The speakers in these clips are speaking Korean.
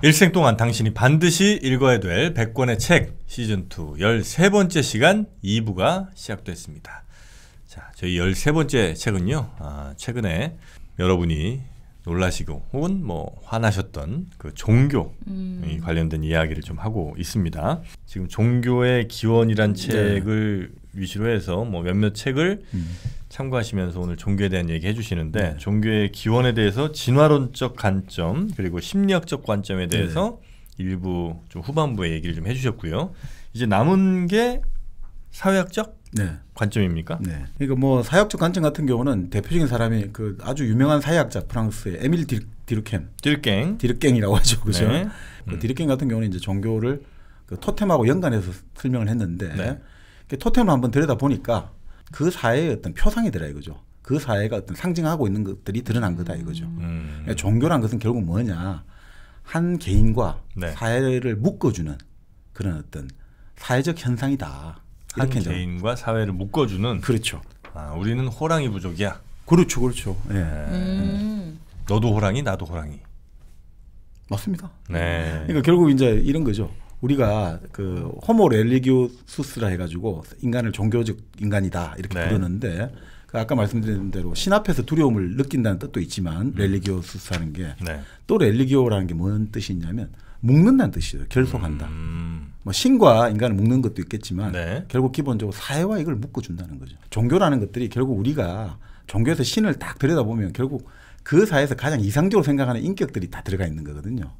일생 동안 당신이 반드시 읽어야 될 100권의 책 시즌2 13번째 시간 2부가 시작됐습니다. 자, 저희 13번째 책은요. 최근에 여러분이 놀라시고 혹은 뭐 화나셨던 그 종교 관련된 이야기를 좀 하고 있습니다. 지금 종교의 기원이란 책을 위주로 해서 뭐 몇몇 책을 참고하시면서 오늘 종교에 대한 얘기 해주시는데 종교의 기원에 대해서 진화론적 관점 그리고 심리학적 관점에 대해서 일부 좀 후반부에 얘기를 좀 해주셨고요. 이제 남은 게 사회학적 관점입니까? 네. 그러니까 뭐 사회학적 관점 같은 경우는 대표적인 사람이 그 아주 유명한 사회학자 프랑스의 에밀 디르갱이라고 하죠, 그죠? 네. 그 디르갱 같은 경우는 이제 종교를 그 토템하고 연관해서 설명을 했는데 그 토템을 한번 들여다 보니까 그 사회의 어떤 표상이 들어요, 이거죠. 그 사회가 어떤 상징하고 있는 것들이 드러난 거다 이거죠. 그러니까 종교란 것은 결국 뭐냐, 한 개인과 사회를 묶어주는 그런 어떤 사회적 현상이다. 한 개인과 사회를 묶어주는. 그렇죠. 우리는 호랑이 부족이야. 그렇죠, 그렇죠. 너도 호랑이, 나도 호랑이. 맞습니다. 네. 그러니까 결국 이제 이런 거죠. 우리가 그 호모 렐리기오수스라 해가지고 인간을 종교적 인간이다 이렇게 부르는데 그 아까 말씀드린 대로 신 앞에서 두려움을 느낀다는 뜻도 있지만 렐리기오수스라는 게 또 렐리기오라는 게 뭔 뜻이 있냐면 묶는다는 뜻이에요. 결속한다. 뭐 신과 인간을 묶는 것도 있겠지만 결국 기본적으로 사회와 이걸 묶어준다는 거죠. 종교라는 것들이 결국 우리가 종교에서 신을 딱 들여다보면 결국 그 사회에서 가장 이상적으로 생각하는 인격들이 다 들어가 있는 거거든요.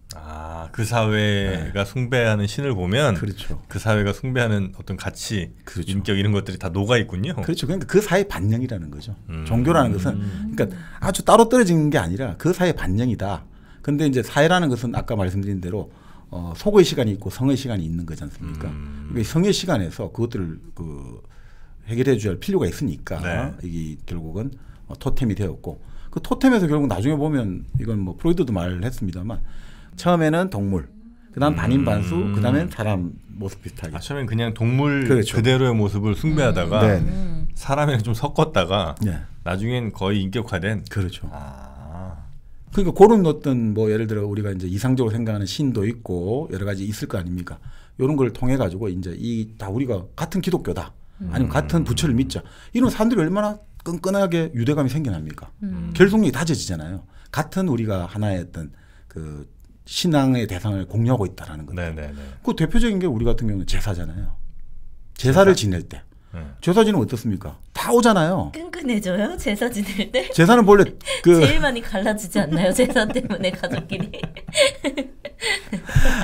그 사회가 숭배하는 신을 보면 그렇죠. 그 사회가 숭배하는 어떤 가치, 인격 이런 것들이 다 녹아 있군요. 그렇죠. 그러니까 그 사회의 반영이라는 거죠. 종교라는 것은 그러니까 아주 따로 떨어진 게 아니라 그 사회의 반영이다. 근데 이제 사회라는 것은 아까 말씀드린 대로 속의 시간이 있고 성의 시간이 있는 거지 않습니까? 그러니까 성의 시간에서 그것들을 해결해 줘야 할 필요가 있으니까 이게 결국은 토템이 되었고 그 토템에서 결국 나중에 보면 이건 뭐 프로이드도 말했습니다만 처음에는 동물, 그다음 반인반수, 그다음엔 사람 모습 비슷하게. 처음엔 그냥 동물 그대로의 모습을 숭배하다가 사람이랑 좀 섞었다가 나중엔 거의 인격화된. 그렇죠. 그러니까 그런 어떤 뭐 예를 들어 우리가 이제 이상적으로 생각하는 신도 있고 여러 가지 있을 거 아닙니까? 이런 걸 통해 가지고 이제 이 다 우리가 같은 기독교다, 아니면 같은 부처를 믿자, 이런 사람들이 얼마나 끈끈하게 유대감이 생겨납니까? 결속력이 다져지잖아요. 같은 우리가 하나의 어떤 그 신앙의 대상을 공유하고 있다라는 거죠. 그 대표적인 게 우리 같은 경우는 제사잖아요. 제사를 지낼 때. 제사 지내면 어떻습니까? 다 오잖아요. 끈끈해져요? 제사 지낼 때? 제사는 원래 제일 많이 갈라지지 않나요? 제사 때문에 가족끼리.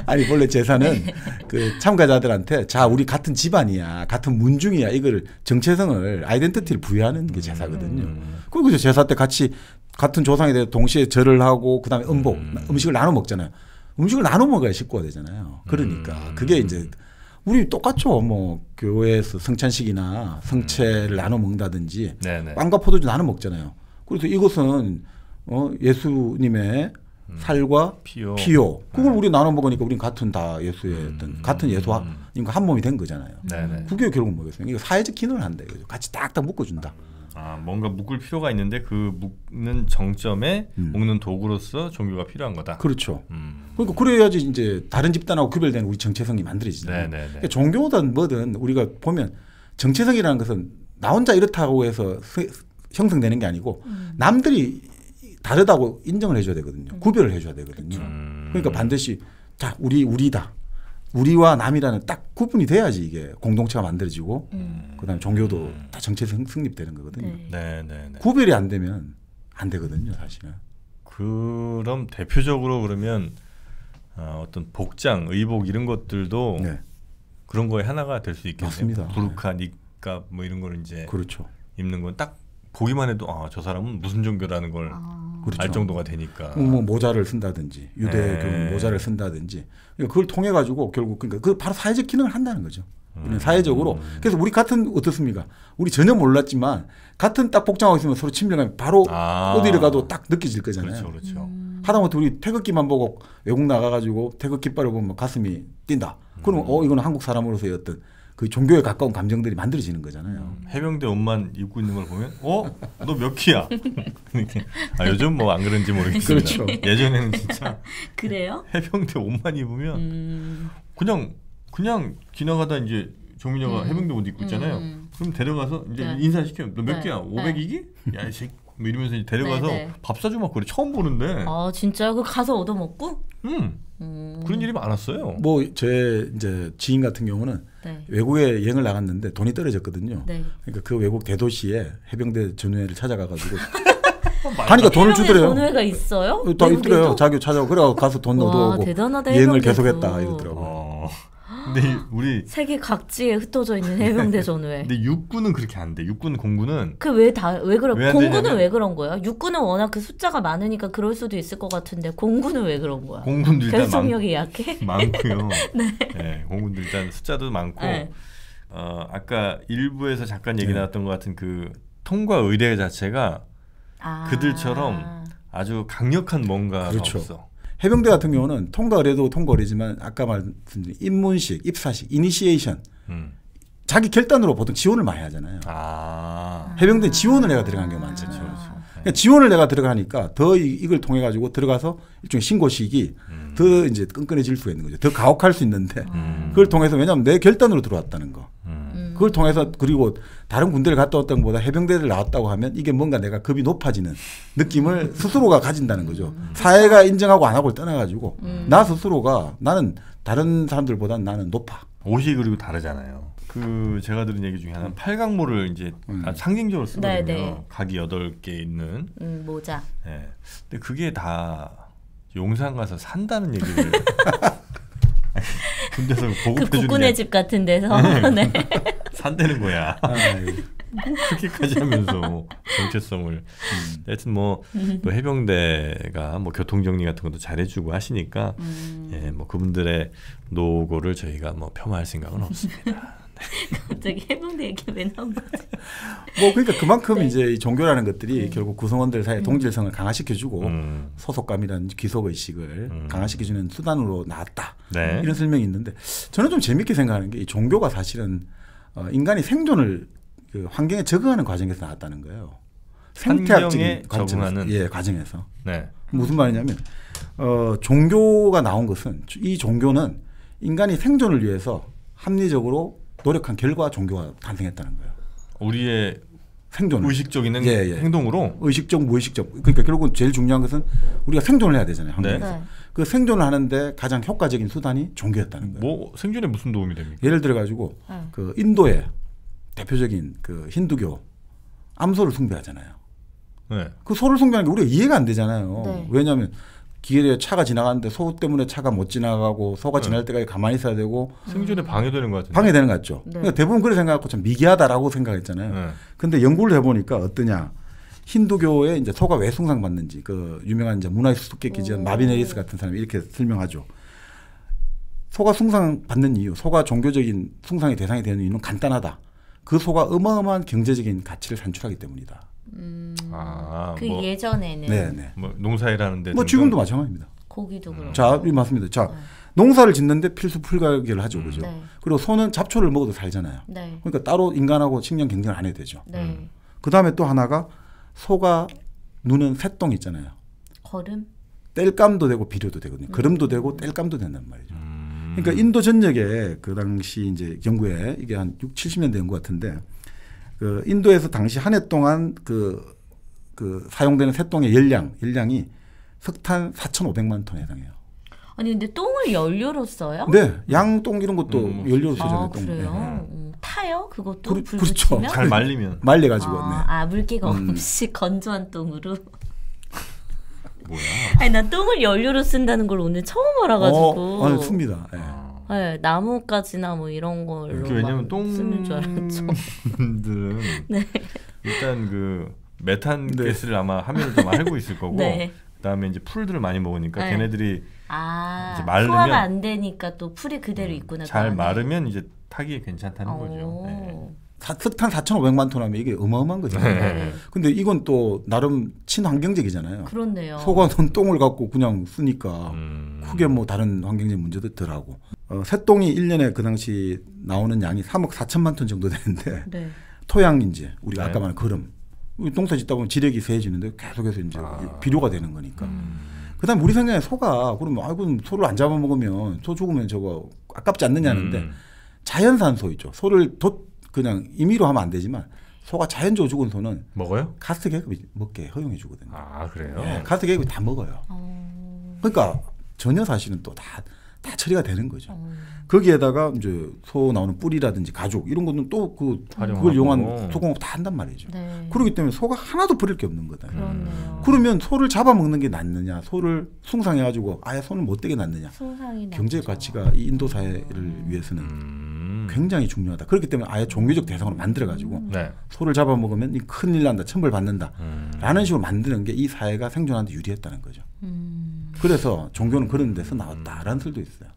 아니 원래 제사는 그 참가자들한테 자 우리 같은 집안이야, 같은 문중이야, 이걸 정체성을 아이덴티티를 부여하는 게 제사거든요. 그리고 제사 때 같이 같은 조상에 대해 동시에 절을 하고 그다음에 음식을 나눠 먹잖아요. 음식을 나눠 먹어야 식구가 되잖아요. 그러니까 그게 이제 우리 똑같죠. 뭐 교회에서 성찬식이나 성체를 나눠 먹는다든지 빵과 포도주 나눠 먹잖아요. 그래서 이것은 예수님의 살과 피요. 그걸 우리 나눠 먹으니까 우리는 같은 다 예수의 어떤 같은 예수와 한 몸이 된 거잖아요. 그게 결국 뭐겠어요? 이거 사회적 기능을 한다 이거죠. 같이 딱딱 묶어준다. 뭔가 묶을 필요가 있는데 그 묶는 정점에 묶는 도구로서 종교가 필요한 거다. 그렇죠. 그러니까 그래야지 이제 다른 집단하고 구별되는 우리 정체성이 만들어지잖아요. 그러니까 종교든 뭐든 우리가 보면 정체성이라는 것은 나 혼자 이렇다고 해서 형성되는 게 아니고 남들이 다르다고 인정을 해줘야 되거든요. 구별을 해줘야 되거든요. 그러니까 반드시 자 우리다. 우리와 남이라는 딱 구분이 돼야지 이게 공동체가 만들어지고 그다음에 종교도 다 정체성 성립되는 거거든요. 구별이 안 되면 안 되거든요, 사실은. 그럼 대표적으로 그러면 어떤 복장, 의복 이런 것들도 그런 거에 하나가 될 수 있겠네요. 맞습니다. 부르카, 니캅 뭐 이런 걸 이제 그렇죠. 입는 건 딱 보기만 해도 저 사람은 무슨 종교라는 걸 알 정도가 되니까. 뭐 모자를 쓴다든지 유대교 모자를 쓴다든지 그걸 통해 가지고 결국 그러니까 그 바로 사회적 기능을 한다는 거죠. 사회적으로. 그래서 우리 같은 어떻습니까? 우리 전혀 몰랐지만 같은 딱 복장하고 있으면 서로 친밀감이 바로 어디를 가도 딱 느껴질 거잖아요. 그렇죠. 하다못해 우리 태극기만 보고 외국 나가가지고 태극 깃발을 보면 가슴이 뛴다. 그러면 이거는 한국 사람으로서의 어떤 그 종교에 가까운 감정들이 만들어지는 거잖아요. 해병대 옷만 입고 있는 걸 보면 너 몇 키야? 이렇게. 요즘 뭐 안 그런지 모르겠습니다. 그렇죠. 예전에는 진짜 그래요? 해병대 옷만 입으면 그냥 지나가다 이제 조민혁가 해병대 옷 입고 있잖아요. 그럼 데려가서 이제 네. 인사시켜. 너 몇 네. 개야? 500이기? 야, 이 새끼. 뭐 이러면서 이제 데려가서 네, 네. 밥 사주고 막 그래. 처음 보는데. 아 진짜요? 그 가서 얻어먹고? 그런 일이 많았어요. 뭐 제 이제 지인 같은 경우는 네. 외국에 여행을 나갔는데 돈이 떨어졌거든요. 네. 그러니까 그 외국 대도시에 해병대 전우회를 찾아가가지고 하니까 돈을 해병대 주더래요. 전우회가 있어요? 다 외국에도? 있더래요. 자기 찾아가 그래 가서 돈 와, 얻어오고 대단하다, 여행을 해병대도. 계속했다 이러더라고요. 근데 우리 세계 각지에 흩어져 있는 해병대 전우회. 근데 육군은 그렇게 안 돼. 육군 공군은 그 왜 그래? 왜안 공군은 되냐면- 왜 그런 거야? 육군은 워낙 그 숫자가 많으니까 그럴 수도 있을 것 같은데 공군은 왜 그런 거야? 공군도 일단 결속력이 약해? 많고요. 네. 공군도 일단 숫자도 많고 네. 아까 일부에서 잠깐 얘기 네. 나왔던 것 같은 그 통과 의례 자체가 아. 그들처럼 아주 강력한 뭔가가 그렇죠. 없어. 해병대 같은 경우는 통과 의례도 통과 의례지만 아까 말씀드린 입문식, 입사식, 이니시에이션 자기 결단으로 보통 지원을 많이 하잖아요. 해병대 지원을 내가 들어간 경우가 많잖아요. 그러니까 지원을 내가 들어가니까 더 이걸 통해 가지고 들어가서 일종의 신고식이 더 이제 끈끈해질 수가 있는 거죠. 더 가혹할 수 있는데 그걸 통해서 왜냐하면 내 결단으로 들어왔다는 거. 그걸 통해서 그리고 다른 군대를 갔다 왔던 것보다 해병대를 나왔다고 하면 이게 뭔가 내가 급이 높아지는 느낌을 스스로가 가진다는 거죠. 사회가 인정하고 안 하고를 떠나가지고 나 스스로가 나는 다른 사람들보다는 나는 높아. 옷이 그리고 다르잖아요. 그 제가 들은 얘기 중에 하나는 팔각모를 이제 상징적으로 쓰거든요. 네, 네. 각이 8개 있는. 모자. 네. 근데 그게 다 용산 가서 산다는 얘기를 군대에서 그 보급해주는 국군의 집 같은 데서 네. 산다는 거야. 뭐 그렇게까지 하면서 정체성을. 하여튼 뭐 또 해병대가 뭐 교통 정리 같은 것도 잘해주고 하시니까 예, 뭐 그분들의 노고를 저희가 뭐 폄하할 생각은 없습니다. 갑자기 해병대 얘기 왜 나온 거지? 뭐 그러니까 그만큼 네. 이제 이 종교라는 것들이 결국 구성원들 사이의 동질성을 강화시켜주고 소속감이라는 귀속 의식을 강화시켜주는 수단으로 나왔다. 네. 이런 설명이 있는데 저는 좀 재밌게 생각하는 게 이 종교가 사실은 인간이 생존을 그 환경에 적응하는 과정에서 나왔다는 거예요. 생태학적인 환경에 적응하는 과정에서 네. 무슨 말이냐면 종교가 나온 것은 이 종교는 인간이 생존을 위해서 합리적으로 노력한 결과 종교가 탄생했다는 거예요. 우리의 생존 의식적인 예. 행동으로 의식적 무의식적 그러니까 결국은 제일 중요한 것은 우리가 생존을 해야 되잖아요. 환경에서. 네. 그 생존을 하는데 가장 효과적인 수단이 종교였다는 거예요. 뭐 생존에 무슨 도움이 됩니까? 예를 들어 가지고 네. 그 인도의 대표적인 그 힌두교 암소를 숭배하잖아요. 네. 그 소를 숭배하는 게 우리가 이해가 안 되잖아요. 네. 왜냐하면 길에 차가 지나가는데 소 때문에 차가 못 지나가고 소가 지날 때까지 가만히 있어야 되고 생존에 방해되는 것 같은데. 방해되는 것 같죠. 네. 그러니까 대부분 그렇게 생각하고 참 미개하다라고 생각했잖아요. 네. 근데 연구를 해보니까 어떠냐. 힌두교에 이제 소가 왜 숭상받는지 그 유명한 이제 문화의 수수께끼지한 마비네리스 같은 사람이 이렇게 설명하죠. 소가 숭상받는 이유, 소가 종교적인 숭상의 대상이 되는 이유는 간단하다. 그 소가 어마어마한 경제적인 가치를 산출하기 때문이다. 그 뭐, 예전에는 네네. 뭐 농사일하는데 뭐 지금도 마찬가지입니다. 고기도 그렇고. 자, 이 맞습니다. 자, 농사를 짓는데 필수 풀가결을 하죠, 그죠? 네. 그리고 소는 잡초를 먹어도 살잖아요. 네. 그러니까 따로 인간하고 식량 경쟁을 안 해도 되죠. 네. 그 다음에 또 하나가 소가 누는 새똥 있잖아요. 걸음. 땔감도 되고 비료도 되거든요. 거름도 되고 땔감도 된단 말이죠. 그러니까 인도 전역에 그 당시 이제 연구에 이게 한 6, 70년대 연구 같은데 그 인도에서 당시 한 해 동안 그 사용되는 새똥의 열량이 석탄 4,500만 톤에 해당해요. 아니 근데 똥을 연료로 써요? 네, 양똥 이런 것도 연료로 쓰잖아요. 아 똥. 그래요? 네. 타요? 그것도 불 그렇죠. 붙이면? 잘 말리면 말려가지고. 네. 물기가 없이 건조한 똥으로. 뭐야? 아니 난 똥을 연료로 쓴다는 걸 오늘 처음 알아가지고. 아니, 씁니다. 네. 네, 나뭇가지나 뭐 이런 걸로 이렇게 왜냐면 쓰는 줄 알았죠. 똥들은 네. 일단 그 메탄 가스를 아마 하면을 좀 알고 있을 거고 네. 그다음에 이제 풀들을 많이 먹으니까 네. 걔네들이 이제 마르면 소화가 안 되니까 또 풀이 그대로 있구나. 잘 또 안에. 마르면 이제 타기 괜찮다는 거죠. 네. 석탄 4,500만 톤 하면 이게 어마어마한 거죠. 네. 근데 이건 또 나름 친환경적이잖아요. 그렇네요. 소가 똥을 갖고 그냥 쓰니까 크게 뭐 다른 환경적 문제도 덜하고 새똥이 1년에 그 당시 나오는 양이 3억 4천만 톤 정도 되는데 네. 토양 이제 우리가 네. 아까 말한 거름 농사 짓다 보면 지력이 세해지는데 계속해서 이제 비료가 되는 거니까. 그다음 우리 생각에 소가 그러면 아이고 소를 안 잡아먹으면 소 죽으면 저거 아깝지 않느냐는데 자연산 소이죠. 소를 그냥 임의로 하면 안 되지만 소가 자연적으로 죽은 소는 먹어요? 카스트 계급이 먹게 허용해 주거든요. 아 그래요? 네, 카스트 계급이 다 먹어요. 그러니까 전혀 사실은 또 다 처리가 되는 거죠. 거기에다가 이제 소 나오는 뿌리라든지 가죽 이런 거는 또 그걸 이용한 소공업 다 한단 말이죠. 네. 그렇기 때문에 소가 하나도 버릴 게 없는 거다. 그렇네요. 그러면 소를 잡아먹는 게 낫느냐, 소를 숭상해가지고 아예 손을 못 대게 낫느냐. 경제적 가치가 이 인도 사회를 위해서는 굉장히 중요하다. 그렇기 때문에 아예 종교적 대상으로 만들어가지고 네. 소를 잡아먹으면 큰일 난다, 천벌 받는다 라는 식으로 만드는 게 이 사회가 생존하는데 유리했다는 거죠. 그래서 종교는 그런 데서 나왔다라는 설도 있어요.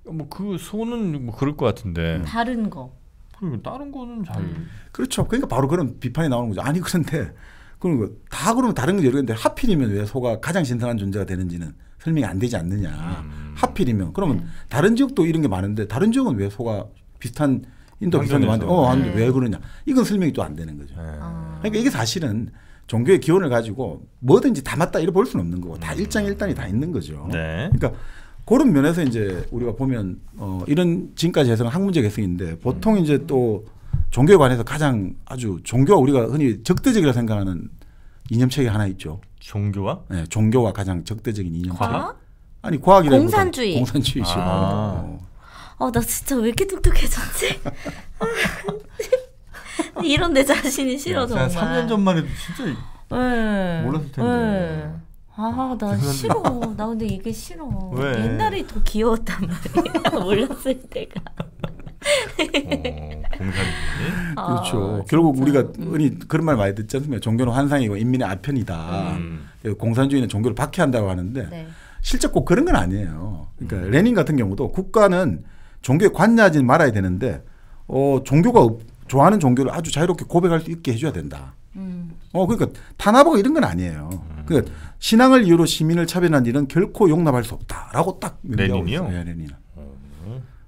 뭐 그 소는 뭐 그럴 것 같은데 다른 거. 그리고 다른 거는 잘 그렇죠. 그러니까 바로 그런 비판이 나오는 거죠. 아니 그런데 그러면 다 그러면 다른 건 여러 개인데 하필이면 왜 소가 가장 신선한 존재가 되는지는 설명이 안 되지 않느냐. 하필이면 그러면 다른 지역도 이런 게 많은데 다른 지역은 왜 소가 비슷한 인도 비슷한 데 많은데 왜 그러냐. 이건 설명이 또 안 되는 거죠. 그러니까 이게 사실은 종교의 기원을 가지고 뭐든지 다 맞다 이렇게 볼 수는 없는 거고 다 일장일단이 다 있는 거죠. 네. 그러니까 그런 면에서 이제 우리가 보면 이런 지금까지 해서는 학문적 해석인데 보통 이제 또 종교에 관해서 가장 아주 종교가 우리가 흔히 적대적이라 생각하는 이념책이 하나 있죠. 종교와? 네, 종교가 가장 적대적인 이념책. 과학? 아니 과학이라고 공산주의. 공산주의죠. 나 진짜 왜 이렇게 똑똑해졌지? 이런 내 자신이 싫어 정말. 3년 전만 해도 진짜 몰랐을 텐데. 나 싫어. 나 근데 이게 싫어. 왜? 옛날에 더 귀여웠단 말이야. 몰랐을 때가. 공산주의? 그렇죠. 결국 우리가 흔히 그런 말 많이 듣지 않습니까? 종교는 환상이고 인민의 아편이다. 공산주의는 종교를 박해한다고 하는데 네. 실제 꼭 그런 건 아니에요. 그러니까 레닌 같은 경우도 국가는 종교에 관여하지 말아야 되는데 종교가 좋아하는 종교를 아주 자유롭게 고백할 수 있게 해줘야 된다. 그러니까 탄압하고 이런 건 아니에요. 그러니까 신앙을 이유로 시민을 차별한 일은 결코 용납할 수 없다라고 딱 레닌이요? 네, 레닌.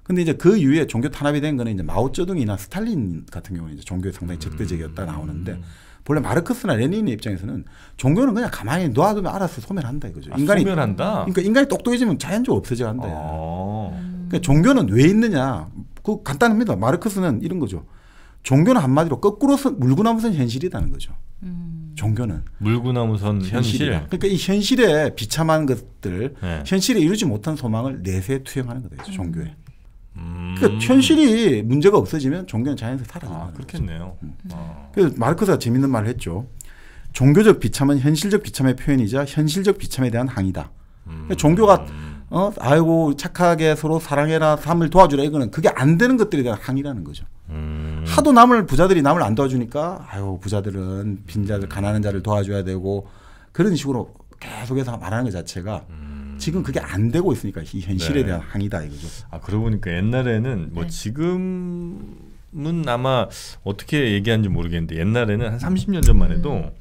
근데 이제 그 이후에 종교 탄압이 된 거는 이제 마오쩌둥이나 스탈린 같은 경우는 이제 종교에 상당히 적대적이었다 나오는데 본래 마르크스나 레닌의 입장에서는 종교는 그냥 가만히 놔두면 알아서 소멸한다 이거죠. 인간이 소멸한다. 그러니까 인간이 똑똑해지면 자연적으로 없어져 간다. 그러니까 종교는 왜 있느냐? 그 간단합니다. 마르크스는 이런 거죠. 종교는 한마디로 거꾸로 물구나무선 현실이라는 거죠. 종교는 물구나무선 현실. 그러니까 이 현실에 비참한 것들, 현실에 이루지 못한 소망을 내세에 투영하는 거다. 종교에. 그러니까 현실이 문제가 없어지면 종교는 자연스레 사라져요. 그렇겠네요. 그래서 마르크스가 재밌는 말을 했죠. 종교적 비참은 현실적 비참의 표현이자 현실적 비참에 대한 항의다. 그러니까 종교가 아이고 착하게 서로 사랑해라 삶을 도와주라 이거는 그게 안 되는 것들에 대한 항의라는 거죠. 하도 부자들이 남을 안 도와주니까 아유 부자들은 빈자들 가난한 자를 도와줘야 되고 그런 식으로 계속해서 말하는 것 자체가 지금 그게 안 되고 있으니까 이 현실에 대한 항의다 이거죠. 그러고 보니까 옛날에는 뭐 지금은 아마 어떻게 얘기하는지 모르겠는데 옛날에는 한 30년 전만 해도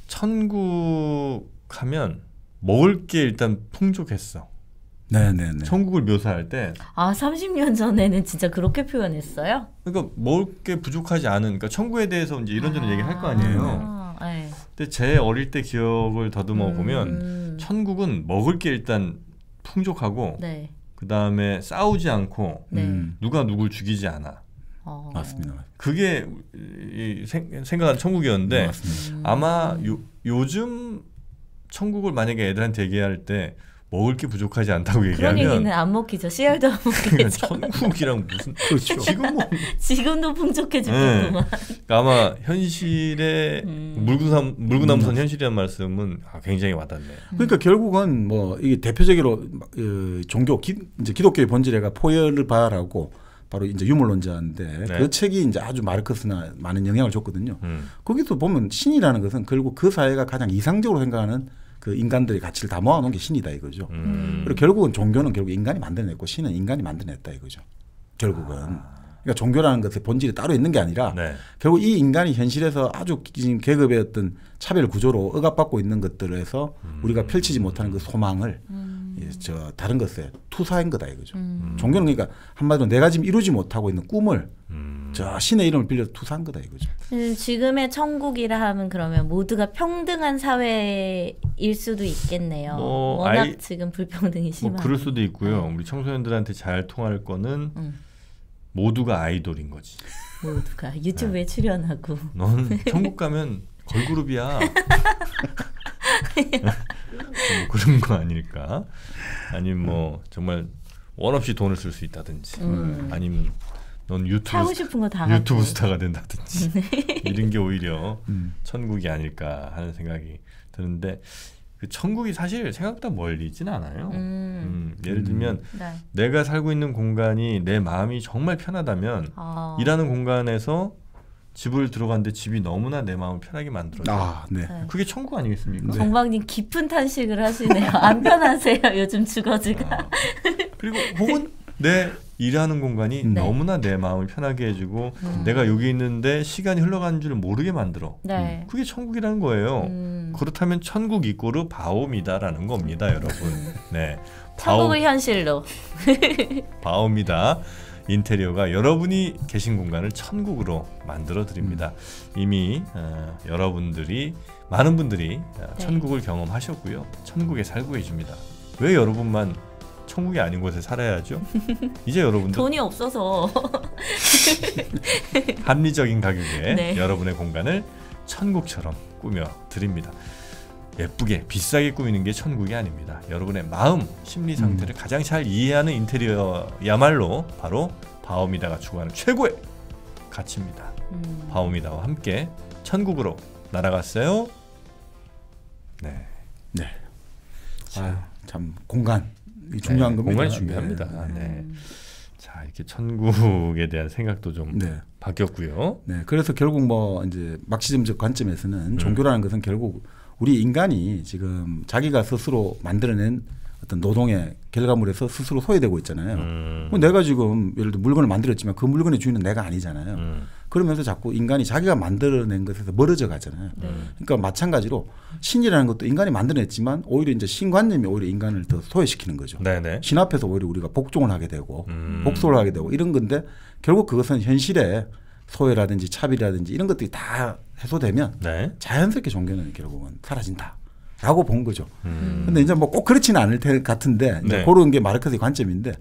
천국 하면 먹을 게 일단 풍족했어. 네네네. 천국을 묘사할 때 30년 전에는 진짜 그렇게 표현했어요? 그러니까 먹을 게 부족하지 않은 그러니까 천국에 대해서 이제 이런저런 얘기를 할 거 아니에요. 네. 근데 제 어릴 때 기억을 더듬어 보면 천국은 먹을 게 일단 풍족하고 네. 그다음에 싸우지 않고 누가 누굴 죽이지 않아. 맞습니다. 그게 생각한 천국이었는데 아마 요즘 천국을 만약에 애들한테 얘기할 때 먹을 게 부족하지 않다고 얘기하면 그런 얘기는 안 먹히죠. 씨알도 안 먹히죠. 천국이랑 무슨 그렇죠. 지금 뭐 지금도 풍족해 죽겠구만. 아마 현실의 물구나무선 현실이라는 말씀은 굉장히 와닿네요. 그러니까 결국은 뭐 이게 대표적으로 종교 이제 기독교의 본질에가 포열을 바라고 바로 이제 유물론자인데 그 책이 이제 아주 마르크스나 많은 영향을 줬거든요. 거기서 보면 신이라는 것은 결국 그 사회가 가장 이상적으로 생각하는 그 인간들의 가치를 다 모아놓은 게 신이다 이거죠. 그리고 결국은 종교는 결국 인간이 만들어냈고 신은 인간이 만들어냈다 이거죠. 결국은. 그러니까 종교라는 것의 본질이 따로 있는 게 아니라 결국 이 인간이 현실에서 아주 지금 계급의 어떤 차별 구조로 억압받고 있는 것들에서 우리가 펼치지 못하는 그 소망을 저 다른 것에 투사한 거다 이거죠. 종교는 그러니까 한마디로 내가 지금 이루지 못하고 있는 꿈을 저 신의 이름을 빌려 투사한 거다 이거죠. 지금의 천국이라 하면 그러면 모두가 평등한 사회일 수도 있겠네요. 워낙 지금 불평등이 심하고. 그럴 수도 있고요. 우리 청소년들한테 잘 통할 거는 모두가 아이돌인 거지. 모두가 유튜브에 출연하고. 넌 천국 가면 걸그룹이야. 뭐 그런 거 아닐까? 아니면 뭐 정말 원 없이 돈을 쓸 수 있다든지, 아니면 넌 하고 싶은 거 다 유튜브 스타가 된다든지 이런 게 오히려 천국이 아닐까 하는 생각이 드는데 그 천국이 사실 생각보다 멀리 있지는 않아요. 예를 들면 네. 내가 살고 있는 공간이 내 마음이 정말 편하다면 일하는 공간에서 집을 들어갔는데 집이 너무나 내 마음을 편하게 만들어요. 네. 그게 천국 아니겠습니까? 정박님 깊은 탄식을 하시네요. 안 편하세요 요즘 주거지가. 그리고 혹은 내 일하는 공간이 너무나 내 마음을 편하게 해주고 내가 여기 있는데 시간이 흘러가는 줄 모르게 만들어. 네. 그게 천국이라는 거예요. 그렇다면 천국 이꼬르 바오미다라는 겁니다, 여러분. 네, 천국을 현실로. 바오미다. 인테리어가 여러분이 계신 공간을 천국으로 만들어 드립니다. 이미 여러분들이 많은 분들이 천국을 경험하셨고요. 천국에 살고 계십니다. 왜 여러분만 천국이 아닌 곳에 살아야죠? 이제 여러분들 돈이 없어서 합리적인 가격에 네. 여러분의 공간을 천국처럼 꾸며 드립니다. 예쁘게 비싸게 꾸미는 게 천국이 아닙니다. 여러분의 마음, 심리 상태를 가장 잘 이해하는 인테리어야말로 바로 바오미다가 추구하는 최고의 가치입니다. 바오미다와 함께 천국으로 날아갔어요. 네. 네. 참 공간이 중요한 겁니다. 공간이 중요합니다. 네. 자, 이렇게 천국에 대한 생각도 좀 바뀌었고요. 네. 그래서 결국 뭐 이제 막시즘적 관점에서는 종교라는 것은 결국 우리 인간이 지금 자기가 스스로 만들어낸 어떤 노동의 결과물에서 스스로 소외되고 있잖아요. 내가 지금 예를 들어 물건을 만들었지만 그 물건의 주인은 내가 아니잖아요. 그러면서 자꾸 인간이 자기가 만들어낸 것에서 멀어져 가잖아요. 그러니까 마찬가지로 신이라는 것도 인간이 만들어냈지만 오히려 이제 신관념이 오히려 인간을 더 소외시키는 거죠. 네네. 신 앞에서 오히려 우리가 복종을 하게 되고 복소를 하게 되고 이런 건데 결국 그것은 현실에 소외라든지 차별이라든지 이런 것들이 다 해소되면 자연스럽게 종교는 결국은 사라진다라고 본 거죠. 근데 이제 뭐 꼭 그렇지는 않을 것 같은데 이제 그런 게 마르크스의 관점인데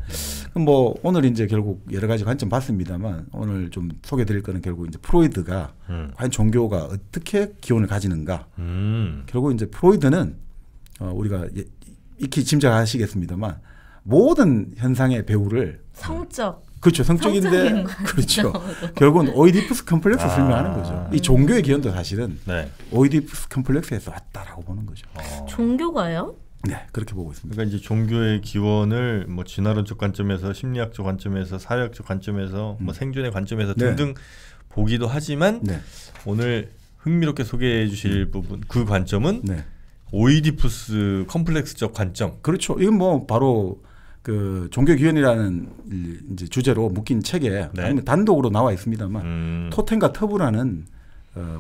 뭐 오늘 이제 결국 여러 가지 관점 봤습니다만 오늘 좀 소개드릴 거는 결국 이제 프로이드가 과연 종교가 어떻게 기원을 가지는가. 결국 이제 프로이드는 우리가 익히 짐작하시겠습니다만 모든 현상의 배후를 성적. 그렇죠. 성적인데 그렇죠. 결국은 오이디푸스 컴플렉스 설명하는 거죠. 이 종교의 기원도 사실은 오이디푸스 컴플렉스에서 왔다라고 보는 거죠. 종교가요? 네, 그렇게 보고 있습니다. 그러니까 이제 종교의 기원을 뭐 진화론적 관점에서, 심리학적 관점에서, 사회학적 관점에서, 뭐 생존의 관점에서 등등 보기도 하지만 오늘 흥미롭게 소개해 주실 부분 그 관점은 오이디푸스 컴플렉스적 관점. 그렇죠. 이건 뭐 바로 그 종교 기원이라는 이제 주제로 묶인 책에 아니면 단독으로 나와 있습니다만 토텐과 터부라는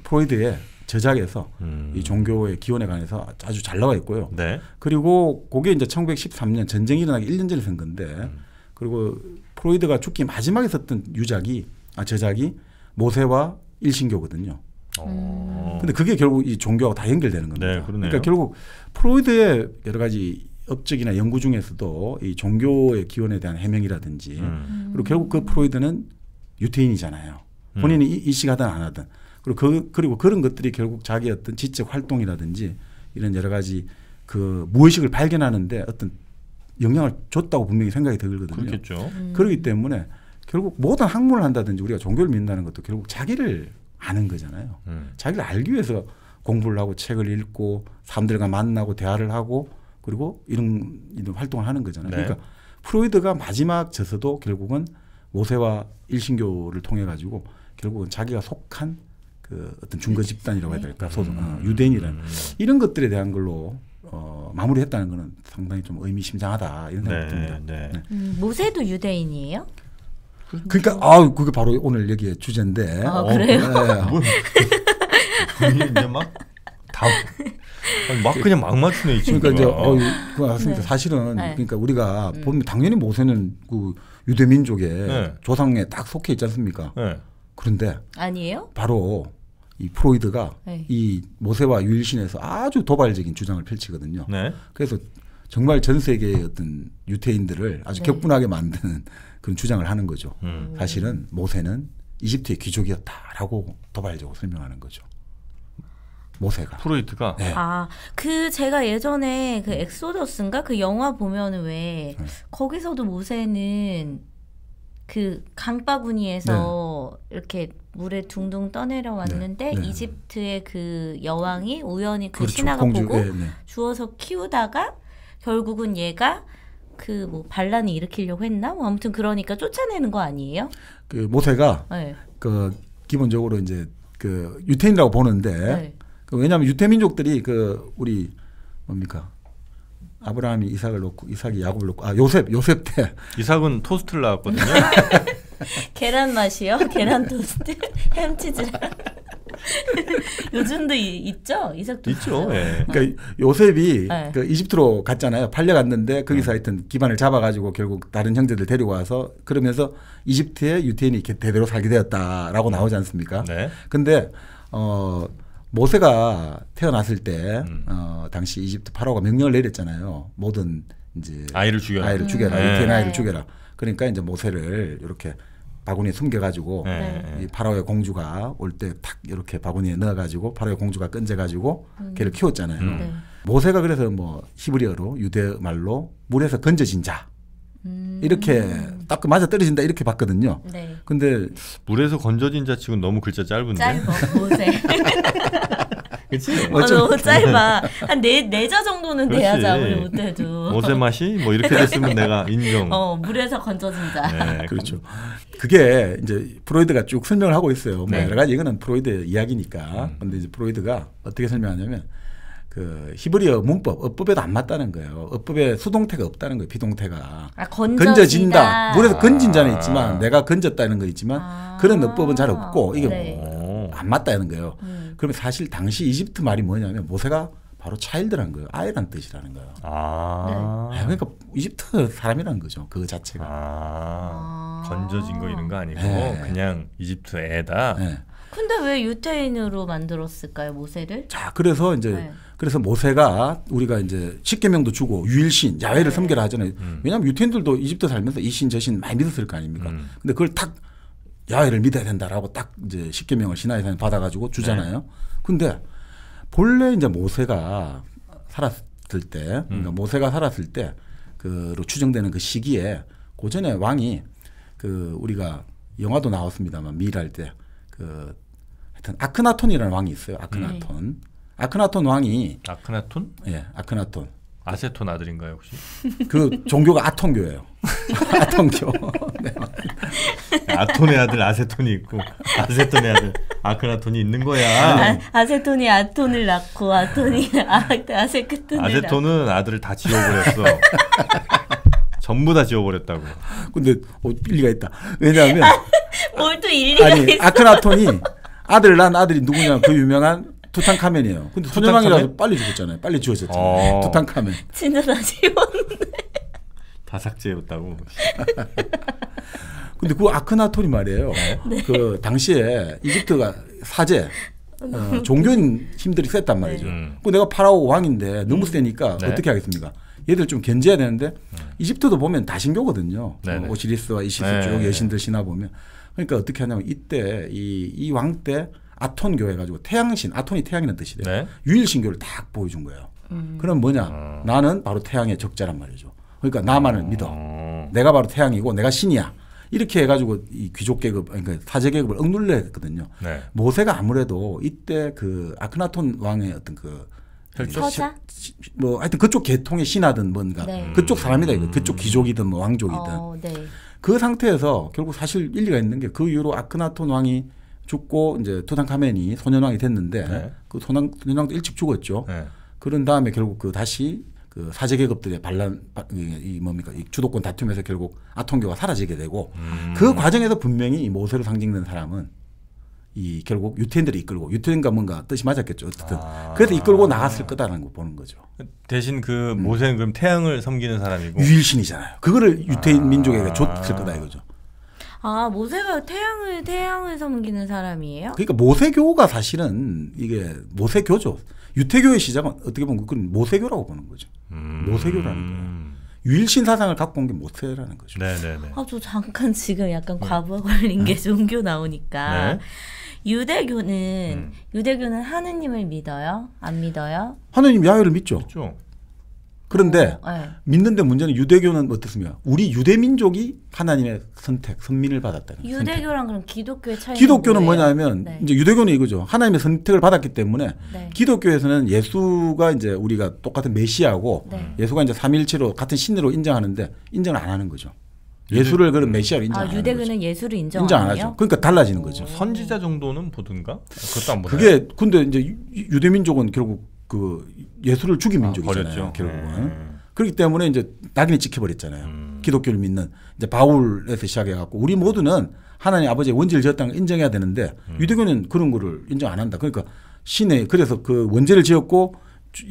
프로이드의 저작에서 이 종교의 기원에 관해서 아주 잘 나와 있고요. 그리고 그게 이제 1913년 전쟁이 일어나기 1년 전에 쓴 건데 그리고 프로이드가 죽기 마지막에 썼던 저작이 모세와 일신교거든요. 근데 그게 결국 이 종교하고 다 연결되는 겁니다. 그러니까 결국 프로이드의 여러 가지 업적이나 연구 중에서도 이 종교의 기원에 대한 해명이라든지 그리고 결국 그 프로이드는 유태인이잖아요. 본인이 이식하든 안 하든 그리고 그런 것들이 결국 자기 어떤 지적 활동이라든지 이런 여러 가지 그 무의식을 발견하는데 어떤 영향을 줬다고 분명히 생각이 들거든요. 그렇겠죠. 그렇기 때문에 결국 모든 학문을 한다든지 우리가 종교를 믿는다는 것도 결국 자기를 아는 거잖아요. 자기를 알기 위해서 공부를 하고 책을 읽고 사람들과 만나고 대화를 하고 그리고 이런 활동을 하는 거잖아요. 그러니까 프로이드가 마지막 저서도 결국은 모세와 일신교를 통해 가지고 결국은 자기가 속한 그 어떤 중거 집단이라고 해야 될까, 유대인이라는 이런 것들에 대한 걸로 마무리했다는 것은 상당히 좀 의미심장하다 이런 생각이 듭니다. 모세도 유대인이에요? 그러니까 그게 바로 오늘 여기의 주제인데. 그래요? 이제 막 다 막 그냥 막 맞추네 이 친구가. 그러니까 이제 그 맞습니다. 네. 사실은 네. 그러니까 우리가 보면 당연히 모세는 그 유대 민족의 네. 조상에 딱 속해 있지 않습니까? 네. 그런데 아니에요? 바로 이 프로이드가 네. 이 모세와 유일신에서 아주 도발적인 주장을 펼치거든요. 네. 그래서 정말 전 세계의 어떤 유태인들을 아주 네. 격분하게 만드는 그런 주장을 하는 거죠. 사실은 모세는 이집트의 귀족이었다라고 도발적으로 설명하는 거죠. 모세가. 프로이트가 네. 아, 그 제가 예전에 그 엑소더스인가 그 영화 보면은 왜 거기서도 모세는 그 강바구니에서 이렇게 물에 둥둥 떠내려 왔는데 네. 네. 이집트의 그 여왕이 우연히 그 그렇죠. 신하가 공주. 보고 네, 네. 주워서 키우다가 결국은 얘가 그 뭐 반란을 일으키려고 했나? 뭐 아무튼 그러니까 쫓아내는 거 아니에요? 그 모세가 네. 그 기본적으로 이제 그 유태인이라고 보는데 네. 그 왜냐하면 유태 민족들이 그 우리 뭡니까 아브라함이 이삭을 놓고 이삭이 야곱을 놓고 아 요셉 때 이삭은 토스트를 나왔거든요. 계란 맛이요? 계란 토스트? 햄치즈랑 요즘도 있죠? 이삭 토스트 있죠. 예. 그러니까 요셉이 네. 그 이집트로 갔잖아요. 팔려갔는데 거기서 하여튼 기반을 잡아가지고 결국 다른 형제들 데리고 와서 그러면서 이집트의 유태인이 이렇게 대대로 살게 되었다라고 나오지 않습니까? 네. 근데 모세가 태어났을 때 당시 이집트 파라오가 명령을 내렸잖아요. 모든 이제 아이를 죽여라. 아이를 죽여라. 네. 유태인 아이를 네. 죽여라. 그러니까 이제 모세를 이렇게 바구니에 숨겨가지고 네. 이 파라오의 공주가 올 때 탁 이렇게 바구니에 넣어가지고 파라오의 공주가 끈재가지고 걔를 키웠잖아요. 네. 모세가 그래서 뭐 히브리어로 유대 말로 물에서 건져진 자 이렇게 딱 맞아 떨어진다 이렇게 봤거든요. 네. 근데 물에서 건져진 자 치고는 너무 글자 짧은데. 짧아 모세. 그치? 너무 짧아. 한 네 자 정도는 그렇지. 돼야지 우리 못해도. 모세 맛이 뭐 이렇게 됐으면 내가 인정. 물에서 건져진 자. 네. 그렇죠. 그게 이제 프로이드가 쭉 설명을 하고 있어요. 뭐 네. 여러 가지 이거는 프로이드의 이야기니까. 근데 이제 프로이드가 어떻게 설명하냐면 그 히브리어 문법, 어법에도 안 맞다는 거예요. 어법에 수동태가 없다는 거예요. 비동태가. 아, 건져진다. 물에서 건진 자는 아. 있지만 내가 건졌다는 거 있지만 아. 그런 어법은 잘 없고 이게 네. 오. 안 맞다는 거예요. 그러면 사실 당시 이집트 말이 뭐냐면 모세가 바로 차일드란 거예요. 아이란 뜻이라는 거예요. 아. 그러니까 이집트 사람이라는 거죠. 그 자체가. 건져진 거 이런 거 아니고 네. 그냥 이집트 애다. 네. 근데 왜 유태인으로 만들었을까요, 모세를? 자, 그래서 이제 네. 그래서 모세가 우리가 이제 십계명도 주고 유일신 야훼를 섬겨라 하잖아요. 왜냐하면 유태인들도 이집트 살면서 이 신 저 신 많이 믿었을 거 아닙니까? 근데 그걸 딱 야훼를 믿어야 된다라고 딱 이제 십계명을 시나이산에 받아가지고 주잖아요. 근데 본래 이제 모세가 살았을 때, 그러니까 모세가 살았을 때 그로 추정되는 그 시기에 고전에 왕이 그 우리가 영화도 나왔습니다만 미일할 때 그 하여튼 아크나톤이라는 왕이 있어요. 아크나톤. 아크나톤 왕이 아크나톤? 예, 아크나톤. 아세톤 아들인가요 혹시? 그 종교가 아톤교예요. 아톤교. 네. 아톤의 아들 아세톤이 있고 아세톤의 아들 아크나톤이 있는 거야. 아세톤이 아톤을 낳고 아톤이 아세크톤을 낳고. 아세톤은 아들을 다 지워버렸어. 전부 다 지워버렸다고. 근데 일리가 있다. 왜냐하면 뭘 또 일리가 아니 있어. 아크나톤이 아들을 낳은 아들이 누구냐 그 유명한 투탕카멘이에요. 근데 소년왕이라서 투탕카멘? 빨리 죽었잖아요. 빨리 지워졌잖아요. 투탕카멘. 진짜 다 지웠네. 다 삭제했다고. 근데 그 아크나톤이 말이에요. 네. 그 당시에 이집트가 사제 종교인 힘들이 셌단 말이죠. 그 내가 파라오 왕인데 너무 세니까 네. 어떻게 하겠습니까? 얘들 좀 견제해야 되는데 이집트도 보면 다신교거든요. 네네. 오시리스와 이시스 네. 쭉 여신들 신화 보면 그러니까 어떻게 하냐면 이때 이 왕 때 아톤교 해가지고 태양신 아톤이 태양이라는 뜻이래요. 네. 유일신교를 딱 보여준 거예요. 그럼 뭐냐? 나는 바로 태양의 적자란 말이죠. 그러니까 나만을 믿어. 내가 바로 태양이고 내가 신이야. 이렇게 해가지고 이 귀족 계급, 그러니까 사제 계급을 억눌려 했거든요. 네. 모세가 아무래도 이때 그 아크나톤 왕의 어떤 그 서자? 뭐 하여튼 그쪽 계통의 신하든 뭔가 네. 그쪽 사람이다 이거. 그쪽 귀족이든 뭐 왕족이든 네. 그 상태에서 결국 사실 일리가 있는 게 그 이후로 아크나톤 왕이 죽고 이제 투탕카멘이 소년왕이 됐는데 네. 그 소년왕도 일찍 죽었죠. 네. 그런 다음에 결국 그 다시 그 사제 계급들의 반란 이 뭡니까 이 주도권 다툼에서 결국 아톤교가 사라지게 되고 그 과정에서 분명히 이 모세로 상징되는 사람은 이 결국 유태인들이 이끌고 유태인과 뭔가 뜻이 맞았겠죠. 어쨌든 그래서 이끌고 나갔을 거다라는 거 보는 거죠. 대신 그 모세는 그럼 태양을 섬기는 사람이고 유일신이잖아요. 그거를 유태인 민족에게 줬을 거다 이거죠. 아 모세가 태양을 섬기는 사람이에요? 그러니까 모세교가 사실은 이게 모세교죠. 유태교의 시작은 어떻게 보면 그건 모세교라고 보는 거죠. 모세교라는 거예요. 유일신 사상을 갖고 온 게 모세라는 거죠. 네네네. 아, 저 잠깐 지금 약간 과부하 걸린 게 종교 나오니까. 네. 유대교는 하느님을 믿어요? 안 믿어요? 하느님 야훼를 믿죠. 그렇죠. 그런데 네. 믿는데 문제는 유대교는 어떻습니까? 우리 유대 민족이 하나님의 선택, 선민을 받았다는 거예요. 유대교랑 그럼 기독교의 차이는 기독교는 뭐예요? 뭐냐면 네. 이제 유대교는 이거죠. 하나님의 선택을 받았기 때문에 네. 기독교에서는 예수가 이제 우리가 똑같은 메시아고 네. 예수가 이제 삼위일체로 같은 신으로 인정하는데 인정을 안 하는 거죠. 예수를 그런 메시아로 인정 안 하는 유대교는 거죠. 예수를 인정 인정 안 안 해요? 하죠. 그러니까 달라지는 거죠. 선지자 정도는 보든가? 그것도 안 보나요? 그게 근데 이제 유대 민족은 결국 그 예수를 죽인 민족이잖아요. 버렸죠. 결국은. 그렇기 때문에 이제 낙인이 찍혀버렸잖아요. 기독교를 믿는 이제 바울에서 시작해갖고 우리 모두는 하나님 아버지의 원죄를 지었다는 걸 인정해야 되는데 유대교는 그런 거를 인정 안 한다. 그러니까 신의 그래서 그 원죄를 지었고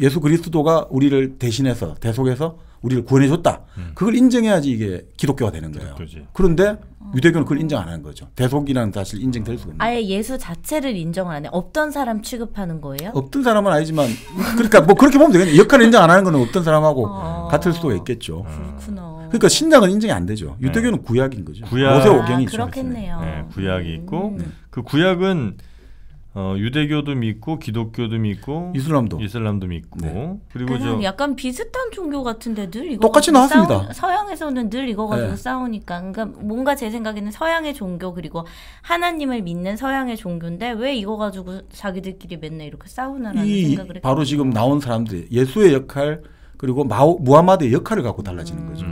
예수 그리스도가 우리를 대신해서 대속해서 우리를 구원해줬다. 그걸 인정해야지 이게 기독교가 되는 거예요. 기독교지. 그런데 유대교는 그걸 인정 안 하는 거죠. 대속이라는 사실 인정될 수가 없는 거예요. 아예 예수 자체를 인정을 안 해. 없던 사람 취급하는 거예요? 없던 사람은 아니지만 그러니까 뭐 그렇게 보면 되겠네. 역할을 인정 안 하는 거는 없던 사람하고 같을 수도 있겠죠. 그렇구나. 그러니까 신약은 인정이 안 되죠. 유대교는 구약인 거죠. 구약. 모세 오경이 그렇겠네요. 네, 구약이 있고 그 구약은 유대교도 믿고 기독교도 믿고 이슬람도. 믿고 네. 그리고 그냥 약간 비슷한 종교 같은데 늘 이거 똑같이 가지고 나왔습니다. 서양에서는 늘 이거 가지고 네. 싸우니까 그러니까 뭔가 제 생각에는 서양의 종교 그리고 하나님을 믿는 서양의 종교인데 왜 이거 가지고 자기들끼리 맨날 이렇게 싸우나라는 생각을 했거든요. 바로 지금 나온 사람들이 예수의 역할 그리고 무하마드의 역할을 갖고 달라지는 거죠.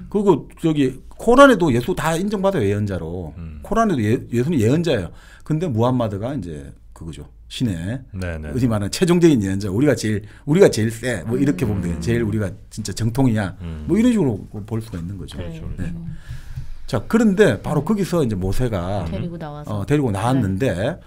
그리고 저기 코란에도 예수 다 인정받아요. 예언자로. 코란에도 예수는 예언자예요. 근데 무함마드가 이제 그거죠. 신의 네네. 어디 말하는 최종적인 예언자. 우리가 제일 세. 뭐 이렇게 보면 돼요. 제일 우리가 진짜 정통이냐. 뭐 이런 식으로 볼 수가 있는 거죠. 그렇죠. 네. 자, 그런데 바로 거기서 이제 모세가 데리고 나왔는데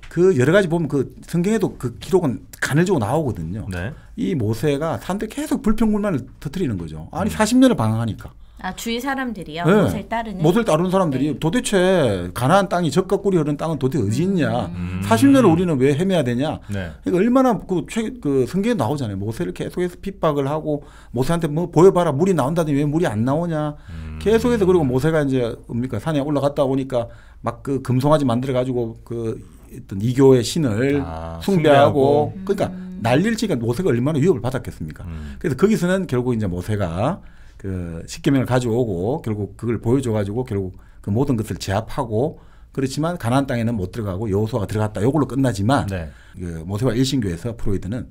그 여러 가지 보면 그 성경에도 그 기록은 간을지고 나오거든요. 네. 이 모세가 사람들이 계속 불평불만을 터뜨리는 거죠. 아니 40년을 방황하니까. 아 주위 사람들이요? 네. 모세를 따르는? 모세를 따르는 사람들이 도대체 가나안 땅이 젖과 꿀이 흐르는 땅은 도대체 어디 있냐. 40년을 우리는 왜 헤매야 되냐. 네. 그러니까 얼마나 그 성경에 나오잖아요. 모세를 계속해서 핍박을 하고 모세한테 뭐 보여봐라 물이 나온다더니 왜 물이 안 나오냐. 계속해서 그리고 모세가 이제 뭡니까 산에 올라갔다 오니까 막 그 금송아지 만들어 가지고 그 어떤 이교의 신을 숭배하고 그러니까 난리를 치니까 모세가 얼마나 위협을 받았겠습니까. 그래서 거기서는 결국 이제 모세가 그 십계명을 가져오고 결국 그걸 보여줘가지고 결국 그 모든 것을 제압하고 그렇지만 가나안 땅에는 못 들어가고 여호수아가 들어갔다. 이걸로 끝나지만 네. 그 모세와 일신교에서 프로이드는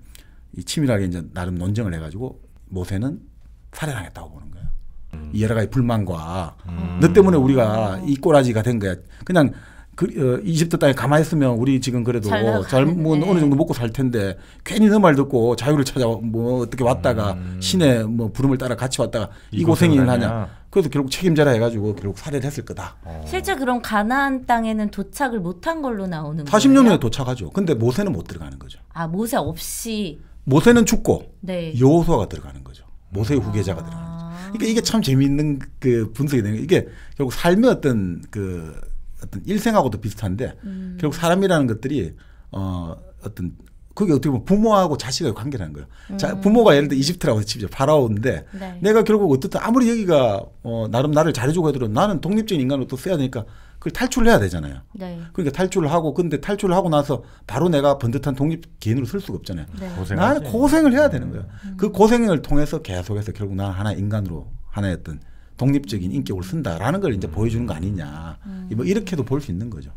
이 치밀하게 이제 나름 논쟁을 해가지고 모세는 살해당했다고 보는 거예요. 이 여러 가지 불만과 너 때문에 우리가 이 꼬라지가 된 거야. 그냥 이집트 땅에 가만히 있으면 우리 지금 그래도 뭐 어느 정도 먹고 살 텐데 괜히 너 말 듣고 자유를 찾아 뭐 어떻게 왔다가 신의 뭐 부름을 따라 같이 왔다가 이 고생을 하냐. 그래서 결국 책임져라 해가지고 결국 살해를 했을 거다. 실제 그럼 가나안 땅에는 도착을 못한 걸로 나오는 40년 거예요? 후에 도착하죠. 근데 모세는 못 들어가는 거죠. 아 모세 없이. 모세는 죽고 네. 여호수아가 들어가는 거죠. 모세의 후계자가 들어가는 거죠. 그러니까 이게 참 재미있는 그 분석이 되는 게 이게 결국 삶의 어떤 일생하고도 비슷한데 결국 사람이라는 것들이 어떤 그게 어떻게 보면 부모하고 자식의 관계라는 거예요. 자, 부모가 예를 들어 이집트라고 치죠. 파라오인데 네. 내가 결국 어떻든 아무리 여기가 나름 나를 잘해주고 해도 나는 독립적인 인간으로 또 써야 되니까 그걸 탈출을 해야 되잖아요. 네. 그러니까 탈출을 하고 근데 탈출을 하고 나서 바로 내가 번듯한 독립 개인으로 쓸 수가 없잖아요. 네. 나는 고생을 해야 되는 거예요. 그 고생을 통해서 계속해서 결국 나는 하나의 인간으로 하나의 어떤 독립적인 인격을 쓴다라는 걸 이제 보여주는 거 아니냐. 뭐 이렇게도 볼 수 있는 거죠.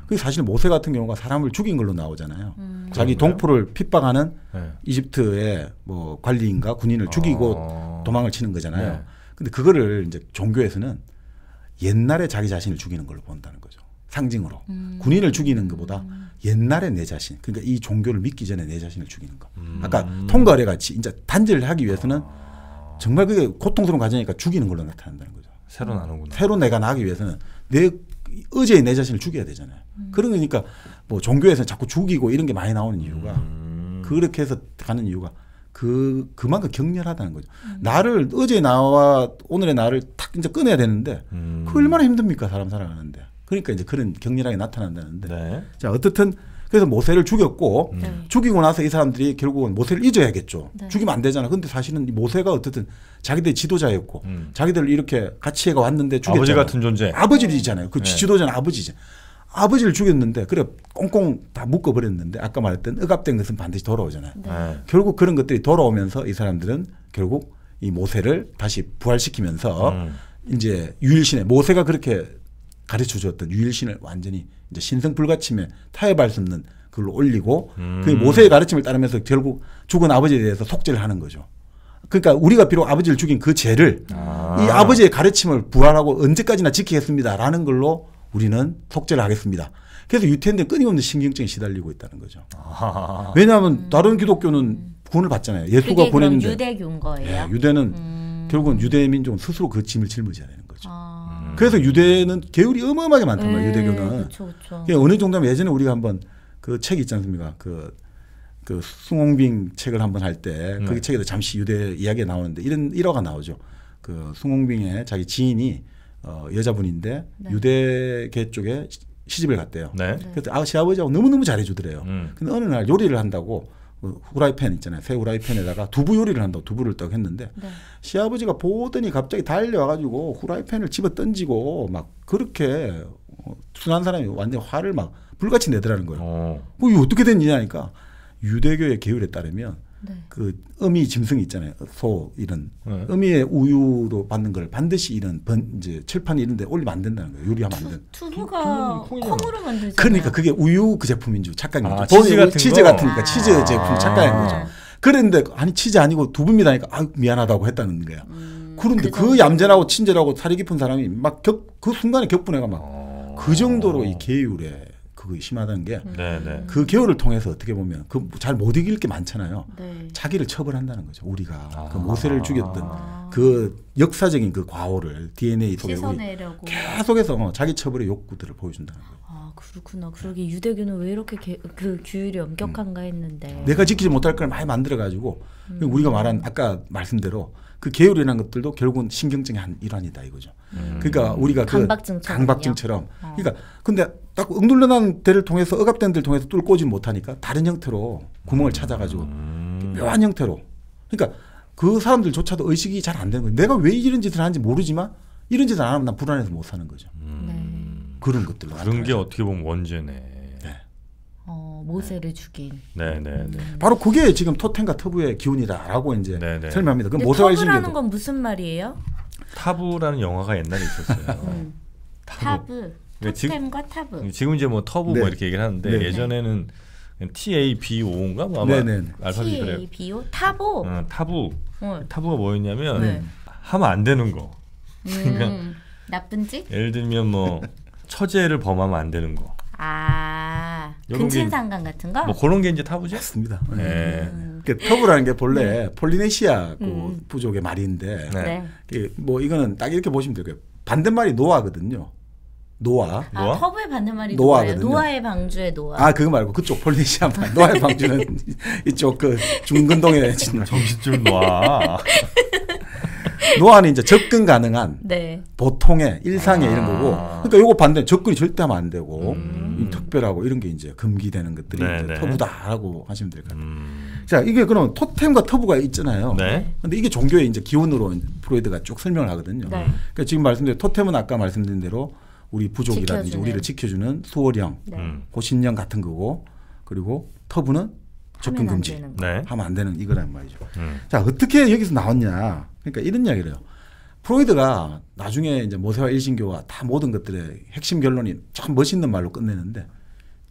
그게 사실 모세 같은 경우가 사람을 죽인 걸로 나오잖아요. 자기 동포를 핍박하는 네. 이집트의 뭐 관리인가 군인을 죽이고 도망을 치는 거잖아요. 네. 근데 그거를 이제 종교에서는 옛날에 자기 자신을 죽이는 걸로 본다는 거죠. 상징으로. 군인을 죽이는 것보다 옛날에 내 자신. 그러니까 이 종교를 믿기 전에 내 자신을 죽이는 거. 아까 통과래 같이 이제 단절을 하기 위해서는 정말 그게 고통스러운 과정이니까 죽이는 걸로 나타난다는 거죠. 새로 나누구나. 새로 내가 나기 위해서는 내 의제의 내 자신을 죽여야 되잖아요. 그런 거니까 뭐 종교에서 자꾸 죽이고 이런 게 많이 나오는 이유가 그렇게 해서 가는 이유가 그만큼 격렬하다는 거죠. 나를 어제 나와 오늘의 나를 탁 이제 꺼내야 되는데 그 얼마나 힘듭니까 사람 살아가는데. 그러니까 이제 그런 격렬하게 나타난다는데. 네. 자 어떻든 그래서 모세를 죽였고 죽이고 나서 이 사람들이 결국은 모세를 잊어야겠죠. 네. 죽이면 안 되잖아. 근데 사실은 이 모세가 어떻든 자기들 지도자였고 자기들 이렇게 같이 해가 왔는데 죽였잖아요. 아버지 같은 존재. 아버지잖아요. 그 네. 지도자는 아버지죠. 아버지를 죽였는데 그래 꽁꽁 다 묶어버렸는데 아까 말했던 억압된 것은 반드시 돌아오잖아요. 네. 결국 그런 것들이 돌아오면서 이 사람들은 결국 이 모세를 다시 부활시키면서 이제 유일신의 모세가 그렇게 가르쳐 주었던 유일신을 완전히 이제 신성 불가침에 타협할 수 없는 그걸로 올리고 그 모세의 가르침을 따르면서 결국 죽은 아버지에 대해서 속죄를 하는 거죠. 그러니까 우리가 비록 아버지를 죽인 그 죄를 이 아버지의 가르침을 부활하고 언제까지나 지키겠습니다라는 걸로 우리는 속죄를 하겠습니다. 그래서 유태인들은 끊임없는 신경증에 시달리고 있다는 거죠. 왜냐하면 다른 기독교는 구원을 받잖아요. 예수가 그게 그럼 보냈는데 유대교인 거예요? 예, 유대는 결국은 유대 민족은 스스로 그 짐을 짊어져야 되는 거죠. 아. 그래서 유대는 계율이 어마어마하게 많단 말이에요. 유대교는. 그렇죠, 그렇죠. 그게 어느 정도면 예전에 우리가 한번 그 책 있지 않습니까? 그 숭홍빙 책을 한번 할 때 그 책에도 잠시 유대 이야기가 나오는데 이런 일화가 나오죠. 그 숭홍빙의 자기 지인이 여자분인데 네. 유대계 쪽에 시집을 갔대요. 네. 그래서 시아버지하고 너무너무 잘해주더래요. 근데 어느 날 요리를 한다고 후라이팬 있잖아요. 새 후라이팬에다가 두부 요리를 한다고 두부를 떡 했는데 네. 시아버지가 보더니 갑자기 달려와가지고 후라이팬을 집어 던지고 막 그렇게 순한 사람이 완전 화를 막 불같이 내더라는 거예요. 뭐 이게 어떻게 된 일이냐니까 유대교의 계율에 따르면 네. 그 어미 짐승 있잖아요. 소 이런 어미의 우유로 받는 걸 반드시 이런 이제 철판 이런 데 올리면 안 된다는 거예요. 요리하면 안 된다. 두부가 콩으로 만들잖아요. 그러니까 그게 우유 그 제품인 줄 착각인 거죠. 치즈 같은 치즈 거? 같으니까 치즈 제품 착각인 거죠. 그런데 아니 치즈 아니고 두부입니다니까 아 미안하다고 했다는 거야. 그런데 그 얌전하고 친절하고 살이 깊은 사람이 막 그 순간에 격분해가 막 그 정도로 이 계율에 그거 심하다는 게 그 계율을 통해서 어떻게 보면 그 잘 못 이길 게 많잖아요. 네. 자기를 처벌한다는 거죠. 우리가 그 모세를 죽였던 그 역사적인 그 과오를 DNA 속에 우리 씻어내려고. 계속해서 자기 처벌의 욕구들을 보여준다는 거예요. 아 그렇구나. 그러게 유대교는 왜 이렇게 그 규율이 엄격한가 했는데. 내가 지키지 못할 걸 많이 만들어 가지고 우리가 말한 아까 말씀대로 그 계율이라는 것들도 결국은 신경증의 한 일환이다 이거죠. 그러니까 우리가 강박증처럼. 그러니까 근데 딱 억눌러난 데를 통해서 억압된 데를 통해서 뚫고 오지 못하니까 다른 형태로 구멍을 찾아가지고 묘한 형태로. 그러니까 그 사람들조차도 의식이 잘 안 되는 거예요. 내가 왜 이런 짓을 하는지 모르지만 이런 짓을 안 하면 난 불안해서 못 사는 거죠. 그런 것들로. 그런 게 어떻게 보면 원죄네. 모세를 죽인. 네네네. 바로 그게 지금 토템과 터부의 기운이다라고 이제 설명합니다. 그럼 모세와 터부라는 건 무슨 말이에요? 타부라는 영화가 옛날에 있었어요. 타부. 토템과 타부. 지금 이제 뭐 터부 뭐 이렇게 얘기를 하는데 예전에는 TABO인가 뭐 아마 알파벳으로 TABO 타부. 타부. 타부가 뭐였냐면 하면 안 되는 거. 그러니까 나쁜 짓? 예를 들면 뭐 처제를 범하면 안 되는 거. 근친상간 같은 거? 뭐 그런 게 이제 타부죠? 맞습니다. 터부라는 게 본래 폴리네시아 부족의 말인데 뭐 이거는 딱 이렇게 보시면 돼요. 반대말이 노아거든요. 노아. 터부의 반대말이 노아거든요. 노아의 방주의 노아. 그거 말고 그쪽 폴리네시아말. 노아의 방주는 이쪽 그 중근동에 정신줄 노아. 노아는 이제 접근 가능한 보통의 일상의 이런 거고. 그러니까 요거 반대 접근이 절대 하면 안 되고 특별하고 이런 게 이제 금기되는 것들이 이제 터부다라고 하시면 될 것 같아요. 자, 이게 그럼 토템과 터부가 있잖아요. 근데 이게 종교의 이제 기원으로 프로이드가 쭉 설명을 하거든요. 그러니까 지금 말씀드린 토템은 아까 말씀드린 대로 우리 부족이라든지 우리를 지켜주는 수월형, 고신령 같은 거고, 그리고 터부는 접근 금지, 하면 안 되는 이거란 말이죠. 자, 어떻게 여기서 나왔냐? 그러니까 이런 이야기를 해요. 프로이드가 나중에 이제 모세와 일신교와 다 모든 것들의 핵심 결론이 참 멋있는 말로 끝내는데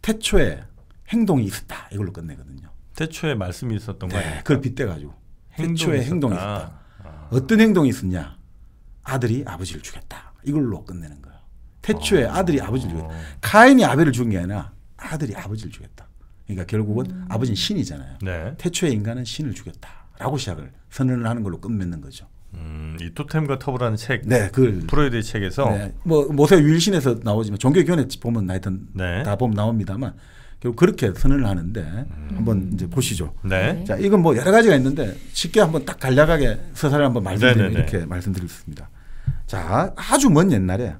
태초에 행동이 있었다 이걸로 끝내거든요. 태초에 말씀이 있었던 거예요. 그걸 빗대가지고 태초에 행동이 있었다. 어떤 행동이 있었냐? 아들이 아버지를 죽였다. 이걸로 끝내는 거예요. 태초에 아들이 아버지를 죽였다. 카인이 아벨을 죽인 게 아니라 아들이 아버지를 죽였다. 그러니까 결국은 아버지는 신이잖아요. 태초에 인간은 신을 죽였다라고 시작을 선언을 하는 걸로 끝맺는 거죠. 이 토템과 터부라는 책, 네, 그 프로이드의 책에서 네, 뭐 모세 유일신에서 나오지만 종교교훈에 보면 하여튼 네. 다 보면 나옵니다만 결국 그렇게 선언을 하는데 한번 이제 보시죠. 네. 자, 이건 뭐 여러 가지가 있는데 쉽게 한번 딱 간략하게 서사를 한번 말씀드리면 네네네. 이렇게 말씀드리겠습니다. 자, 아주 먼 옛날에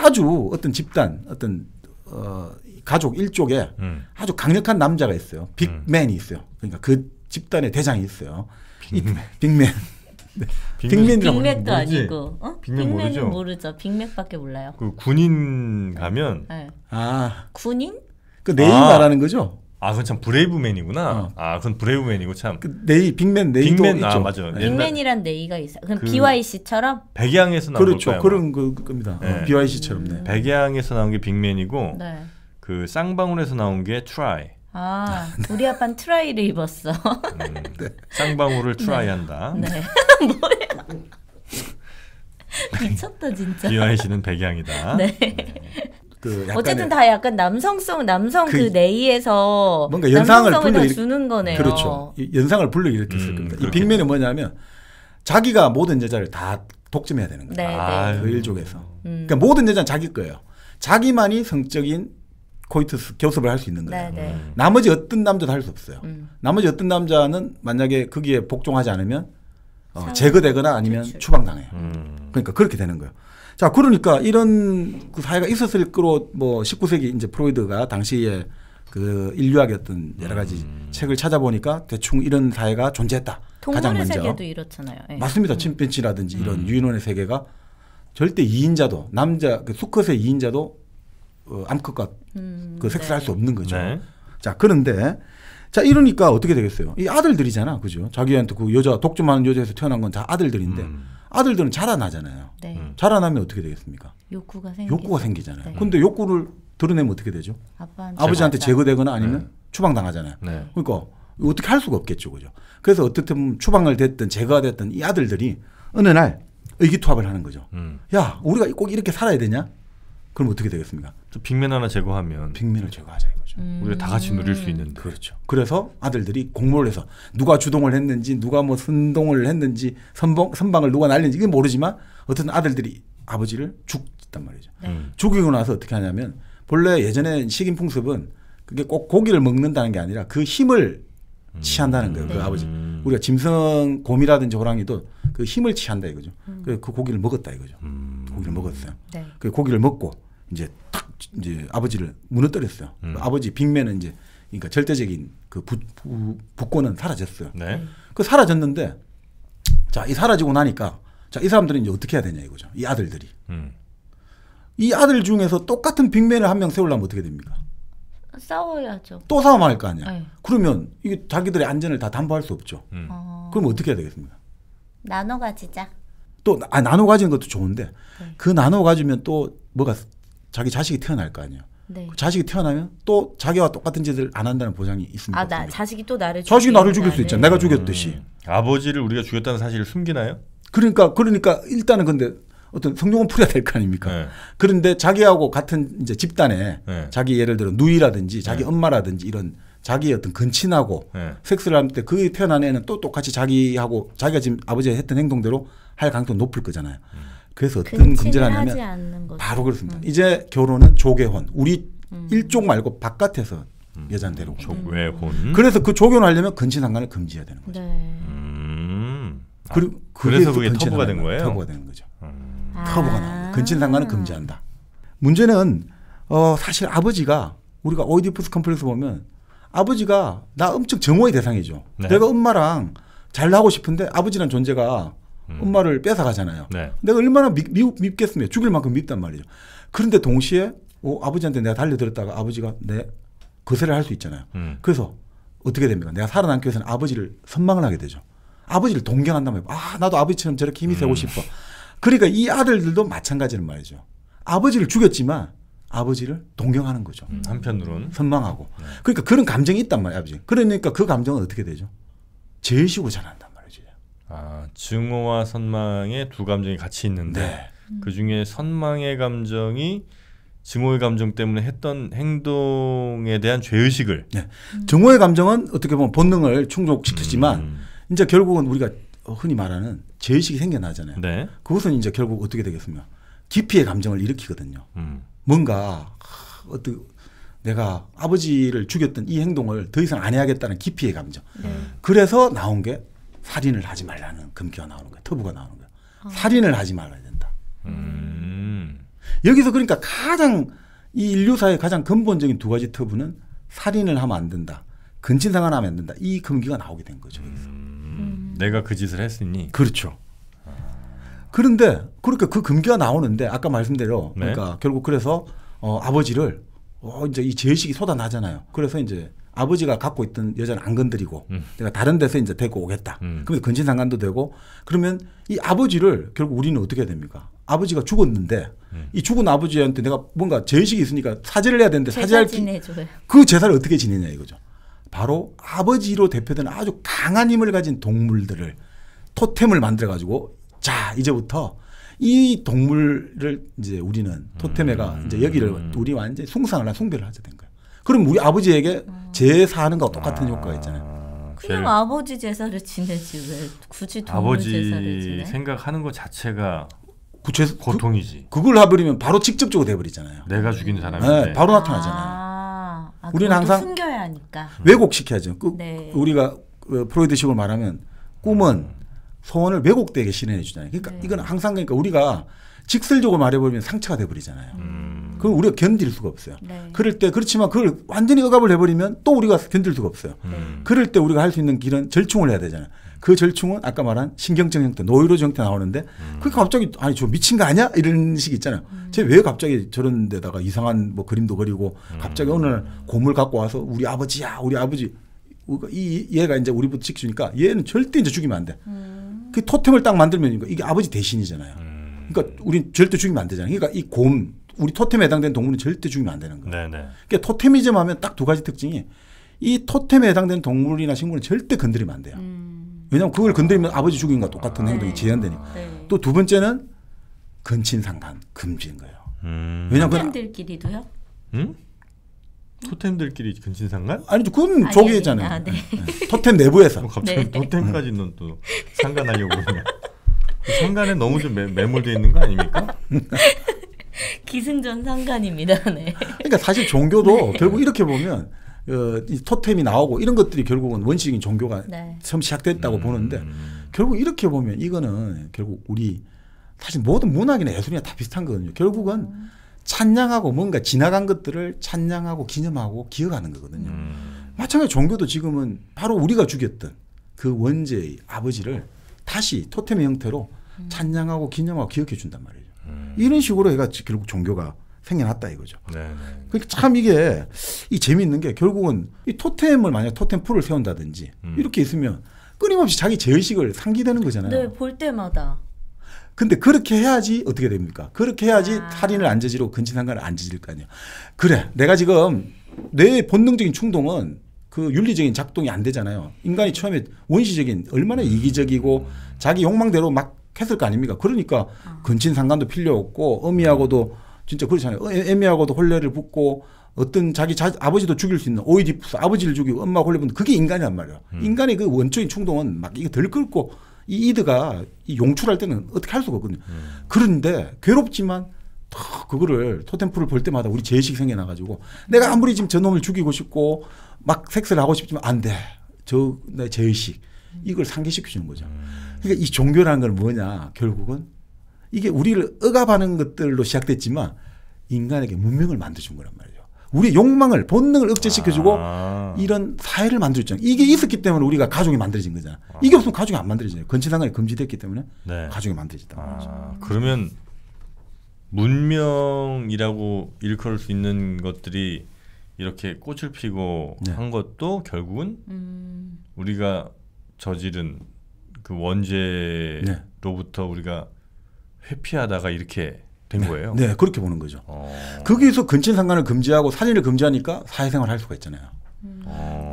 아주 어떤 집단, 어떤 가족 일족에 아주 강력한 남자가 있어요. 빅맨이 있어요. 그러니까 그 집단의 대장이 있어요. 빅맨. 네. 빅맨이라고 빅맥도 모르지? 아니고 빅맥 빅맥은 모르죠? 모르죠. 빅맥밖에 몰라요. 그 군인 가면 네. 아, 군인? 그 네이 아. 말하는 거죠? 아 그건 참 브레이브맨이구나. 어. 아 그건 브레이브맨이고 참. 그 네이, 빅맨 네이도 빅맨 있죠. 아 맞아. 네. 옛날 빅맨이란 네이가 있어요. 그럼 그- BYC처럼? 백양에서 나온 그렇죠. 걸 거야, 그런 겁니다. 네. BYC처럼. 네. 백양에서 나온 게 빅맨이고 네. 그 쌍방울에서 나온 게 트라이. 아, 우리 아빠는 트라이를 입었어. 쌍방울을 트라이한다. 네. 뭐야? 미쳤다 진짜. BYC는 백양이다. 네. 그 약간의 어쨌든 다 약간 남성 그 네이에서 뭔가 연상을 남성성을 다 불러일으키- 주는 거네요. 그렇죠. 이 연상을 불러일으켰을 겁니다. 이 그렇겠죠. 빅맨이 뭐냐면 자기가 모든 여자를 다 독점해야 되는 거예요. 네, 아, 네. 그 일족에서. 그러니까 모든 여자는 자기 거예요. 자기만이 성적인 코이투스 교섭을 할 수 있는 거예요. 네, 네. 나머지 어떤 남자도 할 수 없어요. 음. 나머지 어떤 남자는 만약에 거기에 복종하지 않으면 사형. 제거되거나 아니면 그렇죠. 추방당해요. 음. 그러니까 그렇게 되는 거예요. 자, 그러니까 이런 그 사회가 있었을 거로 뭐 19세기 이제 프로이드가 당시에 그 인류학의 어떤 여러 가지 책을 찾아보니까 대충 이런 사회가 존재했다. 가장 동물의 먼저. 세계도 이렇잖아요. 네. 맞습니다. 침팬지라든지 이런 유인원의 세계가 절대 2인자도 남자 그 수컷의 2인자도 암컷과 그 섹스할 수 없는 거죠. 네. 자, 그런데 자, 이러니까 어떻게 되겠어요? 이 아들들이잖아. 그죠? 자기한테 그 여자 독점하는 여자에서 태어난 건 다 아들들인데 아들들은 자라나잖아요. 네. 자라나면 어떻게 되겠습니까? 욕구가 생기. 욕구가 생기잖아요. 네. 근데 욕구를 드러내면 어떻게 되죠? 아버지한테 제거하자. 제거되거나 아니면 추방당하잖아요. 네. 그러니까 어떻게 할 수가 없겠죠. 그죠? 그래서 어떻게 보면 추방을 됐든 제거가 됐든 이 아들들이 어느 날 의기투합을 하는 거죠. 야, 우리가 꼭 이렇게 살아야 되냐? 그럼 어떻게 되겠습니까? 저 빅맨 하나 제거하면 빅맨을 제거하자 이거죠. 우리가 다 같이 누릴 수 있는데. 그렇죠. 그래서 아들들이 공모를 해서 누가 주동을 했는지 누가 뭐 선동을 했는지 선방을 누가 날린지 이건 모르지만 어쨌든 아들들이 아버지를 죽였단 말이죠. 죽이고 나서 어떻게 하냐면 본래 예전에 식인풍습은 그게 꼭 고기를 먹는다는 게 아니라 그 힘을 취한다는 거예요. 그 아버지. 우리가 짐승 곰이라든지 호랑이도 그 힘을 취한다 이거죠. 그 고기를 먹었다 이거죠. 고기를 먹었어요. 네. 그 고기를 먹고 이제 탁 이제 아버지를 무너뜨렸어요. 그 아버지 빅맨은 이제 그러니까 절대적인 그 부권은 사라졌어요. 네. 그 사라졌는데 자, 이 사라지고 나니까 자, 이 사람들은 이제 어떻게 해야 되냐 이거죠. 이 아들들이. 이 아들 중에서 똑같은 빅맨을 한 명 세우려면 어떻게 됩니까? 싸워야죠. 또 싸움할 거 아니야. 네. 그러면 이게 자기들의 안전을 다 담보할 수 없죠. 그럼 어떻게 해야 되겠습니까? 나눠 가지자. 또 나눠 가지는 것도 좋은데 그 나눠 가지면 또 뭐가 자기 자식이 태어날 거 아니에요. 네. 그 자식이 태어나면 또 자기와 똑같은 짓을 안 한다는 보장이 있습니까? 아, 나 없습니까? 자식이 또 나를 자식이 나를 죽일 수 죽이는 있잖아. 날을. 내가 죽였듯이. 아버지를 우리가 죽였다는 사실을 숨기나요? 그러니까 일단은 근데 어떤 성종은 풀어야 될 거 아닙니까? 네. 그런데 자기하고 같은 이제 집단에 네. 자기 예를 들어 누이라든지 자기 엄마라든지 이런 자기의 어떤 근친하고 네. 섹스를 할 때 그 태어난 애는 또 똑같이 자기하고 자기가 지금 아버지가 했던 행동대로 할 가능성이 높을 거잖아요. 그래서 어떤 근친을 금지를 하지 하냐면 않는 거죠. 바로 그렇습니다. 이제 결혼은 조개혼. 우리 일족 말고 바깥에서 여자는 데려오고. 외혼. 그래서 그 조견하려면 근친상간을 금지해야 되는 거죠. 네. 그리고 그래서 또 그게 터부가 된 근친상간은 거예요? 터부가 되는 거죠. 아. 터부가 나와요. 근친상간은 금지한다. 문제는 사실 아버지가 우리가 오이디푸스 컴플렉스 보면 아버지가 나 엄청 정오의 대상이죠. 네. 내가 엄마랑 잘 나고 싶은데 아버지란 존재가 엄마를 뺏어가잖아요. 네. 내가 얼마나 밉겠습니까? 죽일 만큼 밉단 말이죠. 그런데 동시에 아버지한테 내가 달려들었다가 아버지가 내 거세를 할 수 있잖아요. 그래서 어떻게 됩니까? 내가 살아남기 위해서는 아버지를 선망을 하게 되죠. 아버지를 동경한단 말이에요. 아, 나도 아버지처럼 저렇게 힘이 세고 싶어. 그러니까 이 아들들도 마찬가지는 말이죠. 아버지를 죽였지만 아버지를 동경하는 거죠. 한편으로는 선망하고. 그러니까 그런 감정이 있단 말이에요, 아버지. 그러니까 그 감정은 어떻게 되죠? 제일 쉬고 자란단 말이죠. 증오와 선망의 두 감정이 같이 있는데 네. 그 중에 선망의 감정이 증오의 감정 때문에 했던 행동에 대한 죄의식을 네. 증오의 감정은 어떻게 보면 본능을 충족시켰지만 이제 결국은 우리가 흔히 말하는 죄의식이 생겨나잖아요. 네. 그것은 이제 결국 어떻게 되겠습니까? 기피의 감정을 일으키거든요. 뭔가 어떻게 내가 아버지를 죽였던 이 행동을 더 이상 안 해야겠다는 기피의 감정. 그래서 나온 게 살인을 하지 말라는 금기가 나오는 거예요. 터부가 나오는 거예요. 살인을 하지 말아야 된다. 여기서 그러니까 가장 이 인류사의 가장 근본적인 두 가지 터부는 살인을 하면 안 된다. 근친상간을 하면 안 된다. 이 금기가 나오게 된 거죠. 내가 그 짓을 했으니. 그렇죠. 그런데 그러니까 그 금기가 나오는데 아까 말씀대로 네. 그러니까 결국 그래서 아버지를 이제 이 죄의식이 쏟아나잖아요. 그래서 이제 아버지가 갖고 있던 여자는 안 건드리고 내가 다른 데서 이제 데리고 오겠다. 그러면 근친상간도 되고 그러면 이 아버지를 결국 우리는 어떻게 해야 됩니까? 아버지가 죽었는데 이 죽은 아버지한테 내가 뭔가 죄의식이 있으니까 사죄를 해야 되는데 사죄할 지내줘요. 그 제사를 어떻게 지내냐 이거죠. 바로 아버지로 대표되는 아주 강한 힘을 가진 동물들을 토템을 만들어 가지고 자 이제부터 이 동물을 이제 우리는 토템에가 이제 여기를 우리 완전히 숭상을 숭배를 하게 된 거예요. 그럼 우리 아버지에게 제사하는 거와 똑같은 효과가 있잖아요. 그냥 아버지 제사를 지내지 왜 굳이 동물 아버지 제사를 지내? 생각하는 것 자체가 그 고통이지. 그걸 해버리면 바로 직접적으로 돼버리잖아요. 내가 죽인 사람인데. 네, 바로 나타나잖아요. 우리는 항상 숨겨야 하니까. 왜곡시켜야죠. 네. 우리가 프로이드식으로 말하면 꿈은 소원을 왜곡되게 실현해 주잖아요. 그러니까 이건 항상 그러니까 우리가 직설적으로 말해버리면 상처가 돼버리잖아요. 그걸 우리가 견딜 수가 없어요. 네. 그럴 때 그렇지만 그걸 완전히 억압을 해버리면 또 우리가 견딜 수가 없어요. 그럴 때 우리가 할 수 있는 길은 절충을 해야 되잖아요. 그 절충은 아까 말한 신경적 형태, 노이로즈 형태 나오는데 그게 갑자기 아니 저 미친 거 아니야? 이런 식 있잖아요. 쟤 왜 갑자기 저런 데다가 이상한 뭐 그림도 그리고 갑자기 어느 날 곰을 갖고 와서 우리 아버지야, 우리 아버지. 얘가 이제 우리부터 직주니까 얘는 절대 이제 죽이면 안 돼. 그 토템을 딱 만들면 이게 아버지 대신이잖아요. 그러니까 우린 절대 죽이면 안 되잖아요. 그러니까 이 곰, 우리 토템에 해당되는 동물은 절대 죽이면 안 되는 거예요. 네네. 그러니까 토테미즘 하면 딱 두 가지 특징이 이 토템에 해당되는 동물이나 식물은 절대 건드리면 안 돼요. 왜냐하면 그걸 건드리면 아버지 죽인 것과 똑같은 행동이 재현되니까. 네. 또 두 번째는 근친상간 금지인 거예요. 왜냐하면 토템들끼리도요? 응? 토템들끼리 근친상간? 아니죠. 그건 조개잖아요. 네. 네. 토템 내부에서. 갑자기 토템까지는 또 상관하려고 그러냐. 상관에 너무 좀 매몰되어 있는 거 아닙니까? 기승전 상관입니다. 네. 그러니까 사실 종교도 결국 이렇게 보면 이 토템이 나오고 이런 것들이 결국은 원시적인 종교가 처음 시작됐다고 보는데 결국 이렇게 보면 이거는 결국 우리 사실 모든 문학이나 예술이나 다 비슷한 거거든요. 결국은 찬양하고 뭔가 지나간 것들을 찬양하고 기념하고 기억하는 거거든요. 마찬가지로 종교도 지금은 바로 우리가 죽였던 그 원죄의 아버지를 다시 토템의 형태로 찬양하고 기념하고 기억해 준단 말이에요. 이런 식으로 해가 결국 종교가 생겨났다 이거죠. 네네. 그러니까 참 이게 이 재미있는 게 결국은 이 토템을 만약 토템 풀을 세운다든지 이렇게 있으면 끊임없이 자기 죄의식을 상기되는 거잖아요. 네, 볼 때마다. 근데 그렇게 해야지 어떻게 됩니까? 그렇게 해야지 살인을 안 저지르고 근친상간을 안 저질 거 아니에요. 그래, 내가 지금 내 본능적인 충동은 그 윤리적인 작동이 안 되잖아요. 인간이 처음에 원시적인 얼마나 이기적이고 자기 욕망대로 막 했을 거 아닙니까? 그러니까 근친상간도 필요 없고 어미하고도 진짜 그렇잖아요. 애미하고도 혼례를 붙고 어떤 자기 아버지도 죽일 수 있는 오이디푸스 아버지를 죽이고 엄마 혼례 붙는 그게 인간이란 말이에요. 인간의 그 원초인 충동은 막 이거 덜 끓고 이 이드가 이 용출할 때는 어떻게 할 수가 없거든요. 그런데 괴롭지만 그거를 토템풀을 볼 때마다 우리 죄의식이 생겨나가지고 내가 아무리 지금 저놈을 죽이고 싶고 막 섹스를 하고 싶지만 안 돼. 내 죄의식. 이걸 상기시켜주는 거죠. 그러니까 이 종교라는 건 뭐냐. 결국은 이게 우리를 억압하는 것들로 시작됐지만 인간에게 문명을 만들어준 거란 말이죠. 우리 욕망을 본능을 억제시켜주고 이런 사회를 만들어줬잖아요. 이게 있었기 때문에 우리가 가족이 만들어진 거잖아요. 이게 없으면 가족이 안 만들어져요. 근친상간이 금지됐기 때문에 네. 가족이 만들어졌단 말이죠. 그러면 문명이라고 일컬을 수 있는 것들이 이렇게 꽃을 피고 한 것도 결국은 우리가 저지른 그 원죄로부터 우리가 회피하다가 이렇게 된 거예요. 네, 그렇게 보는 거죠. 거기서 근친상간을 금지하고 살인을 금지하니까 사회생활을 할 수가 있잖아요.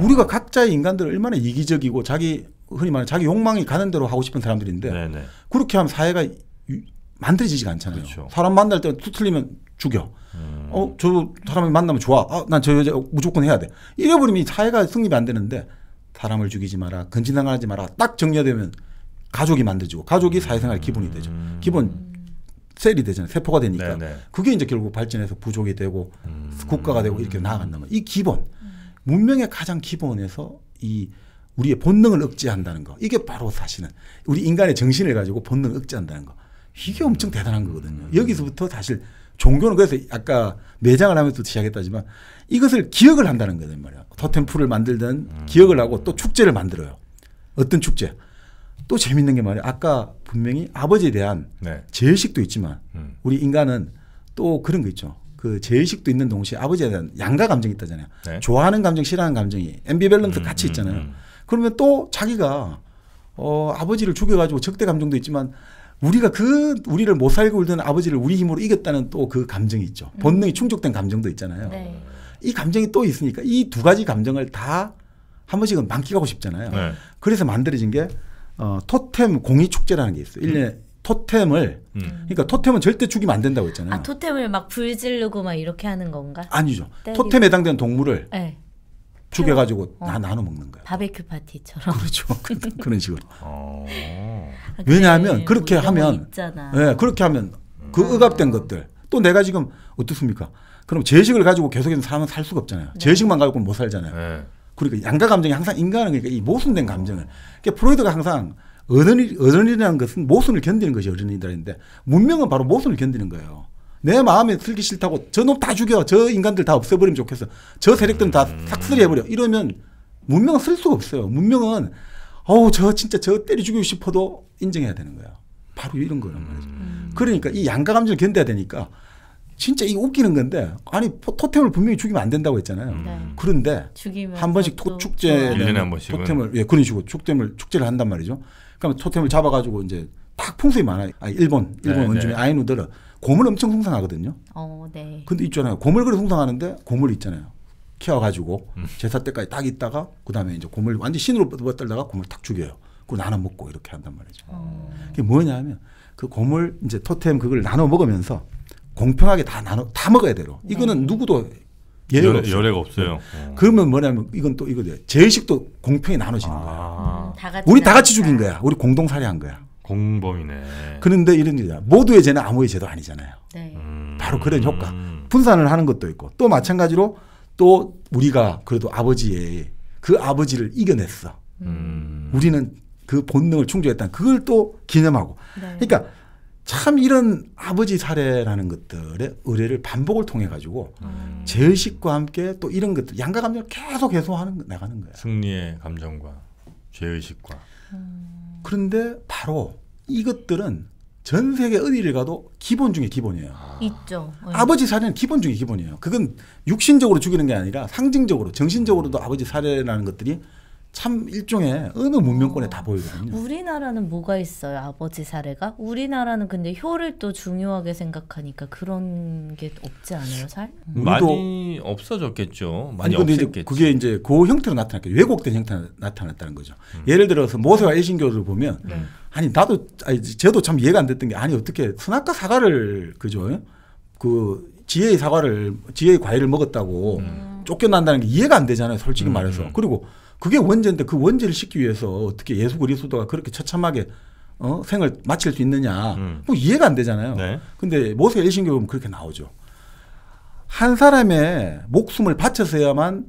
우리가 각자의 인간들 얼마나 이기적이고 자기 흔히 말하는 자기 욕망이 가는 대로 하고 싶은 사람들인데 네네. 그렇게 하면 사회가 만들어지지가 않잖아요. 그렇죠. 사람 만날 때 틀리면 죽여. 저 사람을 만나면 좋아. 난 저 여자 무조건 해야 돼. 이래버리면 사회가 성립이 안 되는데 사람을 죽이지 마라. 근친상간하지 마라. 딱 정리되면 가족이 만들어지고 가족이 사회생활 기본이 되죠. 기본 셀이 되잖아요. 세포가 되니까. 네네. 그게 이제 결국 발전해서 부족이 되고 국가가 되고 이렇게 나아간단 말이에요. 이 기본. 문명의 가장 기본에서 이 우리의 본능을 억제한다는 거. 이게 바로 사실은 우리 인간의 정신을 가지고 본능을 억제한다는 거. 이게 엄청 대단한 거거든요. 여기서부터 사실 종교는 그래서 아까 매장을 하면서 시작했다지만 이것을 기억을 한다는 거란 말이에요. 토템풀을 만들든 기억을 하고 또 축제를 만들어요. 어떤 축제? 또 재밌는 게 말이에요. 아까 분명히 아버지에 대한 네. 죄의식도 있지만 우리 인간은 또 그런 거 있죠. 그 죄의식도 있는 동시에 아버지에 대한 양가 감정이 있다잖아요. 네. 좋아하는 감정, 싫어하는 감정이 앰비밸런스 같이 있잖아요. 그러면 또 자기가 아버지를 죽여가지고 적대 감정도 있지만 우리가 우리를 못 살고 울던 아버지를 우리 힘으로 이겼다는 또 그 감정이 있죠. 본능이 충족된 감정도 있잖아요. 네. 이 감정이 또 있으니까 이 두 가지 감정을 다 한 번씩은 만끽하고 싶잖아요. 네. 그래서 만들어진 게 토템 공의 축제라는 게 있어요. 1년에 토템을 그러니까 토템은 절대 죽이면 안 된다고 했잖아요. 아 토템을 막 불 지르고 막 이렇게 하는 건가? 아니죠. 때리고. 토템에 해당되는 동물을 네. 죽여가지고 나눠 먹는 거예요. 바베큐 파티처럼. 그렇죠. 그런 식으로. 어. 아, 왜냐하면 그래, 그렇게 뭐 이런 거 하면 있잖아. 네, 그렇게 하면 그 억압된 것들 또 내가 지금 어떻습니까? 그럼 죄의식을 가지고 계속해서 사람은 살 수가 없잖아요. 죄의식만 가지고는 못 살잖아요. 네. 그러니까 양가 감정이 항상 인간은 그러니까 이 모순된 감정을. 그러니까 프로이드가 항상 어른이라는 것은 모순을 견디는 것이 어른이다는데 문명은 바로 모순을 견디는 거예요. 내 마음에 들기 싫다고 저놈 다 죽여. 저 인간들 다 없애버리면 좋겠어. 저 세력들은 다 삭슬해버려. 이러면 문명은 쓸 수가 없어요. 문명은 저 진짜 저 때려 죽이고 싶어도 인정해야 되는 거야. 바로 이런 거란 말이죠. 그러니까 이 양가 감정을 견뎌야 되니까 진짜 이거 웃기는 건데 아니 토템을 분명히 죽이면 안 된다고 했잖아요. 그런데 죽이면 한 번씩 축제 1년에 한 번씩은. 토템을 그런 식으로 축제를 한단 말이죠. 그러면 토템을 잡아가지고 이제 딱 풍습이 많아요. 일본 원주민 아이누들은 곰을 엄청 숭상하거든요. 네. 근데 있잖아요. 곰을 그래 숭상하는데 곰을 있잖아요. 키워가지고 제사 때까지 딱 있다가 그다음에 이제 곰을 완전 신으로 뻗들다가 곰을 딱 죽여요. 그리고 나눠 먹고 이렇게 한단 말이죠. 그게 뭐냐면 그 곰을 이제 토템 그걸 나눠 먹으면서 공평하게 다 먹어야 돼요. 이거는 누구도 예외가 없어요. 열애가 없어요. 그러면 뭐냐면 이건 또 이거죠. 죄의식도 공평히 나눠지는 거야. 다 같이 우리 다 같이 나니까. 죽인 거야. 우리 공동 살해한 거야. 공범이네. 그런데 이런 게 모두의 죄는 아무의 죄도 아니잖아요. 네. 바로 그런 효과. 분산을 하는 것도 있고 또 마찬가지로 또 우리가 그래도 아버지의 그 아버지를 이겨냈어. 우리는 그 본능을 충족했다. 그걸 또 기념하고. 네. 그러니까 참 이런 아버지 사례라는 것들의 의례를 반복을 통해 가지고 죄의식과 함께 또 이런 것들 양가 감정을 계속 해소하는 나가는 거야. 승리의 감정과 죄의식과. 그런데 바로 이것들은 전 세계 어디를 가도 기본 중에 기본이에요. 있죠. 아버지 사례는 기본 중에 기본이에요. 그건 육신적으로 죽이는 게 아니라 상징적으로 정신적으로도 아버지 사례라는 것들이 참 일종의 어느 문명권에 다 보이거든요. 우리나라는 뭐가 있어요? 아버지 사례가? 우리나라는 근데 효를 또 중요하게 생각하니까 그런 게 없지 않아요, 잘? 많이 없어졌겠죠. 많이 근데 이제 없앴겠지. 그게 이제 그 형태로 나타났겠죠. 왜곡된 형태로 나타났다는 거죠. 예를 들어서 모세와 일신교를 보면 아니 저도 참 이해가 안 됐던 게 아니 어떻게 선악과 사과를 그죠? 그 지혜의 과일을 먹었다고 쫓겨난다는 게 이해가 안 되잖아요. 솔직히 말해서. 그리고 그게 원죄인데 그 원죄를 씻기 위해서 어떻게 예수 그리스도가 그렇게 처참하게 생을 마칠 수 있느냐. 뭐 이해가 안 되잖아요. 네. 근데 모세 일신교 보면 그렇게 나오죠. 한 사람의 목숨을 바쳐서야만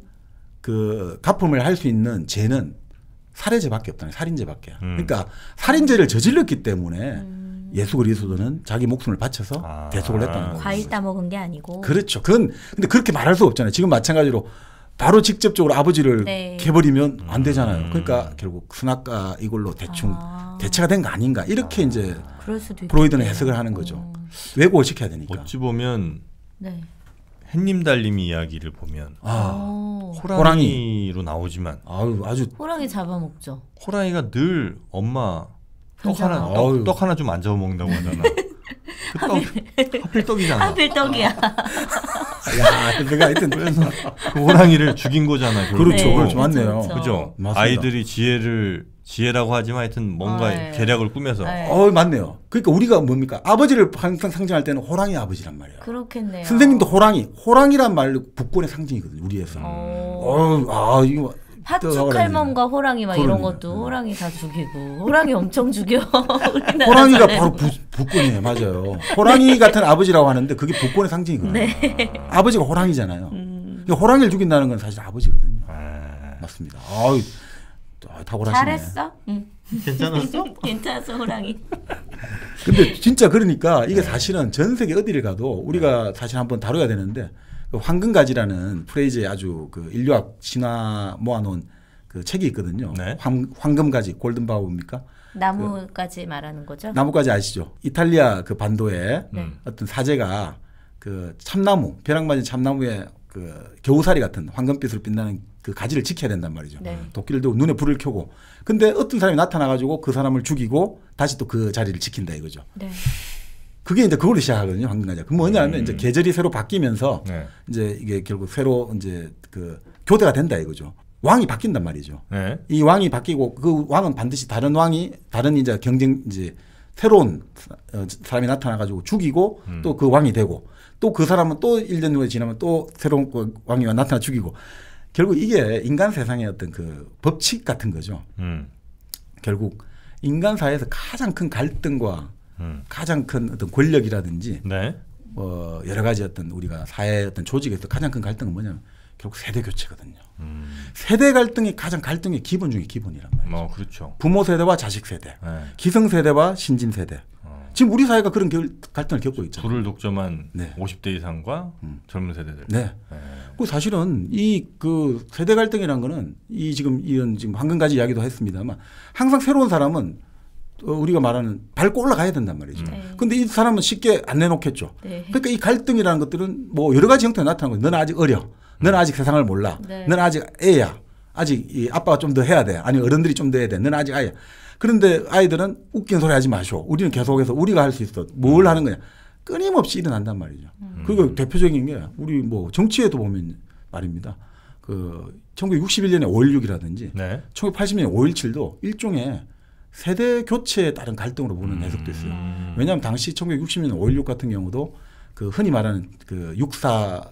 그 가품을 할 수 있는 죄는 살해죄밖에 없다는 살인죄밖에. 그러니까 살인죄를 저질렀기 때문에 예수 그리스도는 자기 목숨을 바쳐서 대속을 했다는 거예요. 과일 따먹은 게 아니고. 그렇죠. 근데 그렇게 말할 수 없잖아요. 지금 마찬가지로 바로 직접적으로 아버지를 네. 캐버리면 안 되잖아요. 그러니까 결국 선악과 이걸로 대충 대체가 된 거 아닌가 이렇게 이제 그럴 수도 프로이드는 있겠네요. 해석을 하는 거죠. 왜곡을 시켜야 되니까. 어찌 보면 네. 햇님 달님이 이야기를 보면 호랑이로 나오지만 아주 호랑이 잡아먹죠. 호랑이가 늘 엄마 떡 혼자만. 하나 좀 안 잡아먹는다고 하잖아. 그 하필 떡이잖아. 하필 떡이야. 야, 내가 하여튼 그래서 그 호랑이를 죽인 거잖아요. 그렇죠. 네. 그렇죠. 맞네요. 그렇죠. 그죠? 맞습니다. 아이들이 지혜라고 하지만 하여튼 뭔가 네. 계략을 꾸며서 네. 맞네요. 그러니까 우리가 뭡니까? 아버지를 항상 상징할 때는 호랑이 아버지란 말이에요. 그렇겠네요. 선생님도 호랑이란 말로 북권의 상징이거든요. 우리에서. 어. 이거 팥죽 할멈과 호랑이 막 이런 그러네. 것도 호랑이 다 죽이고 호랑이 엄청 죽여. 우리나라 호랑이가 사례는. 바로 북권이에요. 맞아요. 호랑이 같은 아버지라고 하는데 그게 북권의 상징이거든요. 네. 아버지가 호랑이잖아요. 그러니까 호랑이를 죽인다는 건 사실 아버지거든요. 맞습니다. 아유, 탁월하시네. 잘했어. 응. 괜찮았어? 괜찮았어 호랑이. 근데 진짜 그러니까 이게 사실은 전 세계 어디를 가도 우리가 사실 한번 다뤄야 되는데 그 황금가지라는 프레이즈에 아주 그 인류학 신화 모아놓은 그 책이 있거든요. 네. 황금가지 골든바우입니까? 나무까지 말하는 거죠? 나무까지 아시죠? 이탈리아 그 반도에 네. 어떤 사제가 그 참나무 벼락 맞은 참나무에 그 겨우살이 같은 황금빛을 빛나는 그 가지를 지켜야 된단 말이죠. 네. 도끼를 들고 눈에 불을 켜고 근데 어떤 사람이 나타나가지고 그 사람을 죽이고 다시 또 그 자리를 지킨다 이거죠. 네. 그게 이제 그걸로 시작하거든요. 황금가지가. 그 뭐냐면 이제 계절이 새로 바뀌면서 네. 이제 이게 결국 새로 이제 그 교대가 된다 이거죠. 왕이 바뀐단 말이죠. 네. 이 왕이 바뀌고 그 왕은 반드시 다른 왕이 다른 이제 경쟁 이제 새로운 사람이 나타나가지고 죽이고 또 그 왕이 되고 또 그 사람은 또 1년 후에 지나면 또 새로운 왕이 나타나 죽이고 결국 이게 인간 세상의 어떤 그 법칙 같은 거죠. 결국 인간 사회에서 가장 큰 갈등과 가장 큰 어떤 권력이라든지 네. 여러 가지 어떤 우리가 사회의 어떤 조직에서 가장 큰 갈등은 뭐냐면 결국 세대 교체거든요. 세대 갈등이 가장 갈등의 기본 중에 기본이란 말이에요. 그렇죠. 부모 세대와 자식 세대, 네. 기성 세대와 신진 세대. 지금 우리 사회가 그런 갈등을 겪고 있잖아요. 불을 독점한 네. 50대 이상과 젊은 세대들. 네. 그 사실은 이 그 세대 갈등이라는 거는 이 지금 이런 지금 황금가지 이야기도 했습니다만 항상 새로운 사람은 우리가 말하는 밟고 올라가야 된단 말이죠. 근데 이 사람은 쉽게 안 내놓겠죠. 네. 그러니까 이 갈등이라는 것들은 뭐 여러 가지 형태로 나타나는 거예요. 너는 아직 어려. 너는 아직 세상을 몰라. 네. 너는 아직 애야. 아직 이 아빠가 좀 더 해야 돼. 아니 어른들이 좀 더 해야 돼. 너는 아직 아이야. 그런데 아이들은 웃긴 소리 하지 마시오. 우리는 계속해서 우리가 할 수 있어. 뭘 하는 거냐. 끊임없이 일어난단 말이죠. 그리고 대표적인 게 우리 뭐 정치에도 보면 말입니다. 그 1961년에 5.16이라든지 네. 1980년에 5.17도 일종의 세대 교체에 따른 갈등으로 보는 해석도 있어요. 왜냐하면 당시 1960년 5.16 같은 경우도 그 흔히 말하는 그 64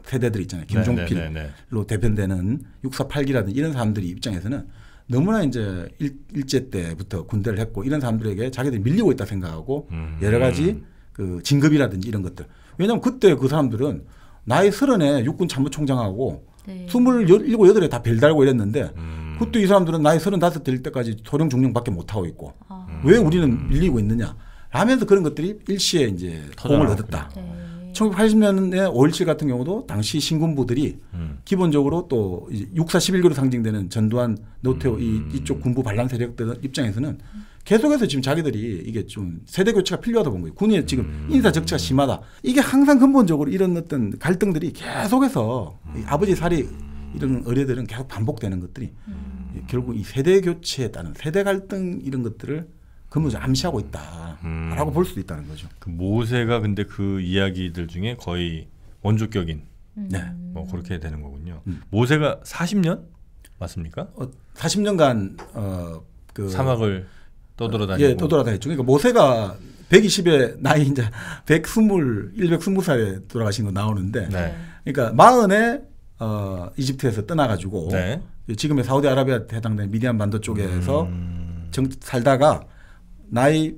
세대들 있잖아요. 김종필로 대변되는 64, 8기라든지 이런 사람들이 입장에서는 너무나 이제 일제 때부터 군대를 했고 이런 사람들에게 자기들이 밀리고 있다 생각하고 여러 가지 그 진급이라든지 이런 것들. 왜냐하면 그때 그 사람들은 나이 30에 육군 참모총장하고 네. 27, 8에 다 벨 달고 이랬는데 그때 이 사람들은 나이 35 될 때까지 소령 중령밖에 못 하고 있고 왜 우리는 밀리고 있느냐 하면서 그런 것들이 일시에 이제 공을 얻었다. 네. 1980년에 5.17 같은 경우도 당시 신군부들이 기본적으로 또 6.4 11.9로 상징되는 전두환, 노태우 이쪽 군부 반란 세력들 입장에서는 계속해서 지금 자기들이 이게 좀 세대 교체가 필요하다 본 거예요. 군의 지금 인사 적체가 심하다. 이게 항상 근본적으로 이런 어떤 갈등들이 계속해서 아버지 살이 이런 의뢰들은 계속 반복되는 것들이 결국 이 세대 교체에 따른 세대 갈등 이런 것들을 근본적으로 암시하고 있다라고 볼 수도 있다는 거죠. 그 모세가 근데 그 이야기들 중에 거의 원조격인 네. 뭐 그렇게 되는 거군요. 모세가 40년 맞습니까? 40년간 그 사막을 떠돌아다니고. 예, 떠돌아다녔죠. 그러니까 모세가 120에 나이 이제 120살에 돌아가신 거 나오는데, 네. 그러니까 40에 이집트에서 떠나가지고 네. 지금의 사우디아라비아 해당되는 미디안 반도 쪽에서 살다가 나이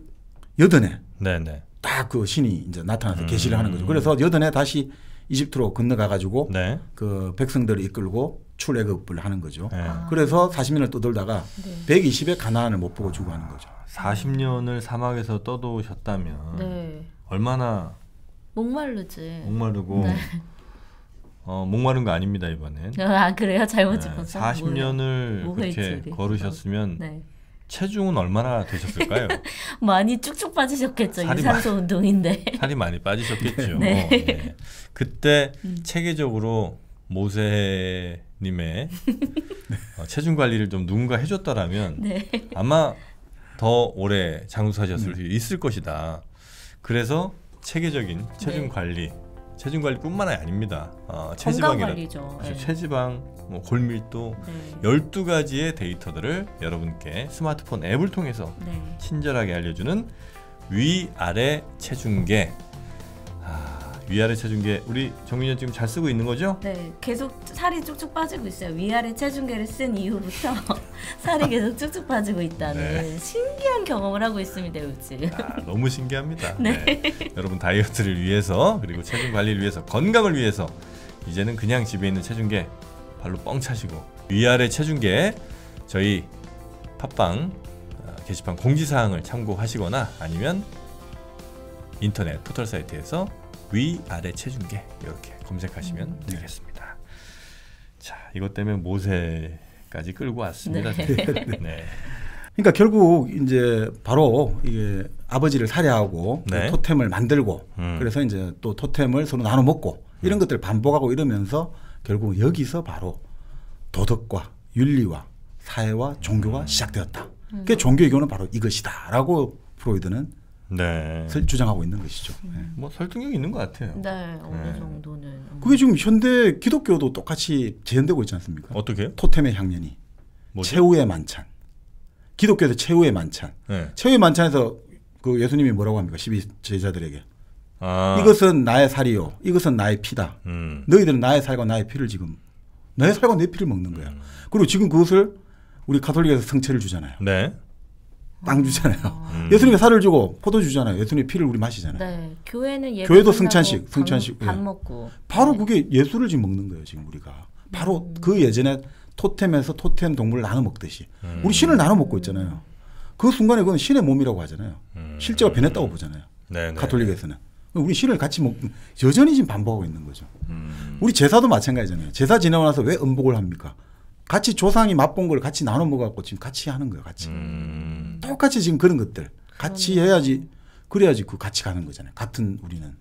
80에 네네. 딱 그 신이 이제 나타나서 계시를 하는 거죠. 그래서 80에 다시 이집트로 건너가가지고 네. 그 백성들을 이끌고 출애굽을 하는 거죠. 네. 그래서 40년을 떠돌다가 120에 가나안을 못 보고 죽어가는 거죠. 40년을 사막에서 떠도셨다면 네. 얼마나 목마르지. 목마르고 네. 목마른 거 아닙니다 이번엔. 아 그래요? 잘못 짚었어. 40년을 뭐 그렇게 할지. 걸으셨으면 네. 체중은 얼마나 되셨을까요? 많이 쭉쭉 빠지셨겠죠. 살이 유산소 운동인데. 살이 많이 빠지셨겠죠. 네. 네. 그때 체계적으로 모세님의 체중 관리를 좀 누군가 해줬더라면 네. 아마 더 오래 장수하셨을 수 있을 것이다. 그래서 체계적인 체중 관리, 체중 관리뿐만 아닙니다. 건강 체지방이라 관리죠. 네. 체지방, 뭐 골밀도 네. 12가지의 데이터들을 여러분께 스마트폰 앱을 통해서 네. 친절하게 알려주는 위아래 체중계. 위아래 체중계 우리 정민현 지금 잘 쓰고 있는 거죠? 네, 계속 살이 쭉쭉 빠지고 있어요. 위아래 체중계를 쓴 이후부터 살이 계속 쭉쭉 빠지고 있다는 네. 신기한 경험을 하고 있습니다, 요즘. 너무 신기합니다. 네. 네. 여러분 다이어트를 위해서 그리고 체중 관리를 위해서 건강을 위해서 이제는 그냥 집에 있는 체중계 발로 뻥 차시고 위아래 체중계 저희 팟빵 게시판 공지사항을 참고하시거나 아니면 인터넷 포털 사이트에서 위아래 체중계 이렇게 검색하시면 되겠습니다. 자, 이것 때문에 모세까지 끌고 왔습니다. 네. 네. 그러니까 결국 이제 바로 이게 아버지를 살해하고 네. 토템을 만들고 그래서 이제 또 토템을 서로 나눠 먹고 이런 것들을 반복하고 이러면서 결국 여기서 바로 도덕과 윤리와 사회와 종교가 시작되었다. 그게 종교의 교훈은 바로 이것이다라고 프로이드는 네. 주장하고 있는 것이죠. 네. 뭐 설득력 있는 것 같아요. 네, 어느 네. 정도는. 그게 지금 현대 기독교도 똑같이 재현되고 있지 않습니까? 어떻게요? 토템의 향연이, 뭐지? 최후의 만찬. 기독교에서 최후의 만찬. 네. 최후의 만찬에서 그 예수님이 뭐라고 합니까? 12제자들에게. 아. 이것은 나의 살이요. 이것은 나의 피다. 너희들은 나의 살과 나의 피를 지금 나의 살과 내 피를 먹는 거야. 그리고 지금 그것을 우리 가톨릭에서 성체를 주잖아요. 네. 빵 주잖아요. 예수님의 살을 주고 포도 주잖아요. 예수님의 피를 우리 마시잖아요. 네, 교회는 예배 교회도 끝나고 승찬식. 밥 예. 먹고. 바로 네. 그게 예수를 지금 먹는 거예요. 지금 우리가. 바로 그 예전에 토템에서 토템 동물을 나눠 먹듯이 우리 신을 나눠 먹고 있잖아요. 그 순간에 그건 신의 몸이라고 하잖아요. 실제가 변했다고 보잖아요. 네, 네. 가톨릭에서는. 우리 신을 같이 여전히 지금 반복하고 있는 거죠. 우리 제사도 마찬가지잖아요. 제사 지나고 나서 왜 음복을 합니까? 같이 조상이 맛본 걸 같이 나눠 먹어갖고 지금 같이 하는 거예요. 같이. 똑같이 지금 그런 것들 같이 해야지 그래야지 그 같이 가는 거잖아요. 같은 우리는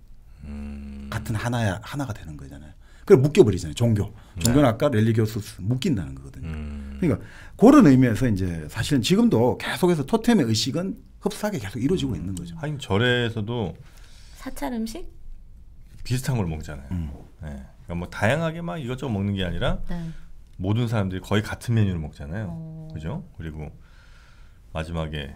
같은 하나가 되는 거잖아요. 그래 묶여버리잖아요. 종교는 아까 렐리기오스스 묶인다는 거거든요. 그러니까 그런 의미에서 이제 사실은 지금도 계속해서 토템의 의식은 흡사하게 계속 이루어지고 있는 거죠. 하긴 절에서도 사찰 음식? 비슷한 걸 먹잖아요. 네. 그러니까 뭐 다양하게 막 이것저것 먹는 게 아니라 네. 모든 사람들이 거의 같은 메뉴를 먹잖아요. 그죠? 그리고 마지막에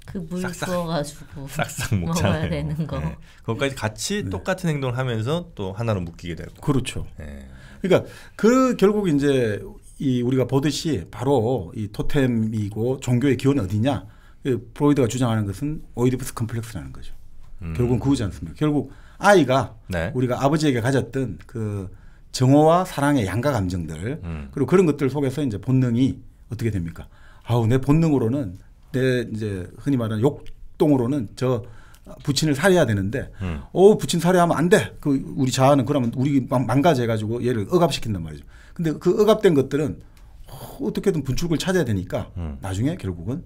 그 물 싹싹. 부어가지고 싹싹 먹어야 먹잖아요. 되는 거. 네. 그것까지 같이 똑같은 행동을 하면서 또 하나로 묶이게 되고. 그렇죠. 네. 그러니까 그 결국 이제 이 우리가 보듯이 바로 이 토템이고 종교의 기원이 어디냐? 그 프로이드가 주장하는 것은 오이디푸스 컴플렉스라는 거죠. 결국은 그거지 않습니까? 결국 아이가 네. 우리가 아버지에게 가졌던 그 정오와 사랑의 양가 감정들 그리고 그런 것들 속에서 이제 본능이 어떻게 됩니까? 아우 내 본능으로는 내 이제 흔히 말하는 욕동으로는 저 부친을 살해해야 되는데 부친 살해하면 안 돼. 그 우리 자아는 그러면 우리 망가져가지고 얘를 억압시킨단 말이죠. 근데 그 억압된 것들은 어떻게든 분출구를 찾아야 되니까 나중에 결국은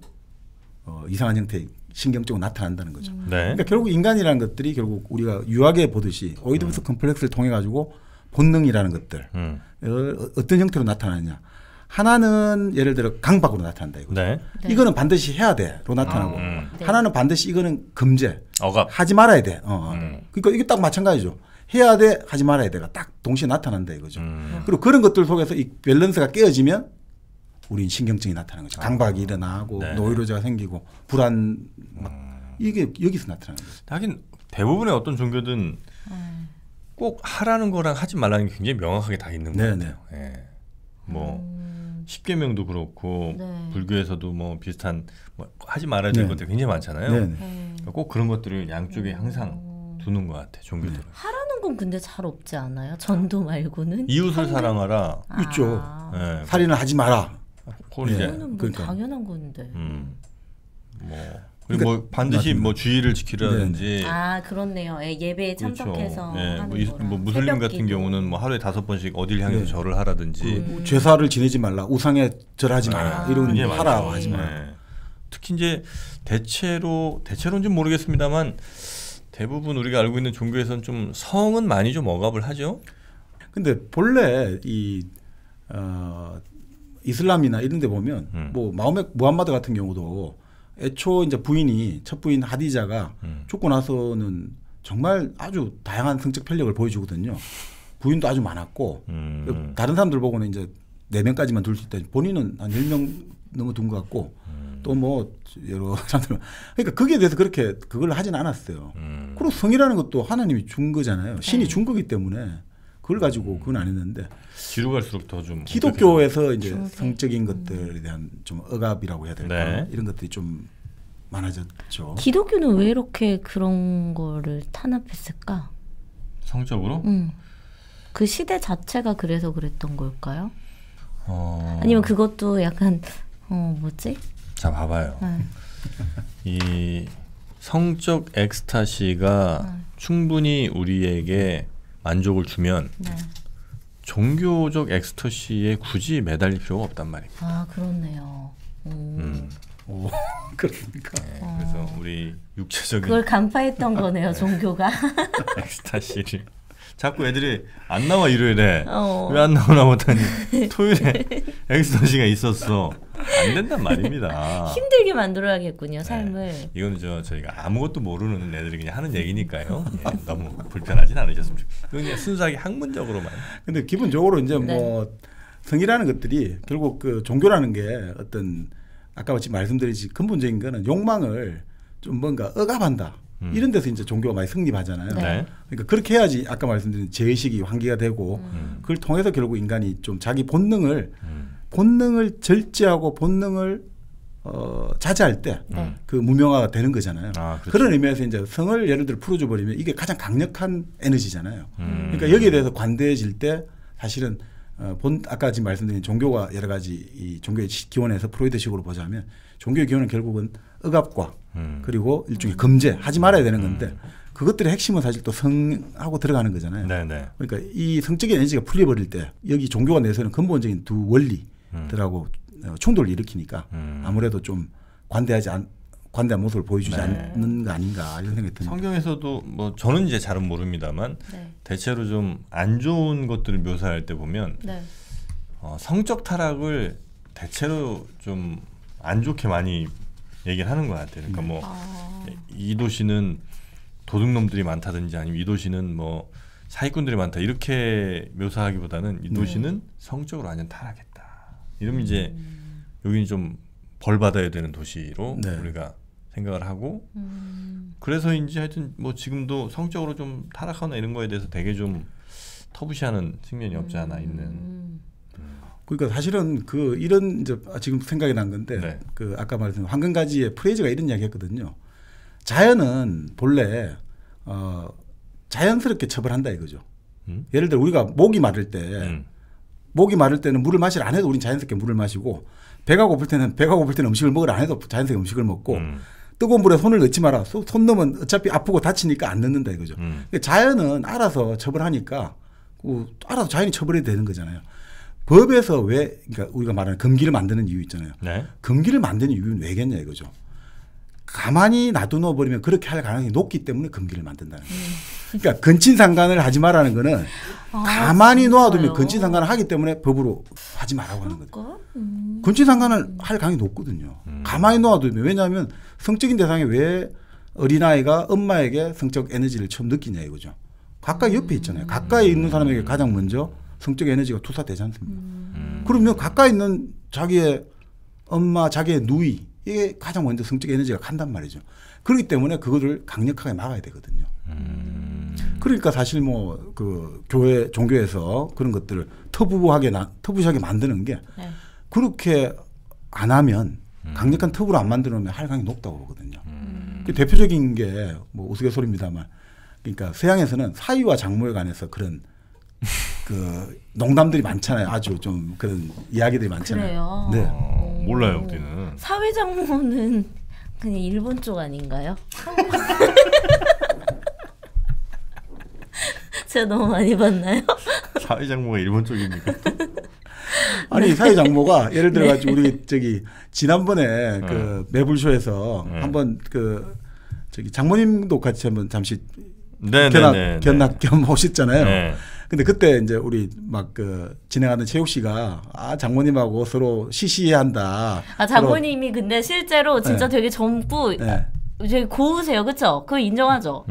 이상한 형태의 신경적으로 나타난다는 거죠. 네. 그러니까 결국 인간이라는 것들이 결국 우리가 유학에 보듯이 오이디푸스 컴플렉스를 통해 가지고 본능이라는 것들 어떤 형태로 나타나느냐. 하나는 예를 들어 강박으로 나타난다 이거죠. 네. 네. 이거는 반드시 해야 돼로 나타나고 네. 하나는 반드시 이거는 금제 억압. 하지 말아야 돼. 그러니까 이게 딱 마찬가지죠. 해야 돼 하지 말아야 돼가 딱 동시에 나타난다 이거죠. 그리고 그런 것들 속에서 이 밸런스가 깨어지면 우린 신경증이 나타나는 거죠. 강박이 일어나고 네. 노이로제가 생기고 불안 막 이게 여기서 나타나는 거죠. 하긴 대부분의 어떤 종교든 꼭 하라는 거랑 하지 말라는 게 굉장히 명확하게 다 있는 거예요. 네네. 네. 뭐 십계명도 그렇고 네. 불교에서도 뭐 비슷한 뭐 하지 말아야 될 네. 것들이 굉장히 많잖아요. 네. 그러니까 꼭 그런 것들을 양쪽에 항상 두는 것 같아 종교들은. 하라는 건 근데 잘 없지 않아요? 전도 말고는? 이웃을 사랑하라. 있죠. 네. 살인을 하지 마라. 그건 이제 그거는 뭐 그러니까. 당연한 건데. 뭐 그리고 뭐 반드시 맞습니다. 뭐 주의를 지키라든지. 아 그렇네요. 예배에 그렇죠. 참석해서 예, 하는 뭐, 거라. 뭐 무슬림 같은 새벽기도. 경우는 뭐 하루에 5번씩 어딜 향해서 네. 절을 하라든지. 죄사를 지내지 말라. 우상에 절하지 마라. 이런 그게 하라 맞아요. 하지 마라. 네. 특히 이제 대체로인지는 모르겠습니다만 대부분 우리가 알고 있는 종교에서는 좀 성은 많이 좀 억압을 하죠. 근데 본래 이 이슬람이나 이런 데 보면 뭐 마호멧 무함마드 같은 경우도 애초 이제 첫 부인 하디자가 죽고 나서는 정말 아주 다양한 성적 편력을 보여주거든요. 부인도 아주 많았고 다른 사람들 보고는 이제 4명까지만 둘 수 있다. 본인은 한 10명 넘어 둔 것 같고 또 또 뭐 여러 사람들 그러니까 거기에 대해서 그렇게 그걸 하진 않았어요. 그리고 성이라는 것도 하나님이 준 거잖아요. 신이 준 거기 때문에 그걸 가지고 그건 안 했는데 뒤로 갈수록 더 좀 기독교에서 이제 성적인 것들에 대한 좀 억압이라고 해야 될까 네. 이런 것들이 좀 많아졌죠. 기독교는 왜 이렇게 그런 거를 탄압했을까? 성적으로? 그 시대 자체가 그래서 그랬던 걸까요? 아니면 그것도 약간 뭐지? 자 봐봐요. 이 성적 엑스타시가 충분히 우리에게 만족을 주면 네. 종교적 엑스터시에 굳이 매달릴 필요가 없단 말입니다. 아 그렇네요. 오, 그러니까. 네, 그래서 우리 육체적인 그걸 간파했던 거네요, 종교가. 엑스타시를 자꾸 애들이 안 나와 일요일에 어. 왜 안 나오나 보더니 토요일에 엑스터시가 있었어. 안 된단 말입니다. 힘들게 만들어야겠군요, 삶을. 이거는 저희가 아무것도 모르는 애들이 그냥 하는 얘기니까요. 예, 너무 불편하진 않으셨으면 좋겠어요. 이건 그냥 순수하게 학문적으로만. 근데 기본적으로 이제 네. 뭐 성이라는 것들이 결국 그 종교라는 게 어떤 아까 마치 말씀드렸듯이 근본적인 거는 욕망을 좀 뭔가 억압한다. 이런 데서 이제 종교가 많이 성립하잖아요. 네. 그러니까 그렇게 해야지 아까 말씀드린 제의식이 환기가 되고 그걸 통해서 결국 인간이 좀 자기 본능을 절제하고 본능을 자제할 때 그 무명화가 되는 거잖아요. 아, 그렇죠. 그런 의미에서 이제 성을 예를 들어 풀어줘 버리면 이게 가장 강력한 에너지잖아요. 그러니까 여기에 대해서 관대해질 때 사실은 아까 지금 말씀드린 종교가 여러 가지 이 종교의 기원에서 프로이드식으로 보자면 종교의 기원은 결국은 억압과 그리고 일종의 금제하지 말아야 되는 건데 그것들의 핵심은 사실 또 성하고 들어가는 거잖아요. 네네. 그러니까 이 성적인 에너지가 풀려버릴 때 여기 종교가 내세우는 근본적인 두 원리들하고 충돌을 일으키니까 아무래도 좀 관대한 모습을 보여주지 네. 않는 거 아닌가 이런 생각이 듭니다. 성경에서도 뭐 저는 이제 잘은 모릅니다만 네. 대체로 좀 안 좋은 것들을 묘사할 때 보면 네. 성적 타락을 대체로 좀 안 좋게 많이 얘기를 하는 것 같아요. 그러니까 뭐 이 도시는 도둑놈들이 많다든지 아니면 이 도시는 뭐 사기꾼들이 많다 이렇게 묘사하기보다는 이 도시는 성적으로 완전 타락했다. 이러면 이제 여기는 좀 벌 받아야 되는 도시로 네. 우리가 생각을 하고 그래서인지 하여튼 뭐 지금도 성적으로 좀 타락하나 이런 거에 대해서 되게 좀 터부시하는 측면이 없지 않아 있는. 그러니까 사실은 그 이런 이제 지금 생각이 난 건데 네. 그 아까 말했던 황금가지의 프레이즈가 이런 이야기했거든요. 자연은 본래 자연스럽게 처벌한다 이거죠. 예를 들어 우리가 목이 마를 때 목이 마를 때는 물을 마시라 안 해도 우린 자연스럽게 물을 마시고 배가 고플 때는 음식을 먹으라 안 해도 자연스럽게 음식을 먹고 뜨거운 물에 손을 넣지 마라. 손 넣으면 어차피 아프고 다치니까 안 넣는다 이거죠. 그러니까 자연은 알아서 처벌하니까 알아서 자연이 처벌이 되는 거잖아요. 법에서 왜 그러니까 우리가 말하는 금기를 만드는 이유 있잖아요. 네. 금기를 만드는 이유는 왜겠냐 이거죠. 가만히 놔둬 버리면 그렇게 할 가능성이 높기 때문에 금기를 만든다는 거예요. 그러니까 근친상간을 하지 말라는 거는 가만히 놓아두면 근친상간을 하기 때문에 법으로 하지 말라고 하는 거죠. 근친상간을 할 가능성이 높거든요. 가만히 놓아두면 왜냐하면 성적인 대상에 왜 어린아이가 엄마에게 성적 에너지를 처음 느끼냐 이거죠. 가까이 옆에 있잖아요. 가까이 있는 사람에게 가장 먼저 성적 에너지가 투사되지 않습니까? 그러면 가까이 있는 자기의 엄마, 자기의 누이 이게 가장 먼저 성적 에너지가 간단 말이죠. 그렇기 때문에 그거를 강력하게 막아야 되거든요. 그러니까 사실 뭐 그 종교에서 그런 것들을 터부시하게 만드는 게 그렇게 안 하면 강력한 터부로 안 만들면 할 가능성이 높다고 보거든요. 그 대표적인 게 뭐 우스갯소리입니다만 그러니까 서양에서는 사위와 장모에 관해서 그런 그 농담들이 많잖아요. 아주 좀 그런 이야기들이 많잖아요. 그래요. 네. 몰라요, 우리는. 사회장모는 그냥 일본 쪽 아닌가요? 제가 너무 많이 봤나요? 사회장모가 일본 쪽입니까? 아니 사회장모가 예를 들어가지고 우리 저기 지난번에 그 매불쇼에서 한번 그 저기 장모님도 같이 한번 잠시 견학 겸 오셨잖아요. 네. 근데 그때 이제 우리 막 그 진행하는 최욱 씨가 장모님하고 서로 시시해한다. 장모님이 근데 실제로 진짜 네. 되게 젊고 네. 되게 고우세요, 그렇죠? 그거 인정하죠.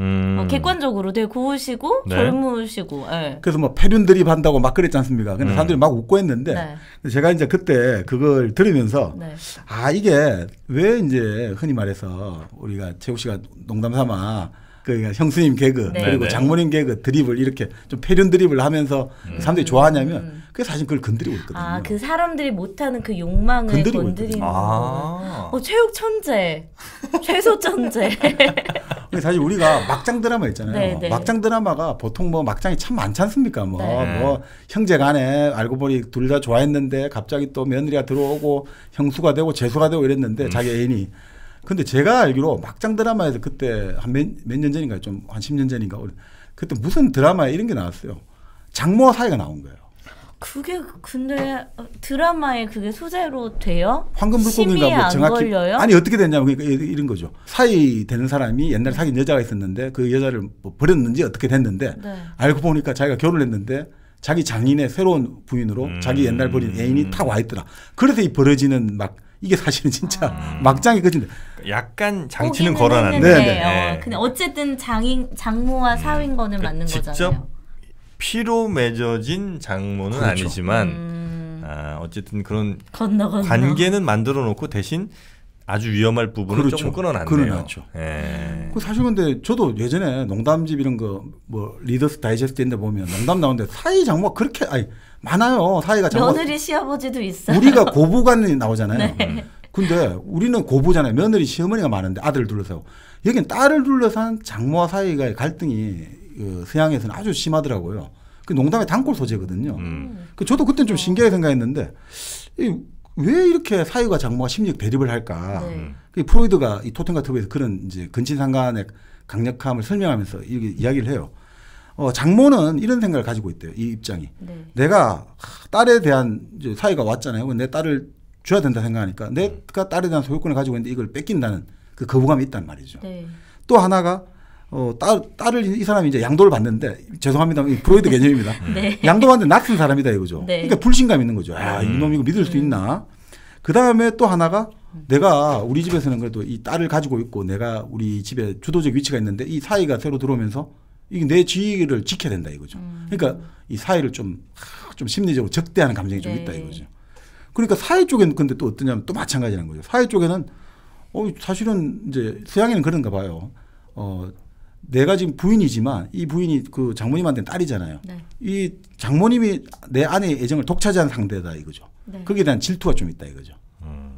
객관적으로 되게 고우시고 네. 젊으시고. 네. 그래서 뭐 폐륜 드립한다고 막 그랬지 않습니까? 근데 사람들이 막 웃고 했는데 네. 제가 이제 그때 그걸 들으면서 네. 아 이게 왜 이제 흔히 말해서 우리가 최욱 씨가 농담삼아 그 형수님 개그 네. 그리고 네. 장모님 개그 드립을 이렇게 좀 폐륜 드립을 하면서 사람들이 좋아하냐면 그게 사실 그걸 건드리고 있거든요. 아, 그 사람들이 못하는 그 욕망을 건드리고 건드리는 아. 거. 체육 천재, 최소 천재. 근데 사실 우리가 막장 드라마 있잖아요. 네, 네. 막장 드라마가 보통 뭐 막장이 참 많지 않습니까? 뭐, 네. 뭐 형제간에 알고 보니 둘 다 좋아했는데 갑자기 또 며느리가 들어오고 형수가 되고 재수가 되고 이랬는데 자기 애인이. 근데 제가 알기로 막장 드라마에서 그때 한 몇 년 전인가요? 좀 한 10년 전인가? 그때 무슨 드라마에 이런 게 나왔어요. 장모와 사이가 나온 거예요. 그게 근데 드라마에 그게 소재로 돼요? 황금 심의에 물고기인가 뭐 안 정확히 걸려요? 아니 어떻게 됐냐면 그러니까 이런 거죠. 사이 되는 사람이 옛날에 사귄 여자가 있었는데 그 여자를 뭐 버렸는지 어떻게 됐는데 네. 알고 보니까 자기가 결혼했는데 자기 장인의 새로운 부인으로 자기 옛날 버린 애인이 탁 와 있더라. 그래서 이 벌어지는 막 이게 사실은 진짜 막장이 그진데 약간 장치는 보기는 걸어놨는데 했는데, 네. 근데 어쨌든 장모와 사윈 거는 맞는 직접 거잖아요. 피로 맺어진 장모는 그렇죠. 아니지만 어쨌든 그런 건너 관계는 만들어 놓고 대신 아주 위험할 부분을 그렇죠. 조금 끊어놨네요. 끊어놨죠. 예. 그 사실 근데 저도 예전에 농담집 이런 거 뭐 리더스 다이제스트인데 보면 농담 나오는데 사이 장모가 그렇게 아니 많아요. 사이가 장모 며느리 시아버지도 있어요. 우리가 고부간이 나오잖아요. 네. 근데 우리는 고부잖아요. 며느리 시어머니가 많은데 아들을 둘러싸고 여긴 딸을 둘러싼 장모와 사이가 갈등이 서양에서는 아주 심하더라고요. 그 농담의 단골 소재거든요. 그 저도 그때는 좀 신기하게 생각했는데 왜 이렇게 사유가 장모가 심리적 대립을 할까? 네. 그 프로이드가 이 토텐과 트브에서 그런 이제 근친상간의 강력함을 설명하면서 이렇게 이야기를 해요. 장모는 이런 생각을 가지고 있대요. 이 입장이. 네. 내가 딸에 대한 이제 사유가 왔잖아요. 내 딸을 줘야 된다 생각하니까 내가 딸에 대한 소유권을 가지고 있는데 이걸 뺏긴다는 그 거부감이 있단 말이죠. 네. 또 하나가 딸을 이 사람이 이제 양도를 받는데 죄송합니다. 이 프로이드 개념입니다. 네. 양도받는데 낯선 사람이다 이거죠. 네. 그러니까 불신감 있는 거죠. 아, 이놈 이거 믿을 수 있나? 그 다음에 또 하나가 내가 우리 집에서는 그래도 이 딸을 가지고 있고 내가 우리 집에 주도적 위치가 있는데 이 사이가 새로 들어오면서 이게 내 지위를 지켜야 된다 이거죠. 그러니까 이 사이를 좀 심리적으로 적대하는 감정이 좀 네. 있다 이거죠. 그러니까 사이 쪽에는 근데 또 어떠냐면 또 마찬가지라는 거죠. 사이 쪽에는 사실은 이제 서양에는 그런가 봐요. 내가 지금 부인이지만 이 부인이 그 장모님한테는 딸이잖아요. 네. 이 장모님이 내 아내의 애정을 독차지한 상대다 이거죠. 네. 거기에 대한 질투가 좀 있다 이거죠.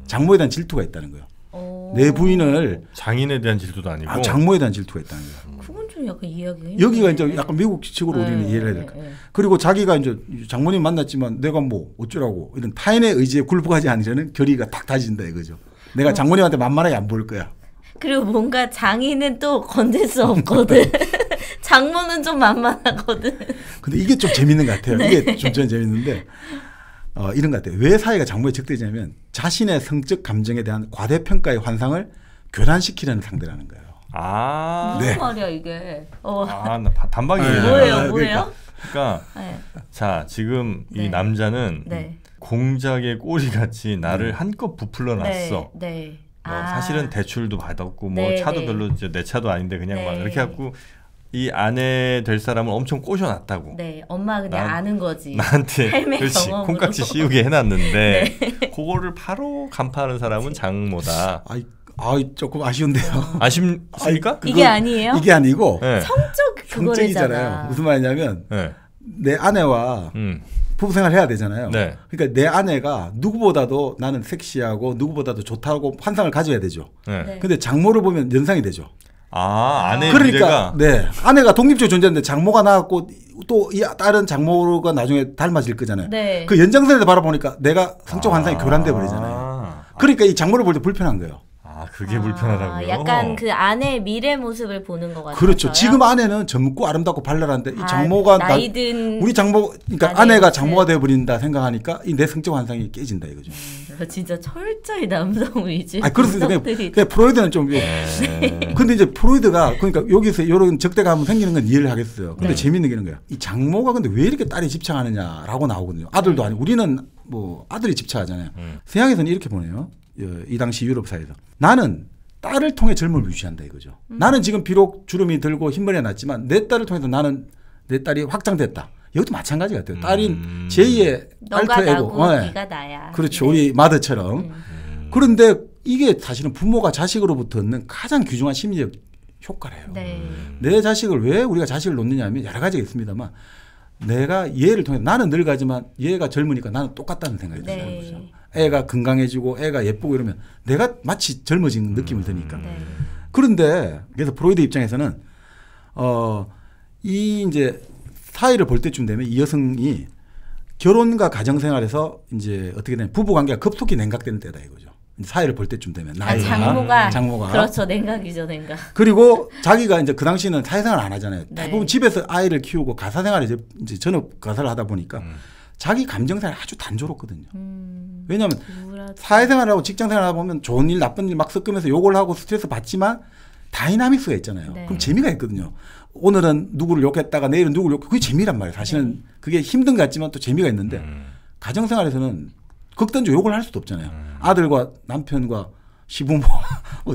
장모에 대한 질투가 있다는 거예요. 오. 내 부인을 장인에 대한 질투도 아니고 장모에 대한 질투가 있다는 거예요. 그건 좀 약간 이해하기가 힘드네. 여기가 이제 약간 미국식으로 우리는 이해를 해야 될까. 그리고 자기가 이제 장모님 만났지만 내가 뭐 어쩌라고 이런 타인의 의지에 굴복하지 않으려는 결의가 탁 다진다 이거죠. 내가 장모님한테 만만하게 안 보일 거야. 그리고 뭔가 장인은 또 건들 수 없거든. 장모는 좀 만만하거든. 근데 이게 좀 재밌는 것 같아요. 이게 좀 재밌는데 이런 것 같아요. 왜 사이가 장모에 적대냐면 자신의 성적 감정에 대한 과대평가의 환상을 교란시키려는 상대라는 거예요. 무슨 말이야 이게. 나 단박이에요. 뭐예요? 그러니까 네. 자 지금 네. 이 남자는 네. 공작의 꼬리같이 나를 한껏 부풀러 놨어. 네. 사실은 대출도 받았고 뭐 네, 차도 네. 별로 이제 내 차도 아닌데 그냥 네. 막 이렇게 갖고 이 아내 될 사람을 엄청 꼬셔놨다고. 네, 엄마 그냥 아는 거지. 나한테 삶의 그렇지 경험으로. 콩깍지 씌우게 해놨는데 그거를 바로 간파하는 사람은 장모다. 조금 아쉬운데요. 아십니까? 이게 아니에요? 이게 아니고 네. 성적 성적이잖아요. 그거래잖아. 무슨 말이냐면 네. 내 아내와 부부 생활 해야 되잖아요. 네. 그러니까 내 아내가 누구보다도 나는 섹시하고 누구보다도 좋다고 환상을 가져야 되죠. 네. 네. 근데 장모를 보면 연상이 되죠. 아내 그러니까 미래가 네 아내가 독립적 존재인데 장모가 나왔고 또 이 다른 장모가 나중에 닮아질 거잖아요. 네. 그 연장선에서 바라보니까 내가 성적 환상이 교란돼 버리잖아요. 그러니까 이 장모를 볼 때 불편한 거예요. 그게 불편하다고요? 약간 그 아내의 미래 모습을 보는 것 같아요. 그렇죠. 지금 아내는 젊고 아름답고 발랄한데 이 장모가 나이든 우리 장모 그러니까 아내가 장모가 되어 버린다 생각하니까 이 내 성적 환상이 깨진다 이거죠. 진짜 철저히 남성 위주. 그렇습니다. 그냥 프로이드는 좀 근데 이제 프로이드가 그러니까 여기서 이런 적대감이 생기는 건 이해를 하겠어요. 근데 재밌는 게 이런 거예요. 이 장모가 근데 왜 이렇게 딸이 집착하느냐라고 나오거든요. 아들도 아니고 우리는 뭐 아들이 집착하잖아요. 서양에서는 이렇게 보내요. 이 당시 유럽 사회에서 나는 딸을 통해 젊음을 유지한다 이거죠. 나는 지금 비록 주름이 들고 흰머리가 났지만 내 딸을 통해서 나는 내 딸이 확장됐다. 이것도 마찬가지 같아요. 딸인 제2의 너가 알터 에고. 나고 네가 나야. 그렇죠. 우리 마더처럼. 그런데 이게 사실은 부모가 자식으로부터 얻는 가장 귀중한 심리적 효과래요. 네. 내 자식을 왜 우리가 자식을 놓느냐 하면 여러 가지가 있습니다만 내가 얘를 통해 나는 늙어가지만 얘가 젊으니까 나는 똑같다는 생각이 네. 드는 거죠. 애가 건강해지고 애가 예쁘고 이러면 내가 마치 젊어진 느낌을 드니까. 네. 그런데 그래서 프로이드 입장에서는 이 이제 사회를 볼 때쯤 되면 이 여성이 결혼과 가정생활에서 이제 어떻게 되냐 부부 관계가 급속히 냉각되는 때다 이거죠. 사회를 볼 때쯤 되면 나이가 장모가 그렇죠. 냉각이죠, 냉각. 그리고 자기가 이제 그 당시는 사회생활 안 하잖아요. 네. 대부분 집에서 아이를 키우고 가사생활을 이제 전업 가사를 하다 보니까 자기 감정생활이 아주 단조롭거든요. 왜냐하면 사회생활하고 직장생활하다 보면 좋은 일 나쁜 일 막 섞으면서 욕을 하고 스트레스 받지만 다이나믹스가 있잖아요. 네. 그럼 재미가 있거든요. 오늘은 누구를 욕했다가 내일은 누구를 욕했고 그게 재미란 말이에요. 사실은 네. 그게 힘든 것 같지만 또 재미가 있는데 가정생활에서는 극단적으로 욕을 할 수도 없잖아요. 아들과 남편과 시부모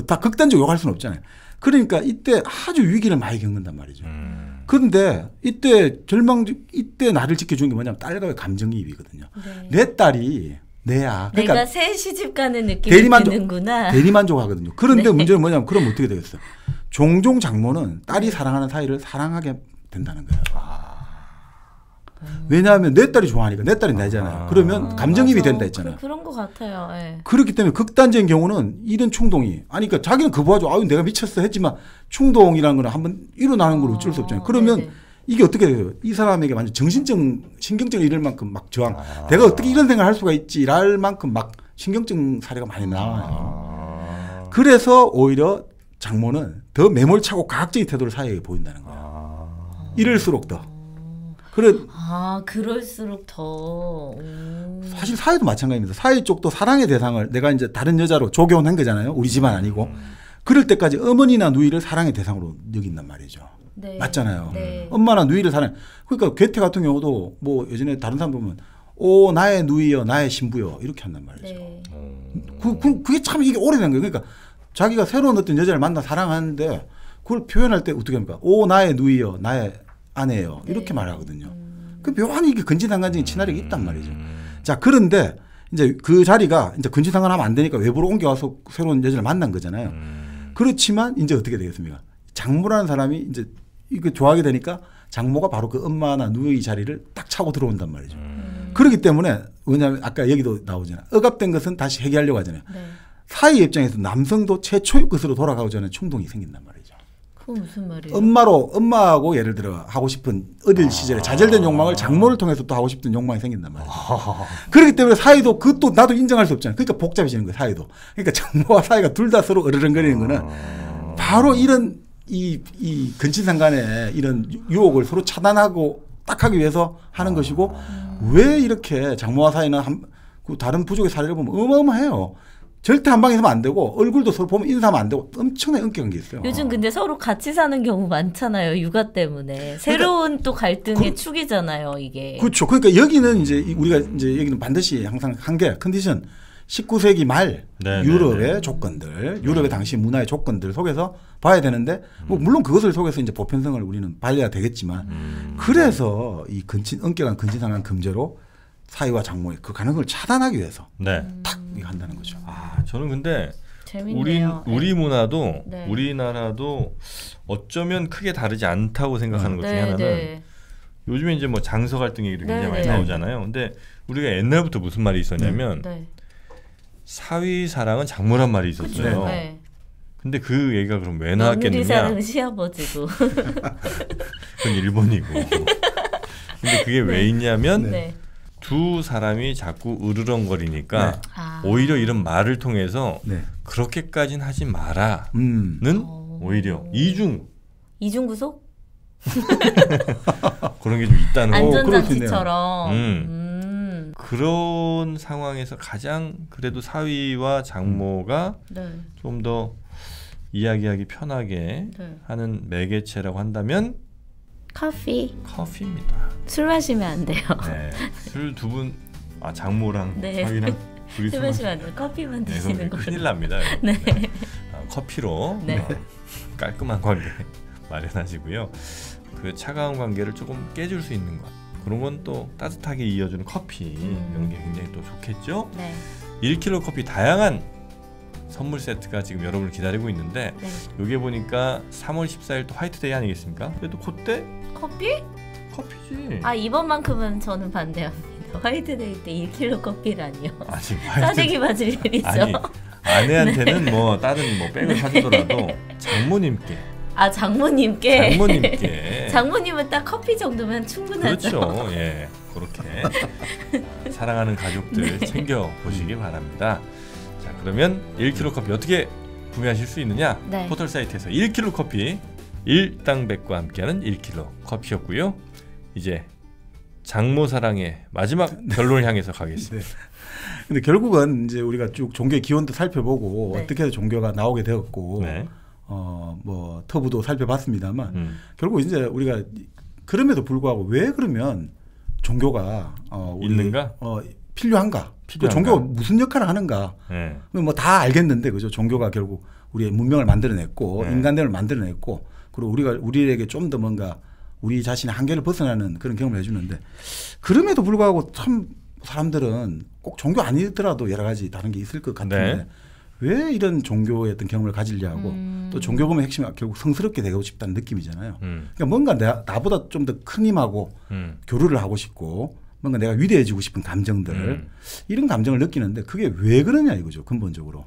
다 극단적으로 욕할 수는 없잖아요. 그러니까 이때 아주 위기를 많이 겪는단 말이죠. 그런데 이때 이때 나를 지켜주는 게 뭐냐면 딸과의 감정이입이거든요. 네. 내 딸이 내야. 그러니까 내가 새 시집 가는 느낌이 드는구나. 대리만족하거든요. 그런데 네. 문제는 뭐냐면 그럼 어떻게 되겠어요? 종종 장모는 딸이 사랑하는 사이를 사랑하게 된다는 거예요. 왜냐하면 내 딸이 좋아하니까 내 딸이 내잖아요. 그러면 감정이입이 된다 했잖아요. 그런 것 같아요. 네. 그렇기 때문에 극단적인 경우는 이런 충동이 그러니까 자기는 그거하죠. 아유 내가 미쳤어 했지만 충동이라는 건 한번 일어나는 걸 어쩔 수 없잖아요. 그러면 네네. 이게 어떻게 돼요? 이 사람에게 완전 신경증 이럴 만큼 막 저항. 내가 어떻게 이런 생각을 할 수가 있지랄 만큼 막 신경증 사례가 많이 나와요. 그래서 오히려 장모는 더 매몰차고 과학적인 태도를 사회에 보인다는 거예요. 이럴수록 더. 그럴수록 더. 사실 사회도 마찬가지입니다. 사회 쪽도 사랑의 대상을 내가 이제 다른 여자로 조교한 거잖아요. 우리 집안 아니고. 그럴 때까지 어머니나 누이를 사랑의 대상으로 여긴단 말이죠. 네. 맞잖아요. 네. 엄마나 누이를 사랑. 그러니까 괴테 같은 경우도 뭐 예전에 다른 사람 보면 오 나의 누이여 나의 신부여 이렇게 한단 말이죠. 네. 그게 참 이게 오래된 거예요. 그러니까 자기가 새로운 어떤 여자를 만나 사랑하는데 그걸 표현할 때 어떻게 합니까? 오 나의 누이여 나의 아내예요. 이렇게 말하거든요. 그 묘한 이게 근친상간적인 친화력이 있단 말이죠. 자 그런데 이제 그 자리가 이제 근친상간하면 안 되니까 외부로 옮겨와서 새로운 여자를 만난 거잖아요. 그렇지만 이제 어떻게 되겠습니까? 장모라는 사람이 이제 이거 좋아하게 되니까 장모가 바로 그 엄마나 누이 자리를 딱 차고 들어온단 말이죠. 그렇기 때문에 왜냐하면 아까 얘기도 나오잖아요. 억압된 것은 다시 해결하려고 하잖아요. 네. 사회 입장에서 남성도 최초의 것으로 돌아가고자 하는 충동이 생긴단 말이죠. 그건 무슨 말이에요? 엄마하고 예를 들어 하고 싶은 어릴 시절에 좌절된 욕망을 장모를 통해서 또 하고 싶은 욕망이 생긴단 말이죠. 그렇기 때문에 사회도 그것도 나도 인정할 수 없잖아요. 그러니까 복잡해지는 거예요. 사회도. 그러니까 장모와 사회가 둘 다 서로 으르렁거리는 거는 바로 이런 이 근친상간의 이런 유혹을 서로 차단하고 딱 하기 위해서 하는 것이고 왜 이렇게 장모와 사이는 그 다른 부족의 사례를 보면 어마어마해요. 절대 한 방에 서면 안 되고 얼굴도 서로 보면 인사하면 안 되고 엄청나게 엄격한 게 있어요. 요즘 근데 서로 같이 사는 경우 많잖아요. 육아 때문에. 새로운 또 갈등의 축이잖아요, 이게. 그렇죠. 그러니까 여기는 이제 우리가 이제 여기는 반드시 항상 한 게 컨디션 19세기 말 유럽의 조건들, 유럽의 당시 문화의 조건들 속에서 봐야 되는데 뭐 물론 그것을 속에서 이제 보편성을 우리는 발휘해야 되겠지만 그래서 이 엄격한 근친상간 금제로 사위와 장모의 그 가능성을 차단하기 위해서 탁 이거 한다는 거죠. 저는 근데 재밌네요. 우리 문화도 네. 우리나라도 어쩌면 크게 다르지 않다고 생각하는 것 중에 하나는 요즘에 이제 뭐 장서 갈등 얘기도 굉장히 많이 나오잖아요. 근데 우리가 옛날부터 무슨 말이 있었냐면 사위 사랑은 장모란 말이 있었어요. 네. 근데 그 얘기가 그럼 왜 나왔겠느냐? 며느리 사랑은 시아버지고. 그건 일본이고. 근데 그게 왜 있냐면 두 사람이 자꾸 으르렁거리니까 오히려 이런 말을 통해서 그렇게까지는 하지 마라는 오히려 이중구속? 그런 게 좀 있다는 거. 안전장치처럼. 그런 상황에서 가장 그래도 사위와 장모가 좀 더 이야기하기 편하게 하는 매개체라고 한다면 커피입니다. 술 마시면 안 돼요. 네. 술 두 분 장모랑 사위랑 둘이 술 마시면 안 돼요. 커피만 드시는 걸로. 큰일 납니다. 커피로 네. 깔끔한 관계 마련하시고요. 그 차가운 관계를 조금 깨줄 수 있는 것, 그런 건 또 따뜻하게 이어주는 커피, 이런 게 굉장히 또 좋겠죠. 네. 1kg 커피 다양한 선물 세트가 지금 여러분을 기다리고 있는데, 네. 여기에 보니까 3월 14일 또 화이트데이 아니겠습니까? 그래도 그때 커피? 커피지. 아 이번만큼은 저는 반대합니다. 화이트데이 때 1kg 커피라니요. 아니, 싸대기 맞을 일이죠. 아니, 아내한테는 뭐 다른 뭐 백을 사주더라도 장모님께. 아 장모님께. 장모님께. 장모님은 딱 커피 정도면 충분하죠. 그렇죠. 예, 그렇게 사랑하는 가족들 챙겨 보시기 바랍니다. 자, 그러면 1kg 커피 어떻게 구매하실 수 있느냐? 네. 포털 사이트에서 1kg 커피, 일당백과 함께하는 1kg 커피였고요. 이제 장모 사랑의 마지막 결론을 향해서 가겠습니다. 네. 근데 결국은 이제 우리가 쭉 종교의 기원도 살펴보고 네. 어떻게 해서 종교가 나오게 되었고 네. 뭐 터부도 살펴봤습니다만 결국 이제 우리가 그럼에도 불구하고 왜 그러면 종교가 있는가? 필요한가? 그 종교가 무슨 역할을 하는가? 네. 뭐 다 알겠는데 그죠? 종교가 결국 우리의 문명을 만들어냈고 네. 인간됨을 만들어냈고 그리고 우리에게 좀 더 뭔가 우리 자신의 한계를 벗어나는 그런 경험을 해주는데 그럼에도 불구하고 참 사람들은 꼭 종교 아니더라도 여러 가지 다른 게 있을 것 같은데 네. 왜 이런 종교의 어떤 경험을 가지려고 또 종교금의 핵심이 결국 성스럽게 되고 싶다는 느낌이잖아요. 그러니까 뭔가 나보다 좀 더 큰 힘하고 교류를 하고 싶고 뭔가 내가 위대해지고 싶은 감정들 이런 감정을 느끼는데 그게 왜 그러냐 이거죠. 근본적으로.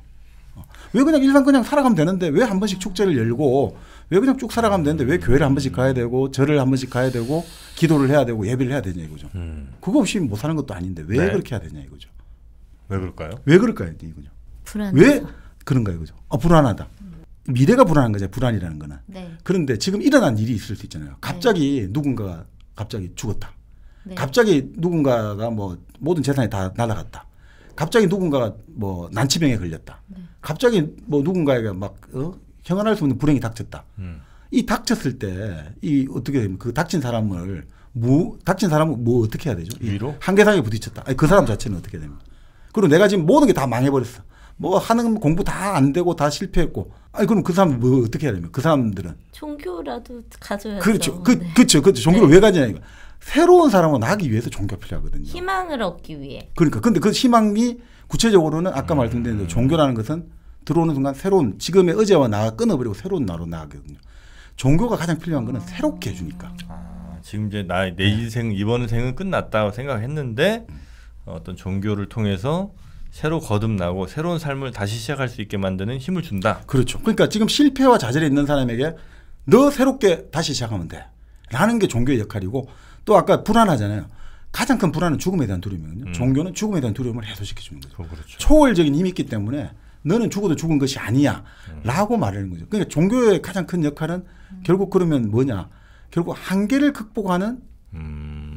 왜 그냥 일반 그냥 살아가면 되는데 왜 한 번씩 축제를 열고 왜 그냥 쭉 살아가면 되는데 왜 교회를 한 번씩 가야 되고 절을 한 번씩 가야 되고 기도를 해야 되고 예배를 해야 되냐 이거죠. 그거 없이 못 사는 것도 아닌데 왜 네. 그렇게 해야 되냐 이거죠. 왜 그럴까요? 왜 그럴까요 이거죠. 불안해서. 왜 그런가 이거죠. 불안하다. 미래가 불안한 거죠. 불안이라는 거는. 네. 그런데 지금 일어난 일이 있을 수 있잖아요. 갑자기 누군가가 갑자기 죽었다. 네. 갑자기 누군가가 뭐 모든 재산이 다 날아갔다. 갑자기 누군가가 뭐 난치병에 걸렸다. 네. 갑자기 뭐 누군가에게 막 형언할 수 없는 불행이 닥쳤다. 이 닥쳤을 때 이 어떻게 되면 그 닥친 사람은 뭐 어떻게 해야 되죠? 위로? 한계상에 부딪혔다. 아니, 그 사람 자체는 어떻게 됩니까? 그리고 내가 지금 모든 게 다 망해버렸어. 뭐 하는 공부 다 안 되고 다 실패했고. 아니 그럼 그 사람 뭐 어떻게 해야 됩니까? 그 사람들은 종교라도 가져야죠. 그렇죠. 네. 그렇죠. 종교를 왜 가지냐 이거. 새로운 사람을 나기 위해서 종교가 필요하거든요. 희망을 얻기 위해. 그러니까 근데 그 희망이 구체적으로는 아까 말씀드린 대로 종교라는 것은 들어오는 순간 새로운 지금의 어제와 나가 끊어버리고 새로운 나로 나가거든요. 종교가 가장 필요한 거는 새롭게 해주니까. 지금 이제 내 인생 이번 생은 끝났다고 생각했는데 어떤 종교를 통해서 새로 거듭나고 새로운 삶을 다시 시작할 수 있게 만드는 힘을 준다. 그렇죠. 그러니까 지금 실패와 좌절에 있는 사람에게 너 새롭게 다시 시작하면 돼. 라는 게 종교의 역할이고 또 아까 불안하잖아요. 가장 큰 불안은 죽음에 대한 두려움이거든요. 종교는 죽음에 대한 두려움을 해소시켜 주는 거죠. 그렇죠. 초월적인 힘이 있기 때문에 너는 죽어도 죽은 것이 아니야. 라고 말하는 거죠. 그러니까 종교의 가장 큰 역할은 결국 그러면 뭐냐. 결국 한계를 극복하는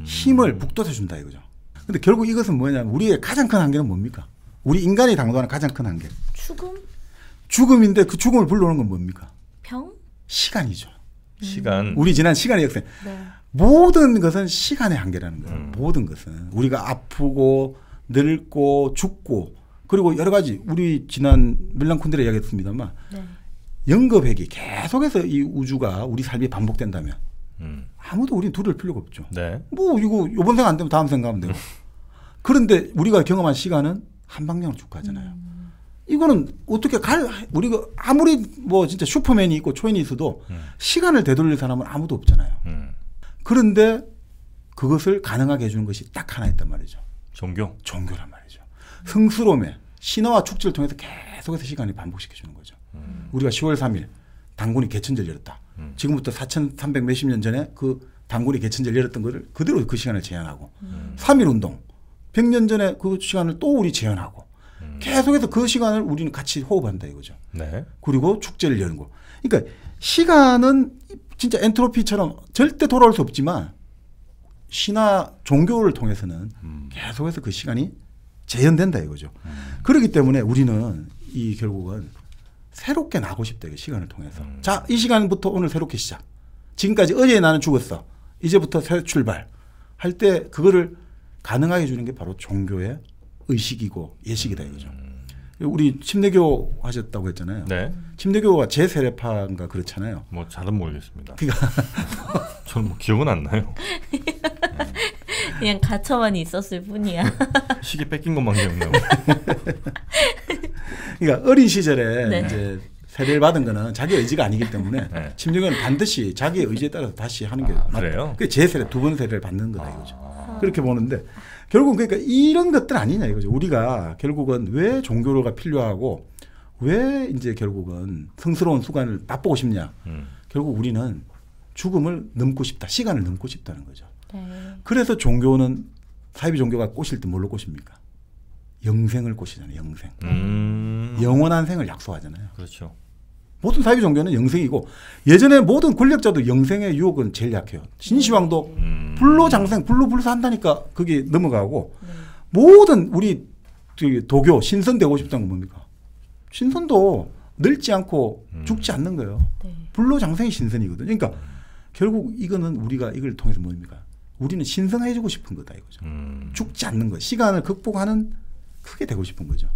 힘을 북돋아 준다 이거죠. 근데 결국 이것은 뭐냐면 우리의 가장 큰 한계는 뭡니까? 우리 인간이 당도하는 가장 큰 한계. 죽음? 죽음인데 그 죽음을 불러오는 건 뭡니까? 병? 시간이죠. 시간. 우리 지난 시간의 역사. 네. 모든 것은 시간의 한계라는 거예요. 모든 것은. 우리가 아프고 늙고 죽고 그리고 여러 가지 우리 지난 밀란 쿤데라 이야기했습니다만 네. 영겁핵이 계속해서 이 우주가 우리 삶이 반복된다면 아무도 우리는 두려울 필요가 없죠. 네. 뭐 이거 이번 생 안 되면 다음 생 가면 되고. 그런데 우리가 경험한 시간은 한 방향으로 쭉 가잖아요. 이거는 어떻게 우리가 아무리 뭐 진짜 슈퍼맨이 있고 초인이 있어도 시간을 되돌릴 사람은 아무도 없잖아요. 그런데 그것을 가능하게 해주는 것이 딱 하나 있단 말이죠. 종교란 말이죠. 성스러움에 신화와 축제를 통해서 계속해서 시간을 반복시켜 주는 거죠. 우리가 10월 3일 단군이 개천절 열었다. 지금부터 4,300 몇십 년 전에 그 단군이 개천절 열었던 거를 그대로 그 시간을 재현하고 3.1 운동 100년 전에 그 시간을 또 우리 재현하고 계속해서 그 시간을 우리는 같이 호흡한다 이거죠. 네. 그리고 축제를 여는 거. 그러니까 시간은 진짜 엔트로피처럼 절대 돌아올 수 없지만 신화 종교를 통해서는 계속해서 그 시간이 재현된다 이거죠. 그렇기 때문에 우리는 이 결국은 새롭게 나고 싶다 이 시간을 통해서. 자, 이 시간부터 오늘 새롭게 시작. 지금까지 어제 나는 죽었어. 이제부터 새 출발. 할 때 그거를 가능하게 해주는 게 바로 종교의 의식이고 예식이다 이거죠. 우리 침례교 하셨다고 했잖아요. 네. 침례교가 제세례파인가 그렇잖아요. 뭐 잘은 모르겠습니다. 그러니까 저는 뭐 기억은 안 나요. 그냥 갇혀만 있었을 뿐이야. 시계 뺏긴 것만 기억나고. 그러니까 어린 시절에 네. 이제 세례를 받은 거는 자기 의지가 아니기 때문에 네. 침례교는 반드시 자기 의지에 따라서 다시 하는 게 맞다. 그래요? 그 제세례 2번 세례를 받는 거다 이거죠. 그렇게 보는데 결국 그러니까 이런 것들 아니냐 이거죠. 우리가 결국은 왜 종교가 필요하고 왜 이제 결국은 성스러운 수간을 맛보고 싶냐. 결국 우리는 죽음을 넘고 싶다. 시간을 넘고 싶다는 거죠. 네. 그래서 종교는 사이비 종교가 꼬실 때 뭘로 꼬십니까? 영생을 꼬시잖아요. 영생. 영원한 생을 약속하잖아요. 그렇죠. 모든 사이비 종교는 영생이고 예전에 모든 권력자도 영생의 유혹은 제일 약해요. 진시황도 불로장생, 불로불사한다니까 그게 넘어가고 모든 우리 도교 신선 되고 싶다는 건 뭡니까? 신선도 늙지 않고 죽지 않는 거예요. 네. 불로장생이 신선이거든요. 그러니까 결국 이거는 우리가 이걸 통해서 뭡니까? 우리는 신성해지고 싶은 거다 이거죠. 죽지 않는 거, 시간을 극복하는 크게 되고 싶은 거죠.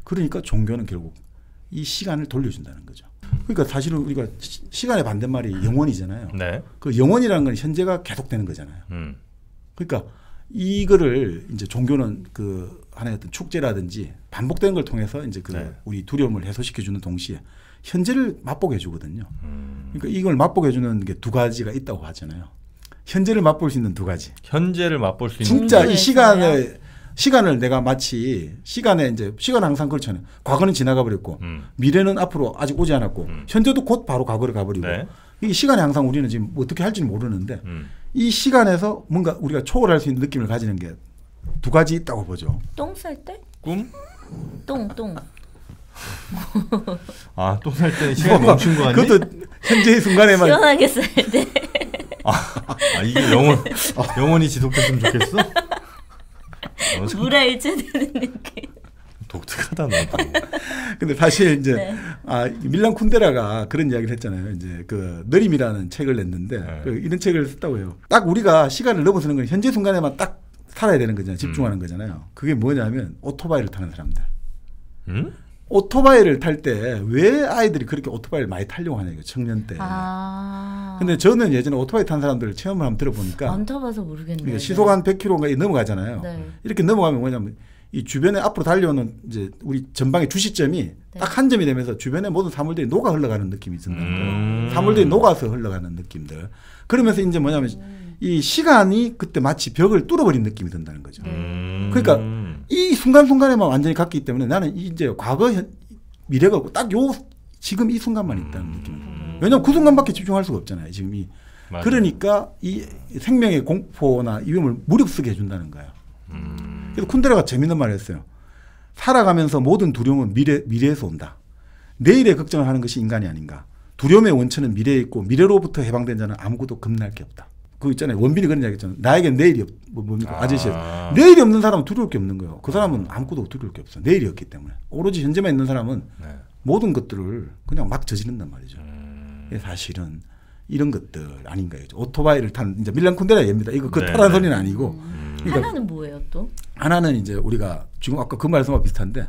그러니까 종교는 결국 이 시간을 돌려준다는 거죠. 그러니까 사실은 우리가 시간의 반대말이 영원이잖아요. 네. 그 영원이라는 건 현재가 계속되는 거잖아요. 그러니까 이거를 이제 종교는 그 하나의 어떤 축제라든지 반복되는 걸 통해서 이제 그 네. 우리 두려움을 해소시켜 주는 동시에 현재를 맛보게 해주거든요. 그러니까 이걸 맛보게 해주는 게 두 가지가 있다고 하잖아요. 현재를 맛볼 수 있는 두 가지. 현재를 맛볼 수 있는 진짜 이 종교에서요? 시간을 내가 마치 시간에 이제 시간 항상 그렇잖아요. 과거는 지나가 버렸고 미래는 앞으로 아직 오지 않았고 현재도 곧 바로 과거를 가버리고 네. 이 시간에 항상 우리는 지금 어떻게 할지는 모르는데 이 시간에서 뭔가 우리가 초월할 수 있는 느낌을 가지는 게 두 가지 있다고 보죠. 똥 쌀 때? 꿈? 똥. 아, 또 살 때는 시간이 멈춘 거 아니? 그것도 현재의 순간에만 시원하게 쌀 때. 이게 영원히 지속됐으면 좋겠어? 물에 일체되는 느낌. 독특하다 너. 근데 사실 이제 네. 밀란 쿤데라가 그런 이야기를 했잖아요. 이제 그 느림이라는 책을 냈는데 네. 그 이런 책을 썼다고 해요. 딱 우리가 시간을 넘어서는 건 현재 순간에만 딱 살아야 되는 거잖아요. 집중하는 거잖아요. 그게 뭐냐면 오토바이를 타는 사람들. 오토바이를 탈 때 왜 아이들이 그렇게 오토바이를 많이 타려고 하냐 이거 청년 때. 근데 저는 예전에 오토바이 탄 사람들 체험을 한번 들어보니까 안 타봐서 모르겠네요. 그러니까 시속 한 100km가 넘어가잖아요. 네. 이렇게 넘어가면 뭐냐면 이 주변에 앞으로 달려오는 이제 우리 전방의 주시점이 딱 한 점이 되면서 주변의 모든 사물들이 녹아 흘러가는 느낌이 든다는 거예요. 사물들이 녹아서 흘러가는 느낌들. 그러면서 이제 뭐냐면 이 시간이 그때 마치 벽을 뚫어버린 느낌이 든다는 거죠. 그러니까 이 순간순간에만 완전히 갔기 때문에 나는 이제 과거, 미래가 없고 딱 요 지금 이 순간만 있다는 느낌. 왜냐하면 그 순간밖에 집중할 수가 없잖아요. 지금 이. 맞아요. 그러니까 이 생명의 공포나 위험을 무릅쓰게 해준다는 거예요. 그래서 쿤데라가 재밌는 말을 했어요. 살아가면서 모든 두려움은 미래에서 온다. 내일의 걱정을 하는 것이 인간이 아닌가. 두려움의 원천은 미래에 있고 미래로부터 해방된 자는 아무것도 겁날 게 없다. 그거 있잖아요. 원빈이 그런 이야기 했잖아요. 나에겐 내일이 뭡니까? 아저씨에서. 내일이 없는 사람은 두려울 게 없는 거예요. 그 사람은 아무것도 두려울 게 없어. 내일이 없기 때문에. 오로지 현재만 있는 사람은 모든 것들을 그냥 막 저지른단 말이죠. 사실은 이런 것들 아닌가 요 오토바이를 탄 이제 밀란 쿤데라 얘입니다. 이거 그 타라는 소리는 아니고. 그러니까 하나는 뭐예요 또? 하나는 이제 우리가 지금 아까 그 말씀과 비슷한데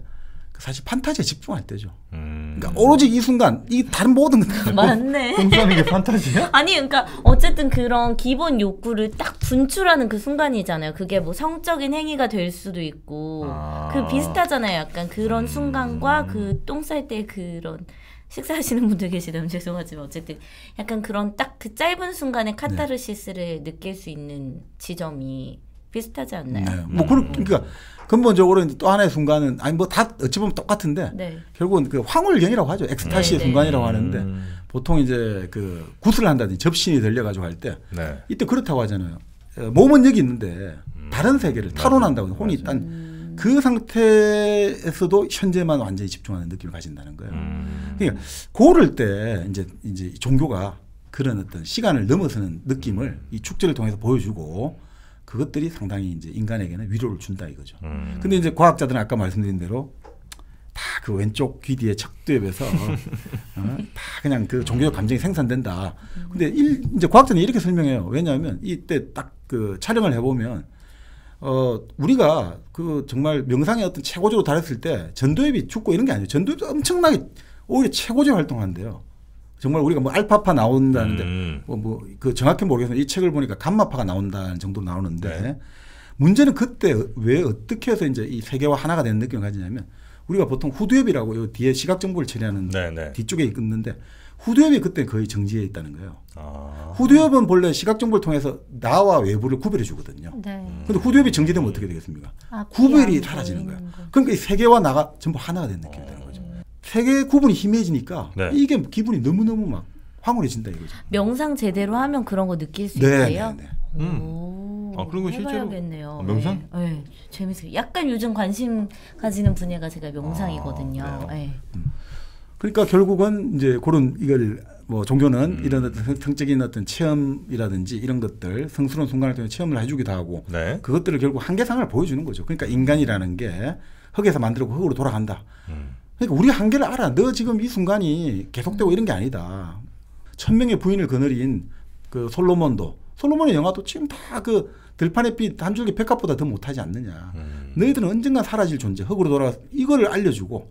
사실 판타지에 집중할 때죠. 그러니까 오로지 이 순간 이 다른 모든 것들 맞네. 꿈꾸는 게 판타지야? 아니 그러니까 어쨌든 그런 기본 욕구를 딱 분출하는 그 순간이잖아요. 그게 뭐 성적인 행위가 될 수도 있고 그 비슷하잖아요. 약간 그런 순간과 그 똥 쌀 때 그런 식사하시는 분들 계시다면 죄송하지만 어쨌든 약간 그런 딱 그 짧은 순간에 카타르시스를 느낄 수 있는 지점이 비슷하지 않나요? 네. 뭐 그러니까 근본적으로 이제 또 하나의 순간은 아니 뭐 다 어찌 보면 똑같은데 네. 결국은 그 황홀경이라고 하죠. 엑스타시의 네, 네. 순간이라고 하는데 보통 이제 그 구슬을 한다든지 접신이 들려가지고 할 때 이때 그렇다고 하잖아요. 몸은 여기 있는데 다른 세계를 탈원한다고 혼이 딴 그 상태에서도 현재만 완전히 집중하는 느낌을 가진다는 거예요. 그러니까 고를 때 이제 종교가 그런 어떤 시간을 넘어서는 느낌을 이 축제를 통해서 보여주고 그것들이 상당히 이제 인간에게는 위로를 준다 이거죠. 근데 이제 과학자들은 아까 말씀드린 대로 다 그 왼쪽 귀 뒤에 척두엽에서 다 그냥 그 종교적 감정이 생산된다. 근데 이제 과학자는 이렇게 설명해요. 왜냐하면 이때 딱 그 촬영을 해보면 우리가 그 정말 명상의 어떤 최고조로 달했을 때 전도엽이 죽고 이런 게 아니에요. 전도엽이 엄청나게 오히려 최고조 활동한대요. 정말 우리가 뭐 알파파 나온다는데 그 정확히 모르겠지만 이 책을 보니까 감마파가 나온다는 정도로 나오는데 네. 문제는 그때 왜 어떻게 해서 이제 이 세계와 하나가 되는 느낌을 가지냐면 우리가 보통 후두엽이라고 요 뒤에 시각 정보를 처리하는 네네. 뒤쪽에 있는데 후두엽이 그때 거의 정지해 있다는 거예요. 후두엽은 본래 시각 정보를 통해서 나와 외부를 구별해 주거든요. 그런데 후두엽이 정지되면 어떻게 되겠습니까? 구별이 사라지는 거예요. 그러니까 이 세계와 나가 전부 하나가 된 느낌이 되는 거죠. 세계 구분이 희미해지니까 네. 이게 기분이 너무너무 막 황홀해진다 이거죠. 명상 제대로 하면 그런 거 느낄 수 있어요? 네. 그런 거 실제로 해봐야겠네요. 명상? 네, 재밌어요. 약간 요즘 관심 가지는 분야가 제가 명상이거든요. 네. 그러니까 결국은 이제 그런 이걸 뭐 종교는 이런 어떤 성적인 어떤 체험이라든지 이런 것들 성스러운 순간을 통해 체험을 해주기도 하고 네. 그것들을 결국 한계상을 보여주는 거죠. 그러니까 인간이라는 게 흙에서 만들고 흙으로 돌아간다. 그러니까 우리 한계를 알아. 너 지금 이 순간이 계속되고 이런 게 아니다. 1000명의 부인을 거느린 그 솔로몬의 영화도 지금 다 그 들판의 빛 한 줄기 백합보다 더 못하지 않느냐. 너희들은 언젠가 사라질 존재, 흙으로 돌아가 이거를 알려주고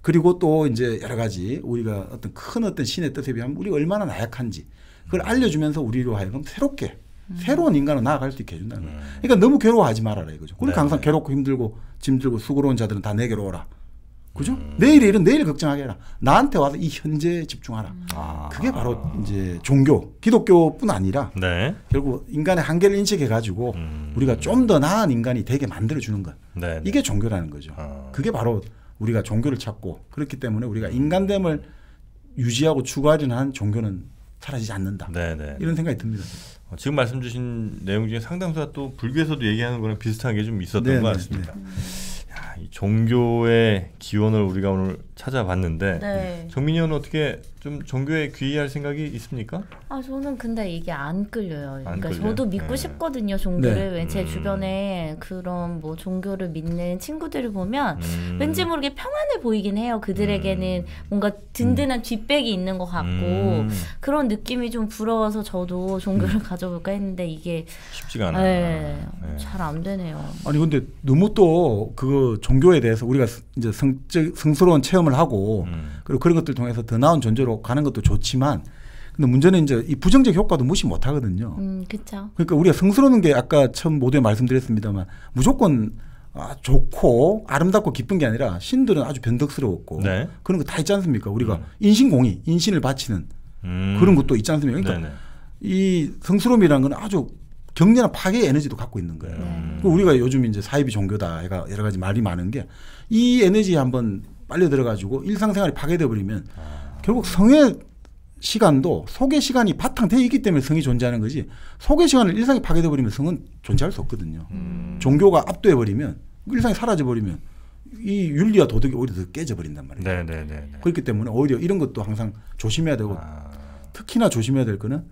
그리고 또 이제 여러 가지 우리가 어떤 큰 어떤 신의 뜻에 비하면 우리가 얼마나 나약한지 그걸 알려주면서 우리로 하여금 새롭게 새로운 인간으로 나아갈 수 있게 해준다는 거예요. 그러니까 너무 괴로워하지 말아라 이거죠. 그러니까 항상 괴롭고 힘들고 짐들고 수고로운 자들은 다 내게로 오라. 그죠? 내일의 일은 내일 걱정하게 해라. 나한테 와서 이 현재에 집중하라. 그게 바로 이제 종교, 기독교뿐 아니라 네. 결국 인간의 한계를 인식해가지고 우리가 좀 더 나은 인간이 되게 만들어주는 것. 네. 이게 종교라는 거죠. 그게 바로 우리가 종교를 찾고 그렇기 때문에 우리가 인간됨을 유지하고 추구하려는 한 종교는 사라지지 않는다. 네네. 이런 생각이 듭니다. 지금 말씀 주신 내용 중에 상당수가 또 불교에서도 얘기하는 거랑 비슷한 게 좀 있었던 네네. 것 같습니다. 이 종교의 기원을 우리가 오늘 찾아봤는데 네. 정민이 형은 어떻게 좀 종교에 귀의할 생각이 있습니까? 저는 근데 이게 안 끌려요. 그러니까 끌려요? 저도 믿고 싶거든요, 종교를. 네. 왜 제 주변에 그런 뭐 종교를 믿는 친구들을 보면 왠지 모르게 평안해 보이긴 해요. 그들에게는 뭔가 든든한 뒷백이 있는 것 같고 그런 느낌이 좀 부러워서 저도 종교를 가져볼까 했는데 이게 쉽지가 않아요. 잘 안 되네요. 아니 근데 너무 또 그 종교에 대해서 우리가 이제 성스러운 체험을 하고 그리고 그런 것들 통해서 더 나은 존재로 가는 것도 좋지만 근데 문제는 이제 이 부정적 효과도 무시 못 하거든요. 그렇죠. 그러니까 우리가 성스러운 게 아까 처음 모두에 말씀드렸습니다만 무조건 좋고 아름답고 기쁜 게 아니라 신들은 아주 변덕스러웠고 네. 그런 거 다 있지 않습니까? 우리가 인신공의, 인신을 바치는 그런 것도 있지 않습니까? 그러니까 이 성스러움이라는 건 아주 격렬한 파괴의 에너지도 갖고 있는 거예요. 우리가 요즘 이제 사이비 종교다 해가 여러 가지 말이 많은 게 이 에너지에 한번 빨려 들어가지고 일상생활이 파괴돼 버리면 결국 성의 시간도 속의 시간이 바탕되어 있기 때문에 성이 존재하는 거지 속의 시간을 일상이 파괴돼 버리면 성은 존재할 수 없거든요. 종교가 압도해 버리면 일상이 사라져 버리면 이 윤리와 도덕이 오히려 더 깨져 버린단 말이에요. 그렇기 때문에 오히려 이런 것도 항상 조심해야 되고 특히나 조심해야 될 거는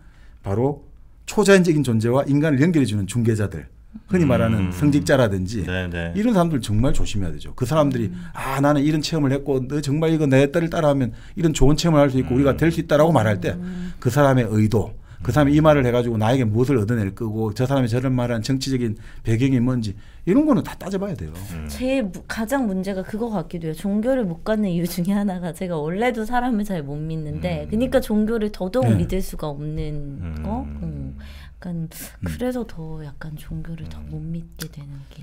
바로 초자연적인 존재와 인간을 연결해주는 중개자들 흔히 말하는 성직자라든지 이런 사람들 정말 조심해야 되죠. 그 사람들이 나는 이런 체험을 했고 너 정말 이거 내 딸을 따라하면 이런 좋은 체험을 할 수 있고 우리가 될 수 있다라고 말할 때 그 사람의 의도 그 사람이 이 말을 해가지고 나에게 무엇을 얻어낼 거고 저 사람이 저런 말한 정치적인 배경이 뭔지 이런 거는 다 따져봐야 돼요. 제 가장 문제가 그거 같기도 해요. 종교를 못 갖는 이유 중에 하나가 제가 원래도 사람을 잘 못 믿는데 그러니까 종교를 더더욱 믿을 수가 없는 거? 약간 그래서 더 약간 종교를 더 못 믿게 되는 게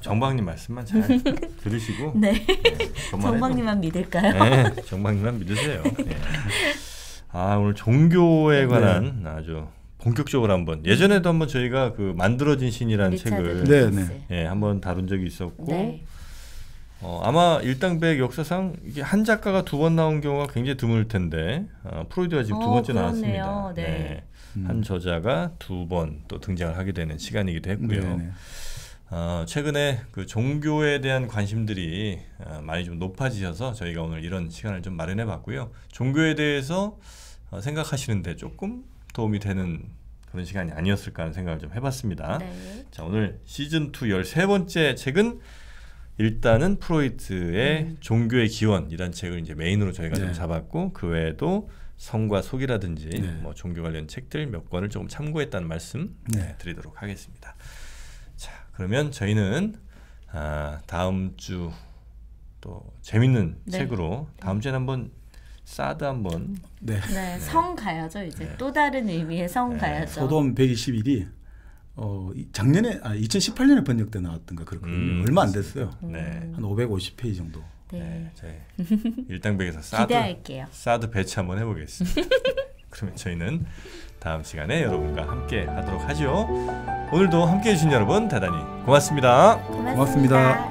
정박님 말씀만 잘 들으시고 네. 정박님만 믿을까요? 네, 정박님만 믿으세요. 네. 오늘 종교에 관한 아주 본격적으로 한번 예전에도 한번 저희가 그 만들어진 신이라는 책을 한번 다룬 적이 있었고 아마 일당백 역사상 이게 한 작가가 2번 나온 경우가 굉장히 드물 텐데 프로이드가 지금 2번째 나왔습니다. 한 저자가 2번 또 등장을 하게 되는 시간이기도 했고요. 최근에 그 종교에 대한 관심들이 많이 좀 높아지셔서 저희가 오늘 이런 시간을 좀 마련해 봤고요. 종교에 대해서 생각하시는데 조금 도움이 되는 그런 시간이 아니었을까 하는 생각을 좀 해봤습니다. 자, 오늘 시즌2 13번째 책은 일단은 프로이트의 종교의 기원이라는 책을 이제 메인으로 저희가 좀 잡았고 그 외에도 성과 속이라든지 뭐 종교 관련 책들 몇 권을 조금 참고했다는 말씀 드리도록 하겠습니다. 자, 그러면 저희는 다음 주 또 재밌는 네. 책으로 다음 주에 한번 사드 한번 네. 네, 성 가야죠 이제. 또 다른 의미의 성 가야죠. 소돔 121이 작년에 2018년에 번역돼 나왔던가 그렇거든요. 얼마 안 됐어요. 네. 한 550페이지 정도. 네. 네, 저희 일당백에서 기대할게요. 사드 배치 한번 해보겠습니다. 그러면 저희는 다음 시간에 여러분과 함께 하도록 하죠. 오늘도 함께해 주신 여러분 대단히 고맙습니다. 고맙습니다.